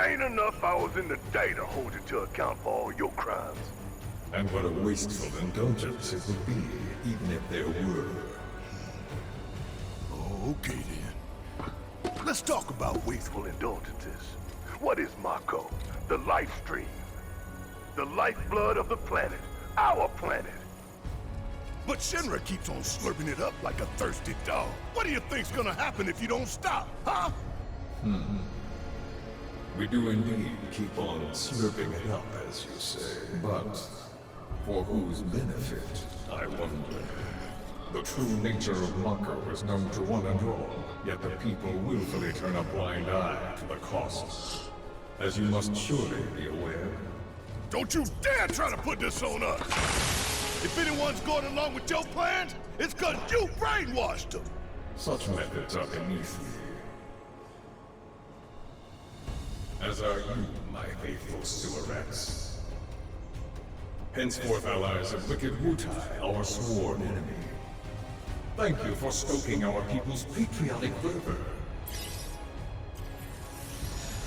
Ain't enough hours in the day to hold you to account for all your crimes. And what a wasteful indulgence it would be, even if there were. Okay then. Let's talk about wasteful indulgences. What is Mako? The life stream. The lifeblood of the planet. Our planet. But Shinra keeps on slurping it up like a thirsty dog. What do you think's gonna happen if you don't stop, huh? We do indeed keep on slurping it up, as you say. But for whose benefit, I wonder. The true nature of Mako is known to one and all, yet the people willfully turn a blind eye to the costs. As you must surely be aware. Don't you dare try to put this on us! If anyone's going along with your plans, it's 'cause you brainwashed them! Such methods are beneath me. As are you, my faithful Sewerets. Henceforth allies of wicked Wutai, our sworn enemy. Thank you for stoking our people's patriotic fervor.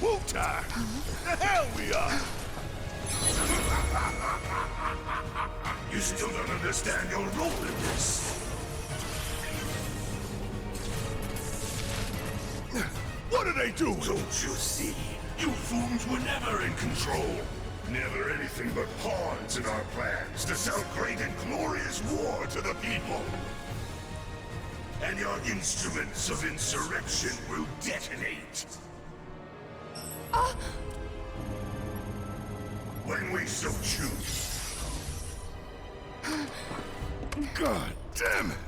Wutai! The hell we are! You still don't understand your role in this. What are they doing? Don't you see? You fools were never in control. Never anything but pawns in our plans to sell great and glorious war to the people. And your instruments of insurrection will detonate. When we so choose. God damn it!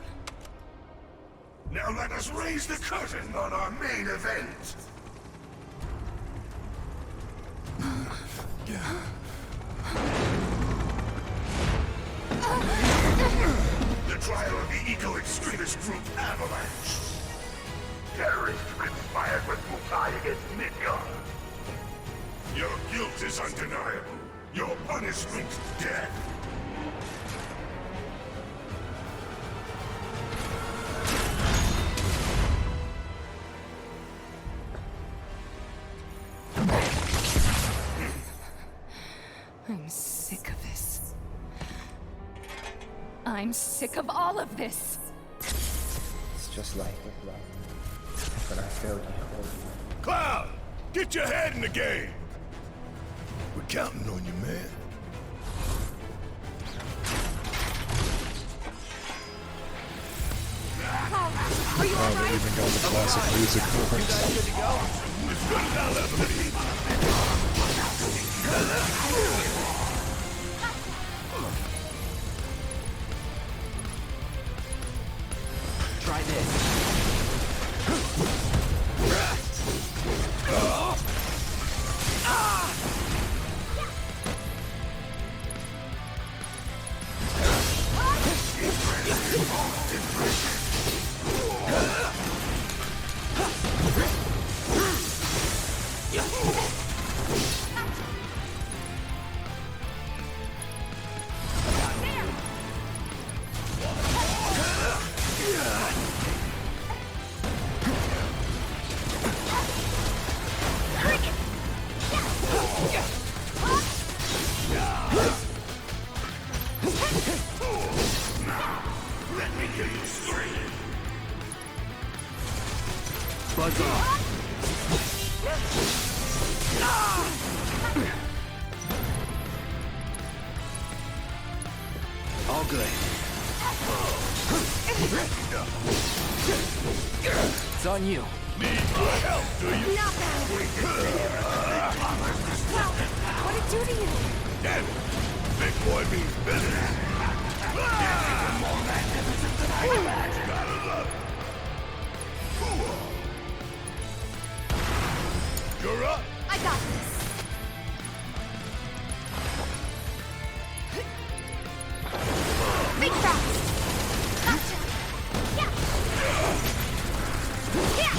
Now let us raise the curtain on our main event. The trial of the eco-extremist group Avalanche. Terrorists who conspired with Wutai against Midgard. Your guilt is undeniable. Your punishment, death. I'm sick of this. I'm sick of all of this. It's just like with love. But I failed you. Cloud! Get your head in the game! We're counting on you, man. Are you alright? They even got the classic music for it. It's good as I'll ever be. Try this. Buzz off. All good. It's on you. Need my help, do you? Not bad. What did it do to you? Damn it! Big boy means business. Even more magnificent than I imagined. Gotta love it. You're up. I got this. Big fast. Gotcha. Yeah. Yeah.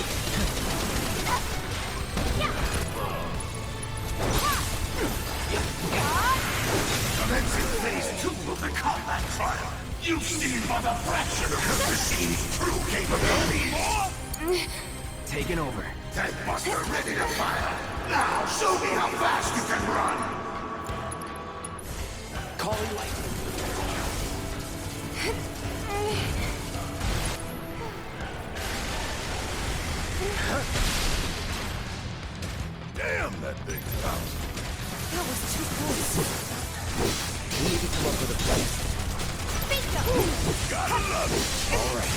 Commencing phase 2 of the combat trial. You've seen but a fraction of the machine's true capabilities. Taking over. Tank Buster ready to fire. Now show me how fast you can run. Calling light. Damn, that thing's bouncing. That was too close. We need to come up with a plan. Bingo! Gotta love it. All right.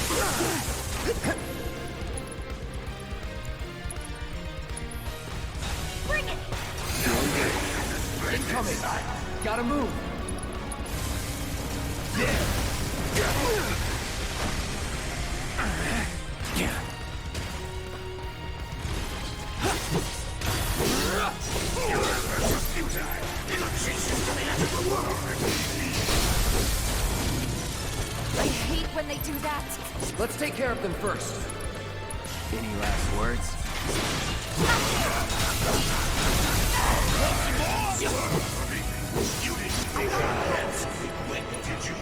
Bring it! Incoming. Gotta move. I hate when they do that. Let's take care of them first. Any last words? You didn't think our heads would be quick, did you?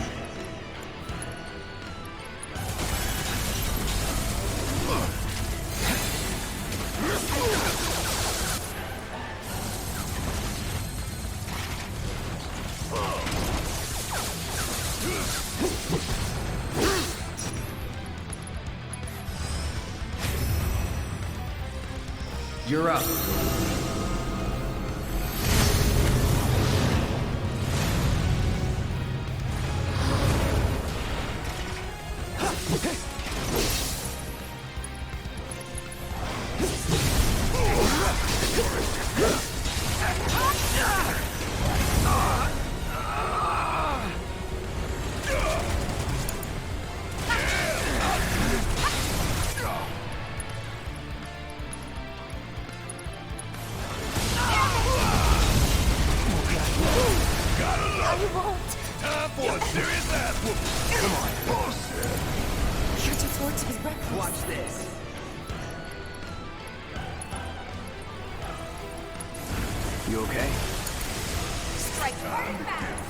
You're up. Time for a serious ass whooping. Come on, bullshit. You're too forward to be reckless. Watch this. You okay? Strike hard and fast.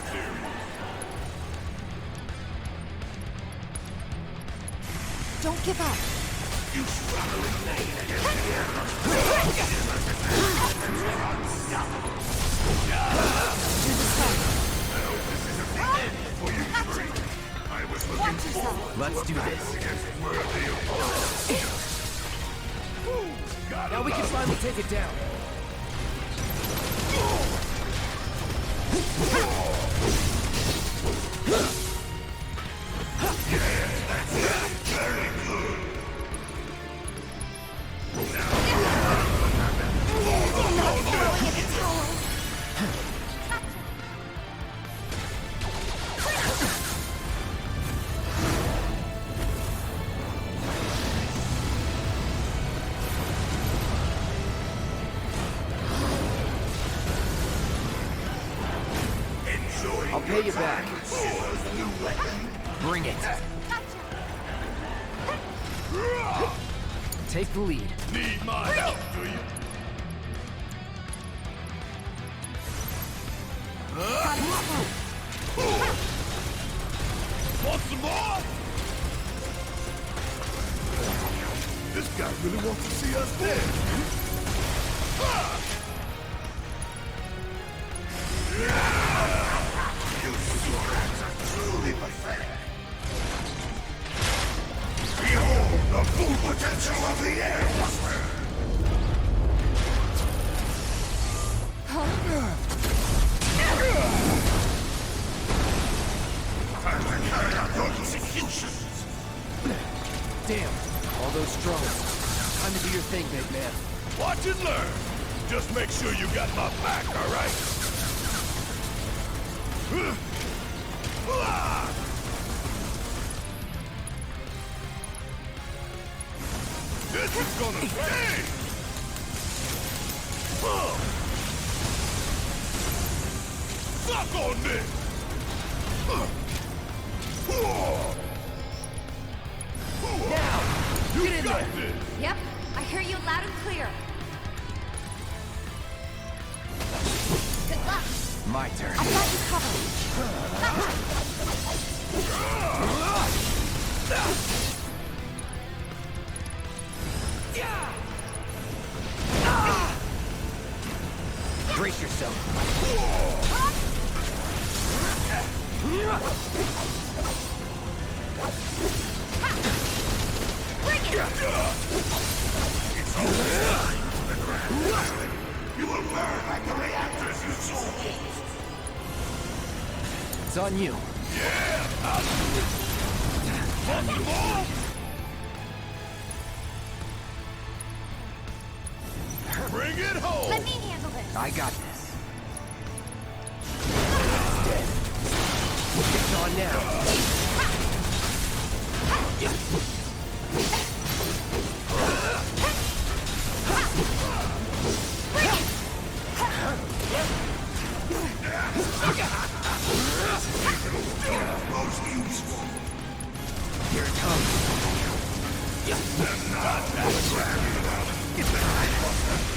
Don't give up. You struggling lane against the Let's do this. Now we can finally take it down. I'll pay you back. Bring it. Take the lead. Need my help, do you? Want some more? This guy really wants to see us dead. You Surats are truly pathetic. Behold the full potential of the Air Buster! Time to carry out your executions! Damn, all those drones. Time to do your thing, big man. Watch and learn. Just make sure you got my back, all right? gonna sting! Suck on this! Now! You Get in got there! this! Yep, I hear you loud and clear. Good luck. My turn. I've got you covered. Brace yourself. Bring it! You will burn like the reactors you sold. It's on you. Yeah, I'll do it. Want some more? Bring it home! Let me handle this. I got this. It's on now. Most useful. Here it comes.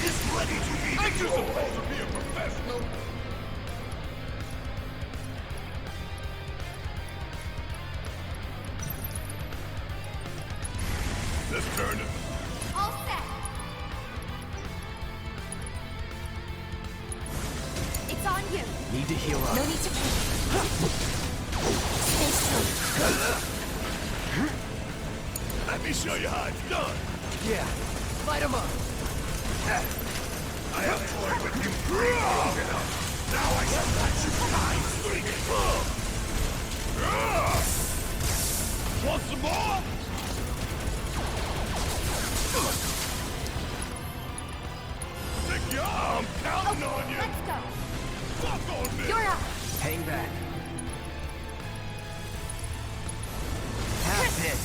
It's ready to be Ain't you supposed to be a professional? Let's turn it. All set. It's on you. Need to heal up. No need to stay still. Let me show you how it's done. Yeah. Light him up. I have toyed with you long enough. Now I shall let you die screaming. Want some more? Nick, I'm counting on you. Let's go. Fuck on this. You're up. Hang back. Have this.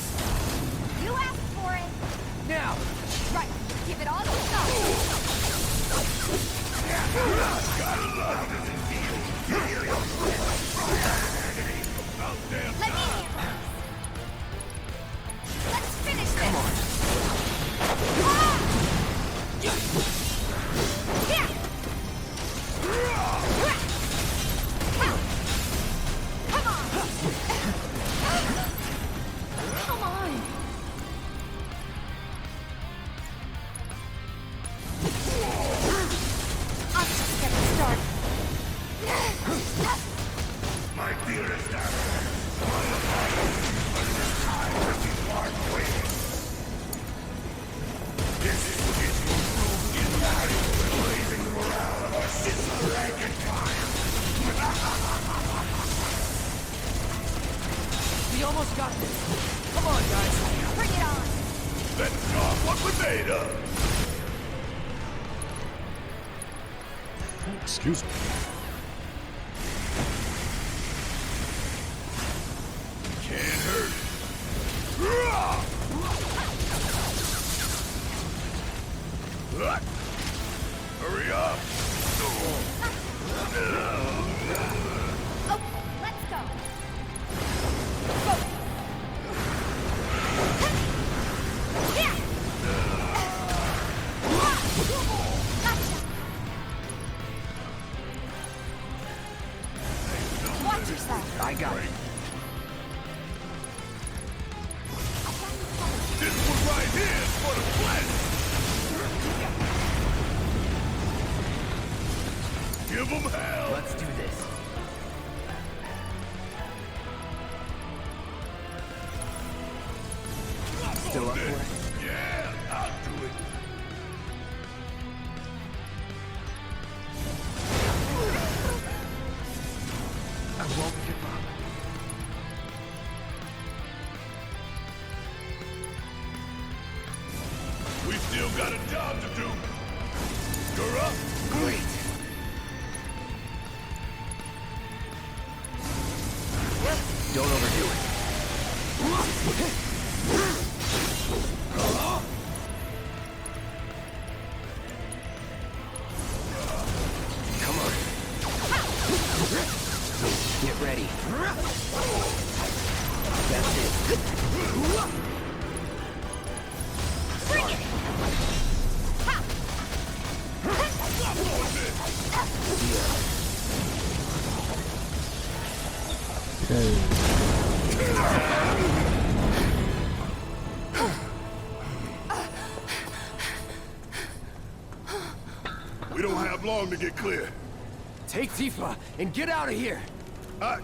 You asked for it. Now. Right. Give it all you got. Gotta love it. About damn Let me time. handle this. Let's finish this. Come on. Here. Come on. Come on. I'm just getting started. My dearest Avalanche, my apologies, but it is time that we part ways. This is your proof invaluable in raising the morale of our sister rank and file. We almost got this. Come on, guys. Bring it on. Let's show 'em what we're made of. Excuse me. Can't hurt. Hurry up. Oh, let's go. Here. Gotcha. Watch yourself. I got it. This one right here is for the planet. Give them hell. Let's do this. Still up for it? Yeah, I'll do it. I won't give up. We still got a job to do. You're up. Great. Don't overdo it. me! That's it. Bring it! We don't have long to get clear. Take Tifa and get out of here! I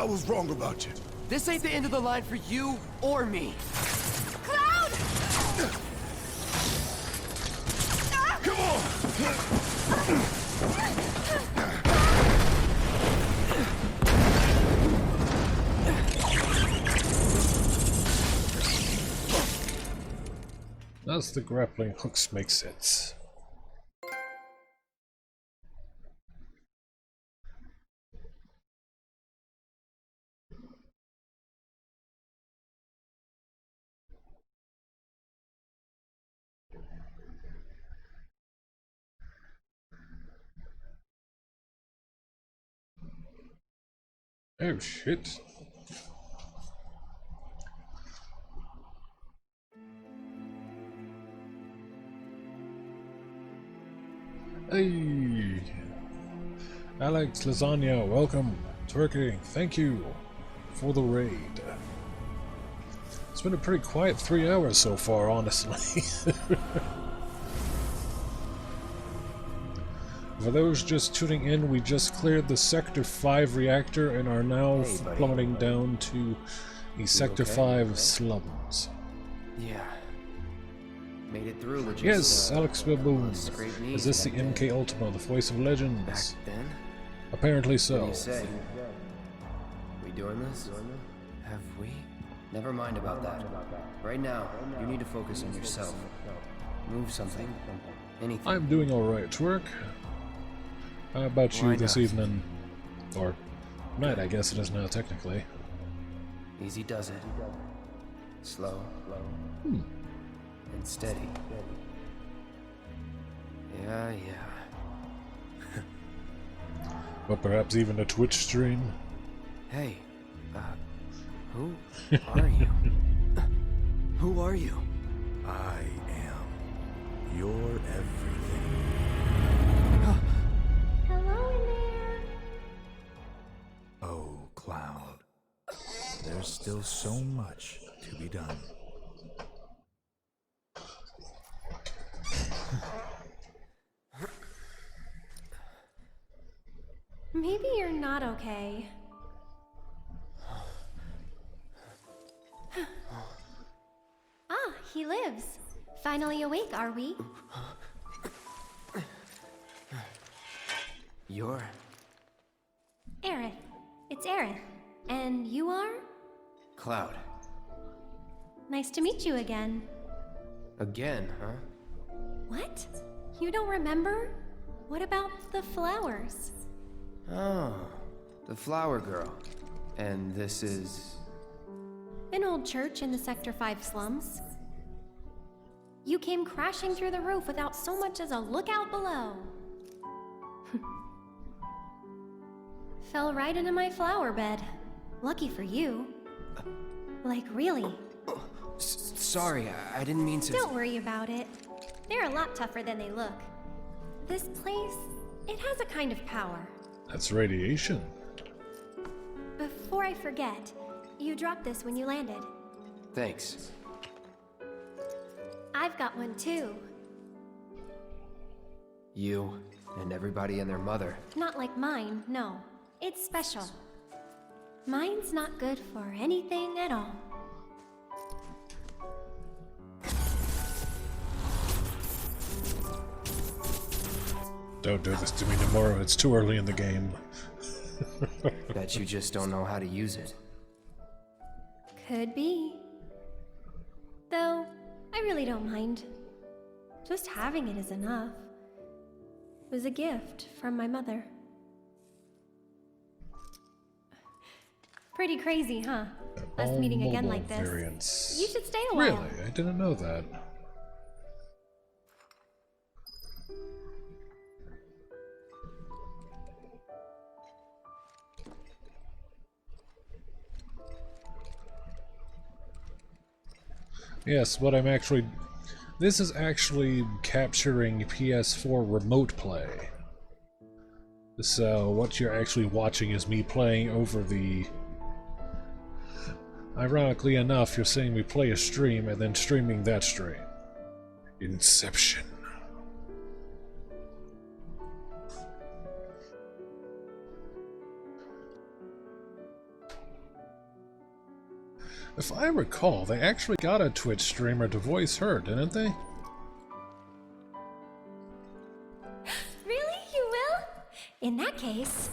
was wrong about you. This ain't the end of the line for you or me. Cloud! Come on! Thus the grappling hooks make sense. Oh shit. Hey, Alex Lasagna, welcome. Twerking, thank you for the raid. It's been a pretty quiet 3 hours so far, honestly. For those just tuning in, we just cleared the Sector 5 reactor and are now plummeting down to the Sector 5 slums. Yeah. Made it through with just, Yes, Alex Baboon. scraped Is this the MK Ultima, the voice of legends? Back then? Apparently What so. do you say? We doing this? Have we? Never mind about that. Right now, you need to focus on yourself. Move something. Anything. I'm doing alright, Twerk. How about you Why this not? evening? Or night, I guess it is now technically. Easy does it. Slow. Hmm. And steady. Yeah. Or perhaps even a Twitch stream. Hey, who are you? Who are you? I am your everything. Hello in there. Oh, Cloud. There's still so much to be done. Maybe you're not okay. Ah, he lives. Finally awake, are we? You're... Aerith. It's Aerith. And you are? Cloud. Nice to meet you again. Again, huh? What? You don't remember? What about the flowers? Oh, the flower girl. And this is... An old church in the Sector 5 slums. You came crashing through the roof without so much as a look out below. Fell right into my flower bed. Lucky for you. Like, really. Sorry, I didn't mean to... Don't worry about it. They're a lot tougher than they look. This place, it has a kind of power. That's radiation. Before I forget, you dropped this when you landed. Thanks. I've got one too. You and everybody and their mother. Not like mine, no. It's special. Mine's not good for anything at all. Don't do this to me tomorrow, it's too early in the game. Bet you just don't know how to use it. Could be. Though, I really don't mind. Just having it is enough. It was a gift from my mother. Pretty crazy, huh? Us All meeting again mobile like this. variants. You should stay a while. Really? I didn't know that. Yes, what I'm actually... This is actually capturing PS4 remote play. So what you're actually watching is me playing over the... Ironically enough, you're seeing me play a stream and then streaming that stream. Inception. If I recall, they actually got a Twitch streamer to voice her, didn't they? Really? You will? In that case...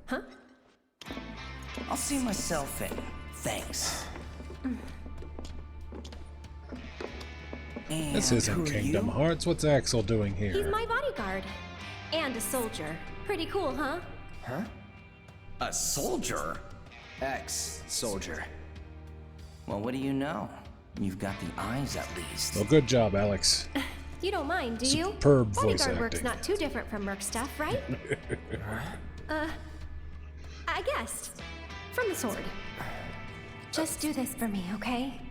Huh? I'll see myself in. Thanks. This And isn't who are Kingdom you? Hearts. What's Axel doing He's here? my bodyguard. And a soldier. Pretty cool, huh? Huh? A soldier? Ex-soldier. Well, what do you know? You've got the eyes, at least. Well, good job, Alex. You don't mind, do you? Superb voice Bodyguard work's acting. not too different from Merc stuff, right? I guessed. From the sword. Just do this for me, okay?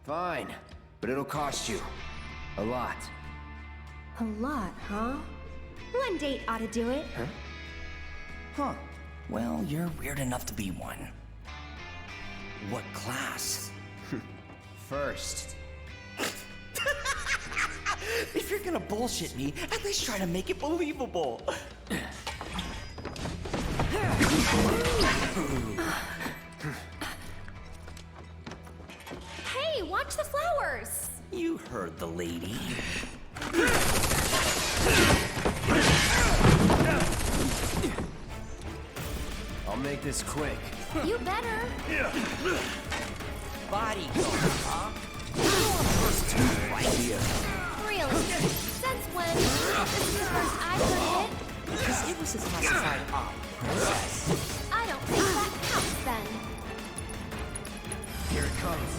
Fine, but it'll cost you. A lot. A lot, huh? One date ought to do it. Huh. Well, you're weird enough to be one. What class? First. If you're gonna bullshit me, at least try to make it believable. Hey, watch the flowers! You heard the lady. I'll make this quick. You better. Bodyguard, huh? Idea. Really? Since when? This is the first I've heard of it. Because it was his classified op, princess. I don't think that counts then. Here it comes.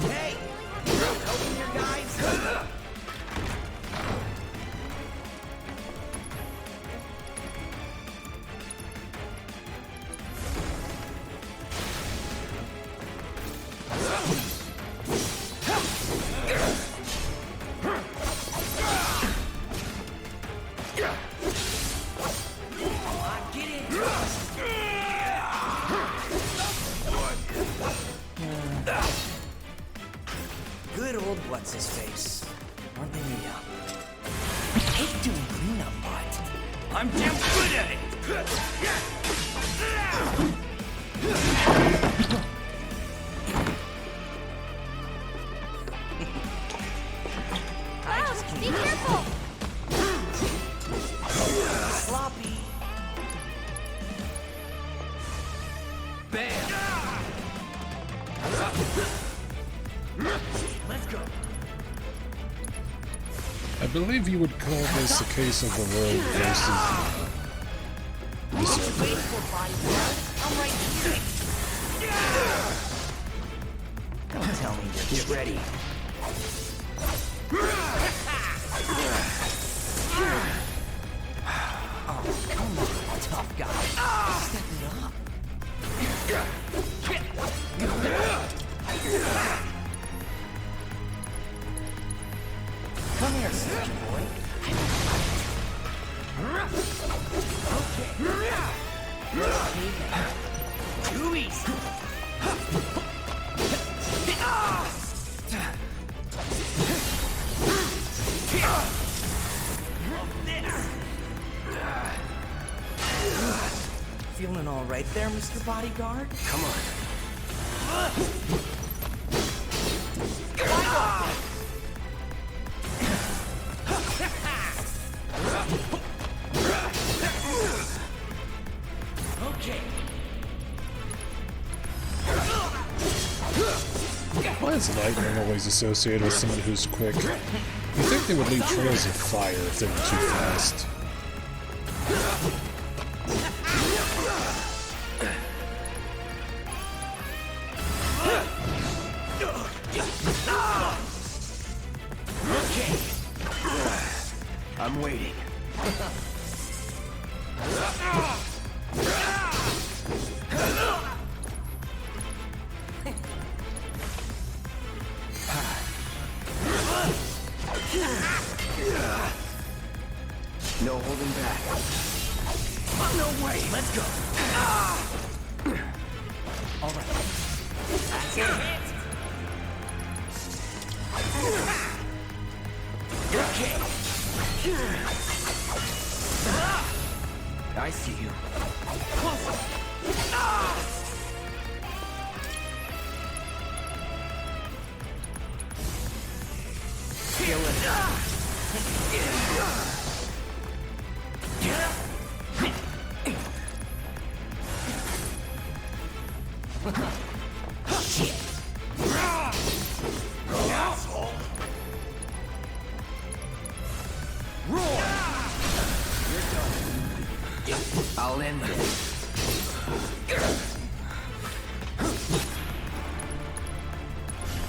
Hey! Helping your guys? Good old what's his face. Aren't they up? I hate doing cleanup, but I'm damn good at it. Ouch! Be careful! Sloppy. Bam! Let's go. I believe you would call this a case of the road versus the Wait server. for bodyguard. I'm right here. Don't tell me you're Get ready. Oh, come on, tough guy. Step it up. Come here, soldier boy. Okay. Too easy. Feeling all right there, Mr. Bodyguard? Come on. Okay. Why is lightning always associated with someone who's quick? You'd think they would leave trails of fire if they were too fast. I'm waiting. No holding back. No way! Let's go! Alright. That's it! Okay! I see you. Closer! Feel it. Shit! Asshole! Roar! You're done. I'll end this.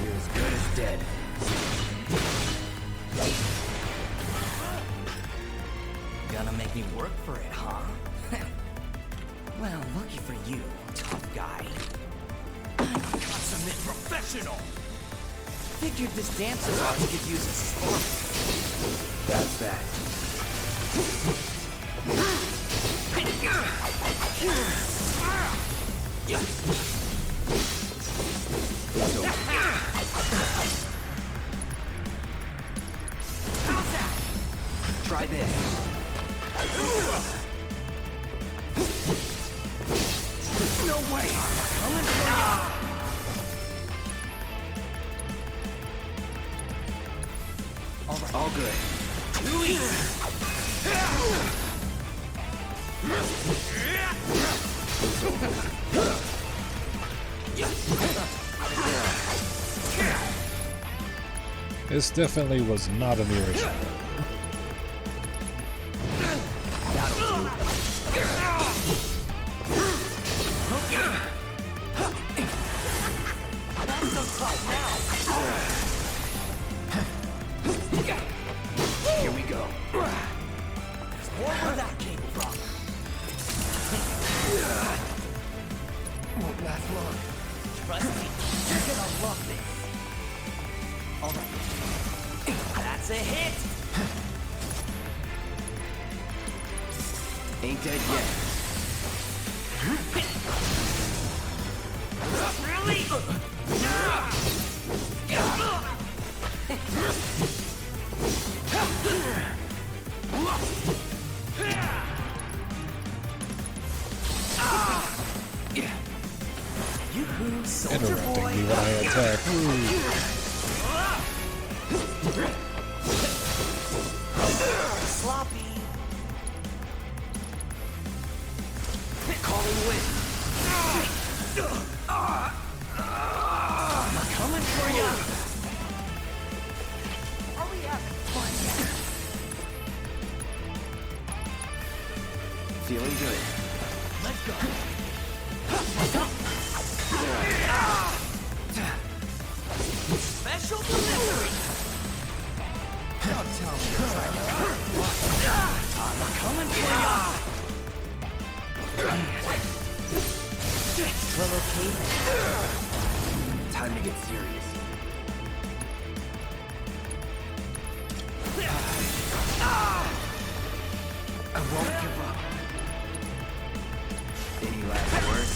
You're as good as dead. Gonna make me work for it, huh? Well, lucky for you, tough guy. Consummate professional! Figured this dancer box could use a spark. That's that. It's over. How's that? Try this. No way! Coming for ya! Alright. All good. Too easy! This definitely was not in the original. Here we go. There's more where that came from. Won't last long. Trust me, you're gonna love this. Alright. That's a hit! Ain't dead yet. Really? Yoo-hoo, soldier Interrupting boy. me when I attack. Sloppy. Calling wind. I'm coming for ya. Are we having fun yet? Feeling good. Let's go. Special delivery. Don't tell me you're trying to. I'm coming for ya. Well, okay. Time to get serious. I won't give up. Any last words?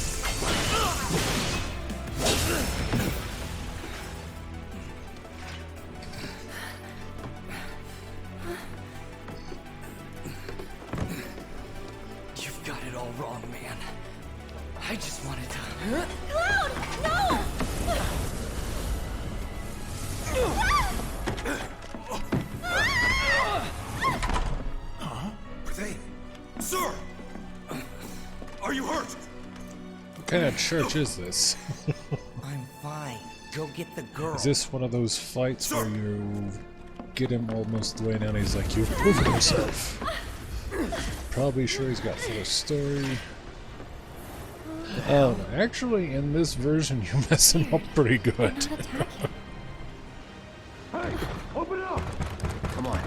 You've got it all wrong, man. I just wanted to. Cloud! No! Huh? They... Sir! Are you hurt? What kind of church is this? I'm fine. Go get the girl. Is this one of those fights where you get him almost the way down, he's like, you've proven yourself. Probably sure he's got full story. Actually, in this version, you mess him up pretty good. Hey, open up! Come on.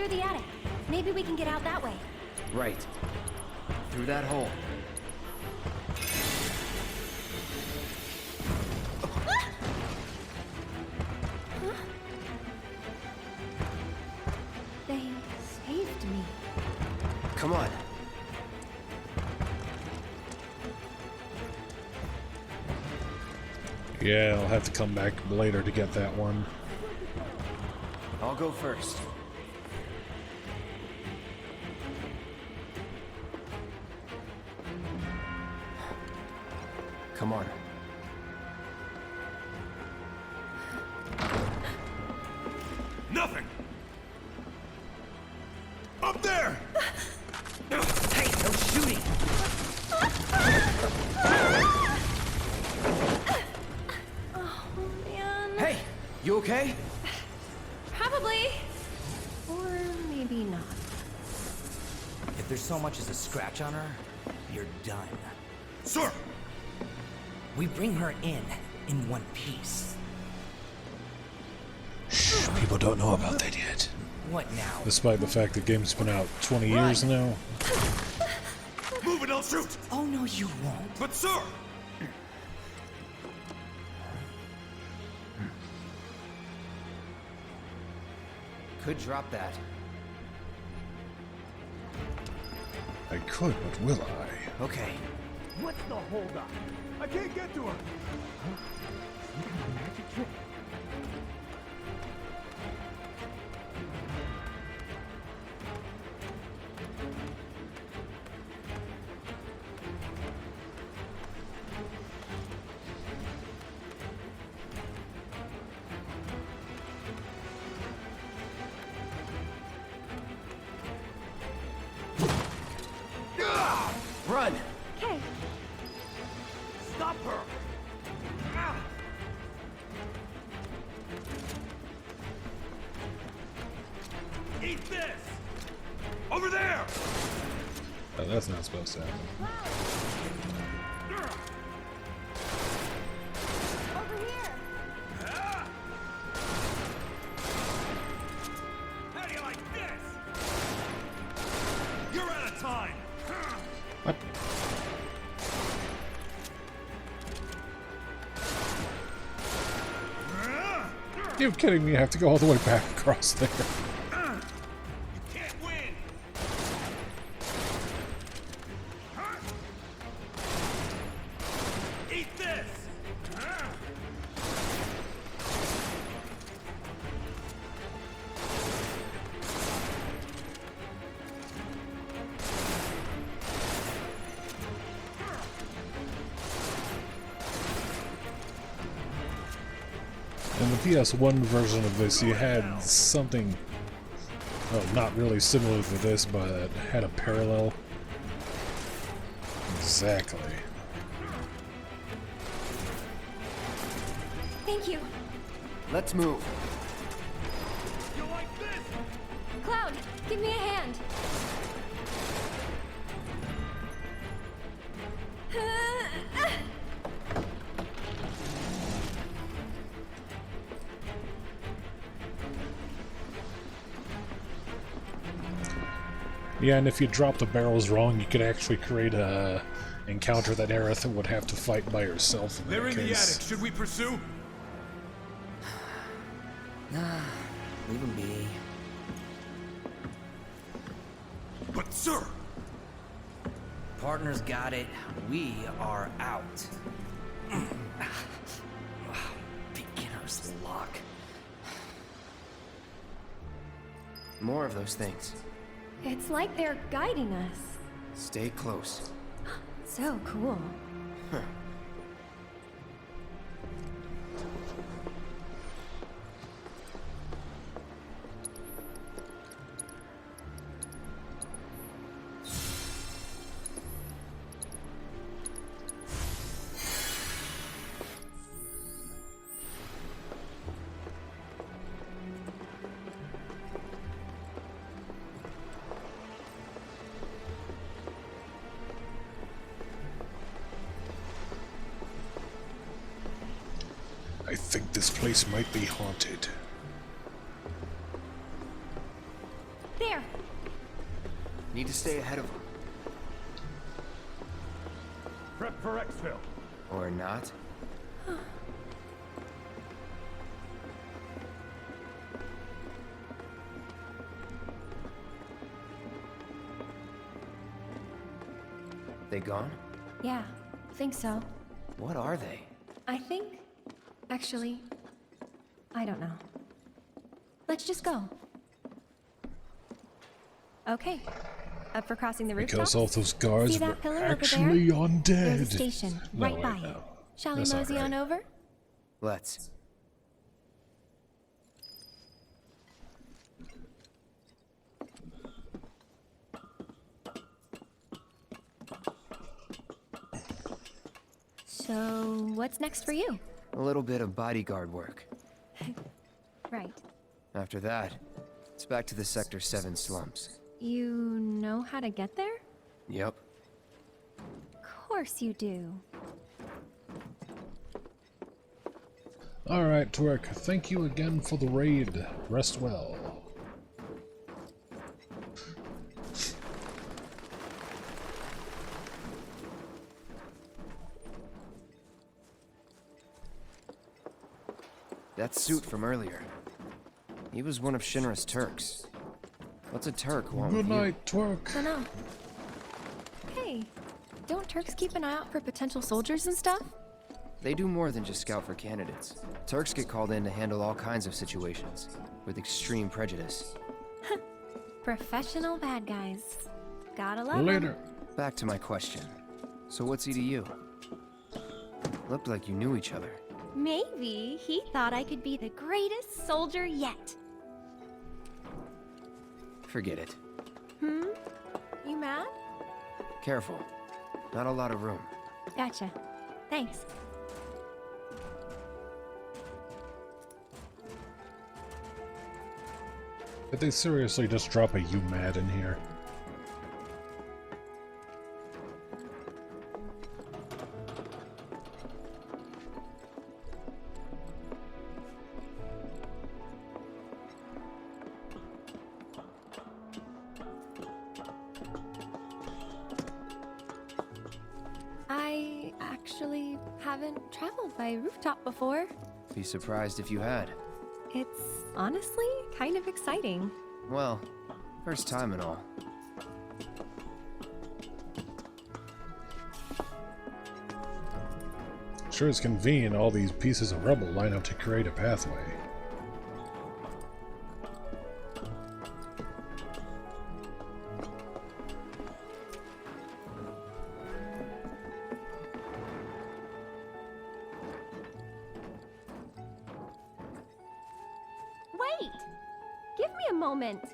through the attic. Maybe we can get out that way. Right. Through that hole. They saved me. Come on. Yeah, I'll have to come back later to get that one. I'll go first. Come on. Nothing! Up there! Hey, no shooting! Oh, man. Hey, you okay? Probably. Or maybe not. If there's so much as a scratch on her, you're done. Sir! We bring her in one piece. Shh, people don't know about that yet. What now? Despite the fact the game's been out 20 years now. Move it, I'll shoot! Oh, no, you won't. But sir! Could drop that. I could, but will I? Okay. What's the holdup? I can't get to her. Magic trick. Run! Okay. Stop her! Ah! Eat this! Over there! Oh, that's not supposed to happen. Over here. How do you like this? You're out of time! What? You're kidding me, I have to go all the way back across there. You can't win! Eat this! In the PS1 version of this, you had something, well, not really similar to this, but had a parallel. Exactly. Thank you. Let's move. You like this? Cloud, give me a hand. Yeah, and if you drop the barrels wrong, you could actually create a encounter that Aerith would have to fight by herself in They're that in the case. attic. Should we pursue? Nah, leave him be. But sir! Partners got it. We are out. Beginner's luck. More of those things. It's like they're guiding us. Stay close. So cool. Huh. I think this place might be haunted. Need to stay ahead of them. Prep for exfil. Or not. They gone? Yeah, think so. What are they? I think... Actually... I don't know. Let's just go. Okay. Up for crossing the rooftops? Because all those guards See that were pillar actually over there? undead. There's a station No, right wait, by no. it. Shall we That's not mosey right. on over? Let's. So, what's next for you? A little bit of bodyguard work. Right. After that, it's back to the Sector 7 slumps. You know how to get there? Yep. Of course you do. Alright, Twerk, thank you again for the raid. Rest well. That suit from earlier. He was one of Shinra's Turks. What's a Turk want Good with you? night, Twerk. Dunno. Hey, don't Turks keep an eye out for potential soldiers and stuff? They do more than just scout for candidates. Turks get called in to handle all kinds of situations, with extreme prejudice. Professional bad guys. Gotta love 'em. Later. Back to my question. So what's he to you? Looked like you knew each other. Maybe he thought I could be the greatest soldier yet. Forget it. You mad? Careful. Not a lot of room. Gotcha. Thanks. Did they seriously just drop a "you mad" in here? I actually haven't traveled by rooftop before. Be surprised if you had. It's honestly kind of exciting. Well, first time and all. Sure is convenient all these pieces of rubble line up to create a pathway. Wait! Give me a moment.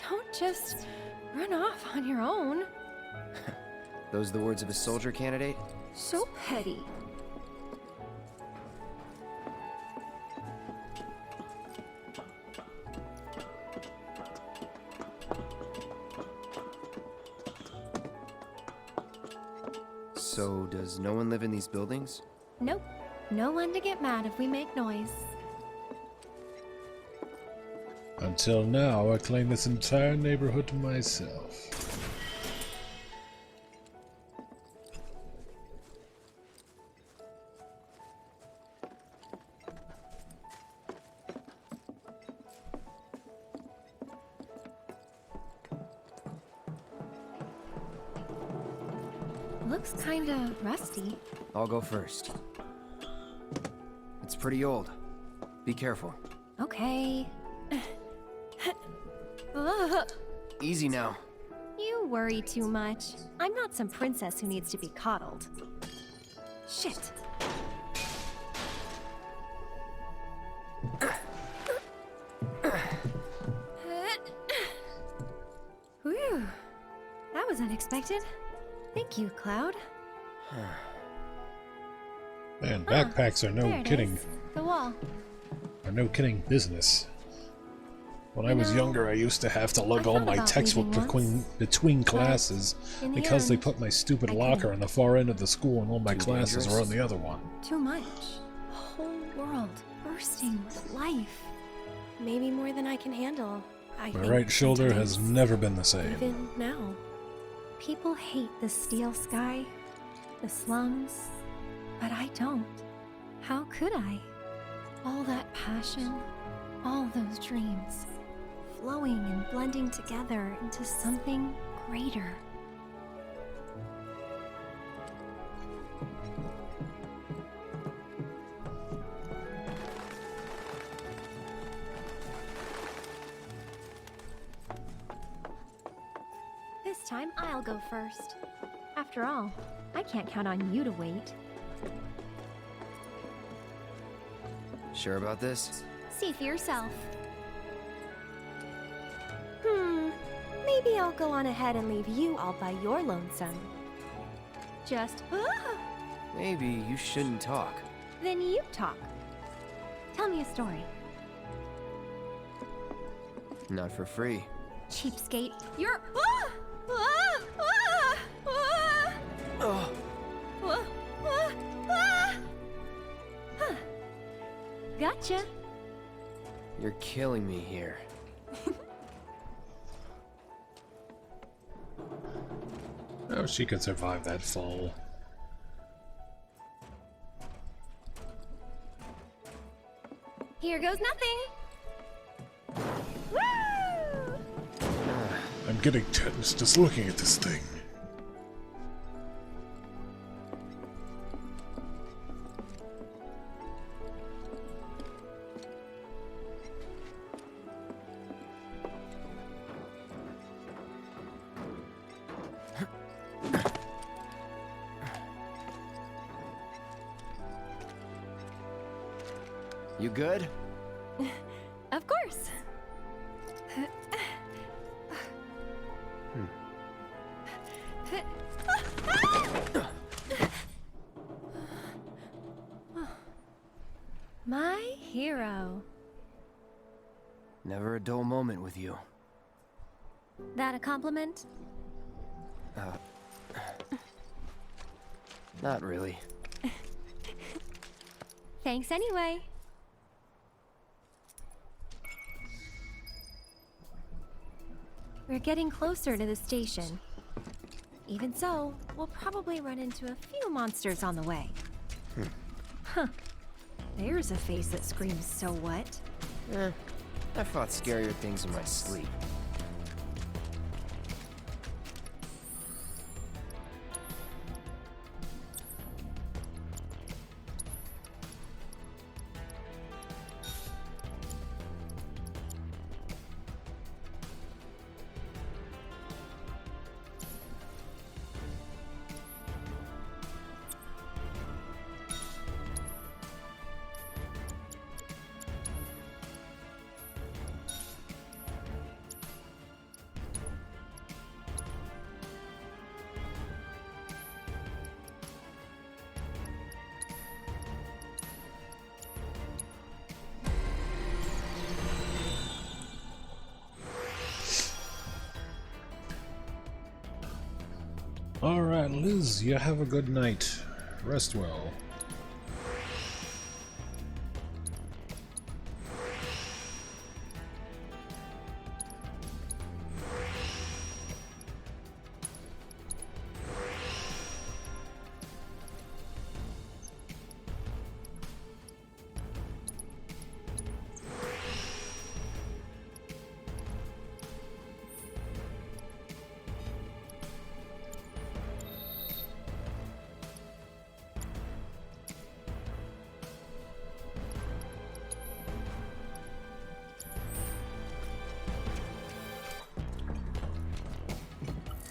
Don't just run off on your own. Those the words of a soldier candidate? So petty. So, does no one live in these buildings? Nope. No one to get mad if we make noise. Until now, I claim this entire neighborhood to myself. Looks kinda rusty. I'll go first. It's pretty old. Be careful. Okay. Ugh. Easy now. You worry too much. I'm not some princess who needs to be coddled. Shit. Whew. That was unexpected. Thank you, Cloud. Man, backpacks are There no it kidding. is. The wall. Are no kidding business. When I was younger, I used to have to lug all thought my about textbook leaving between classes in the because they end, put my stupid I locker couldn't. on the far end of the school and all my Too classes dangerous? were on the other one. Too much. A whole world bursting with life. Maybe more than I can handle. I My think right shoulder has sometimes, never been the same. even now. People hate the steel sky, the slums, but I don't. How could I? All that passion, all those dreams, flowing and blending together into something greater. This time I'll go first. After all, I can't count on you to wait. Sure about this? See for yourself. Maybe I'll go on ahead and leave you all by your lonesome. Just, Maybe you shouldn't talk. then you talk. Tell me a story. Not for free. Cheapskate, you're. Gotcha. You're killing me here. Oh, she could survive that fall. Here goes nothing. Woo! I'm getting tetanus just looking at this thing. You good? Of course. My hero. Never a dull moment with you. That a compliment? Not really. Thanks anyway. We're getting closer to the station. Even so, we'll probably run into a few monsters on the way. Huh. There's a face that screams, "So what?" I fought scarier things in my sleep. Alright, Liz, you have a good night. Rest well.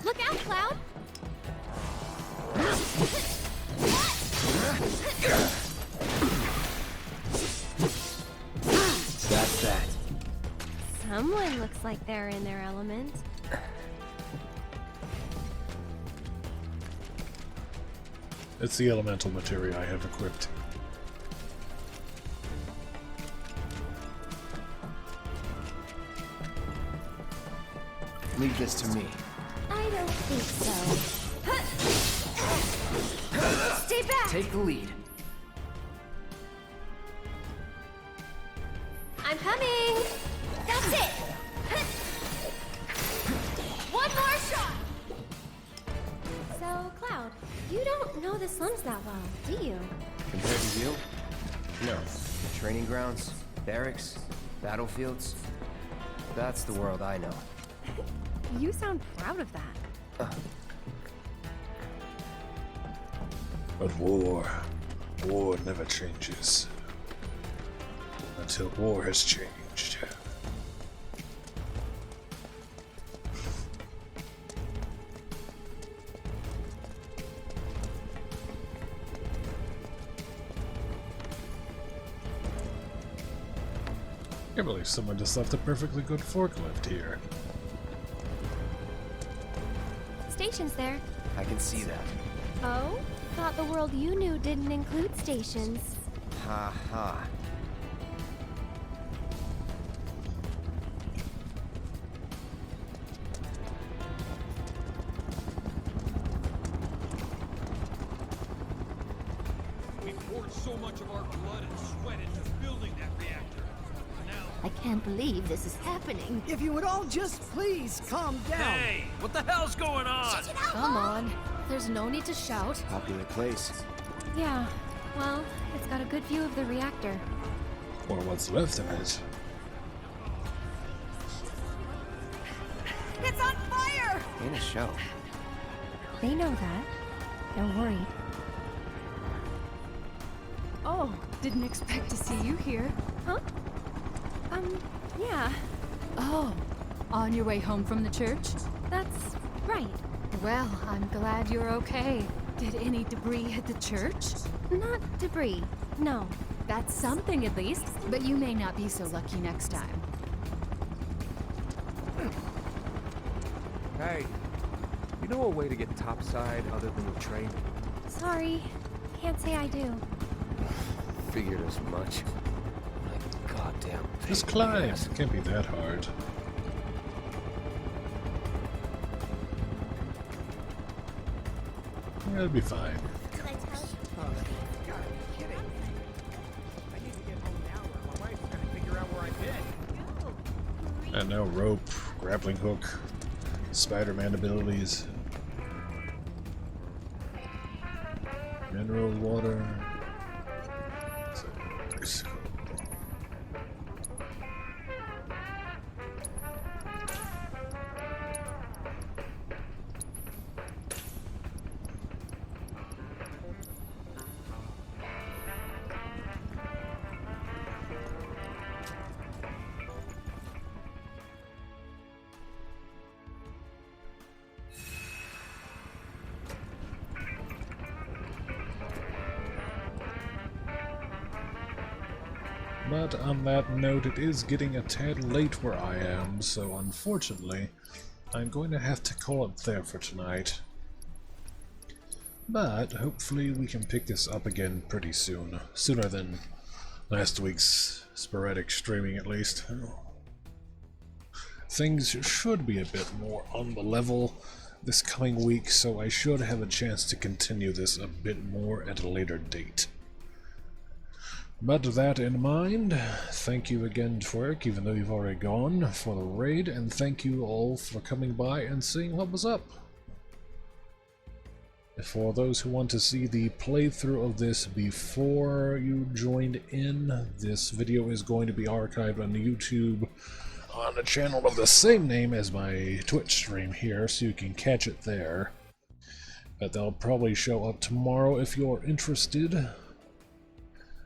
Look out, Cloud! That's that. Someone looks like they're in their element. It's the elemental materia I have equipped. Leave this to me. I don't think so. Stay back! Take the lead. I'm coming! That's it! One more shot! So, Cloud, you don't know the slums that well, do you? Compared to you? No. Training grounds, barracks, battlefields. That's the world I know. You sound proud of that. But war never changes. Until war has changed. I can't believe someone just left a perfectly good forklift here. Station's there. I can see that. Oh? Thought the world you knew didn't include stations. Ha ha. We poured so much of our blood and sweat into building that reactor. Now, I can't believe this is happening. If you would all just please calm down. Hey, what the hell's going on? Come on. There's no need to shout. Popular place. Yeah, well, it's got a good view of the reactor. Or what's left of it. It's on fire! Ain't a show. They know that. They're worried. Oh, didn't expect to see you here. Huh? Yeah. Oh, on your way home from the church? That's right. Well, I'm glad you're okay. Did any debris hit the church? Not debris, no. That's something at least, but you may not be so lucky next time. Hey, you know a way to get topside other than the train? Sorry, can't say I do. Figured as much. My goddamn. Just climb. Can't be that hard. Yeah, it'll be fine. And now rope, grappling hook, Spider-Man abilities, mineral water. But on that note, it is getting a tad late where I am, so unfortunately, I'm going to have to call it there for tonight. But hopefully we can pick this up again pretty soon. Sooner than last week's sporadic streaming, at least. Things should be a bit more on the level this coming week, so I should have a chance to continue this a bit more at a later date. But that in mind, thank you again, Twerk, even though you've already gone, for the raid, and thank you all for coming by and seeing what was up. For those who want to see the playthrough of this before you joined in, this video is going to be archived on YouTube on a channel of the same name as my Twitch stream here, so you can catch it there. But they'll probably show up tomorrow if you're interested.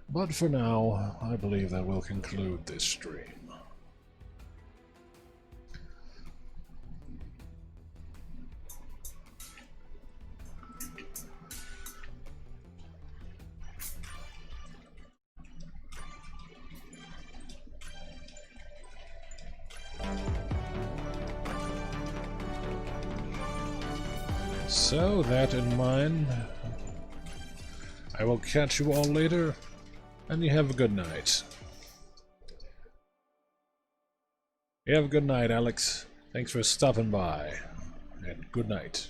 But for now, I believe that will conclude this stream. So, that in mind, I will catch you all later, and you have a good night. You have a good night, Alex. Thanks for stopping by, and good night.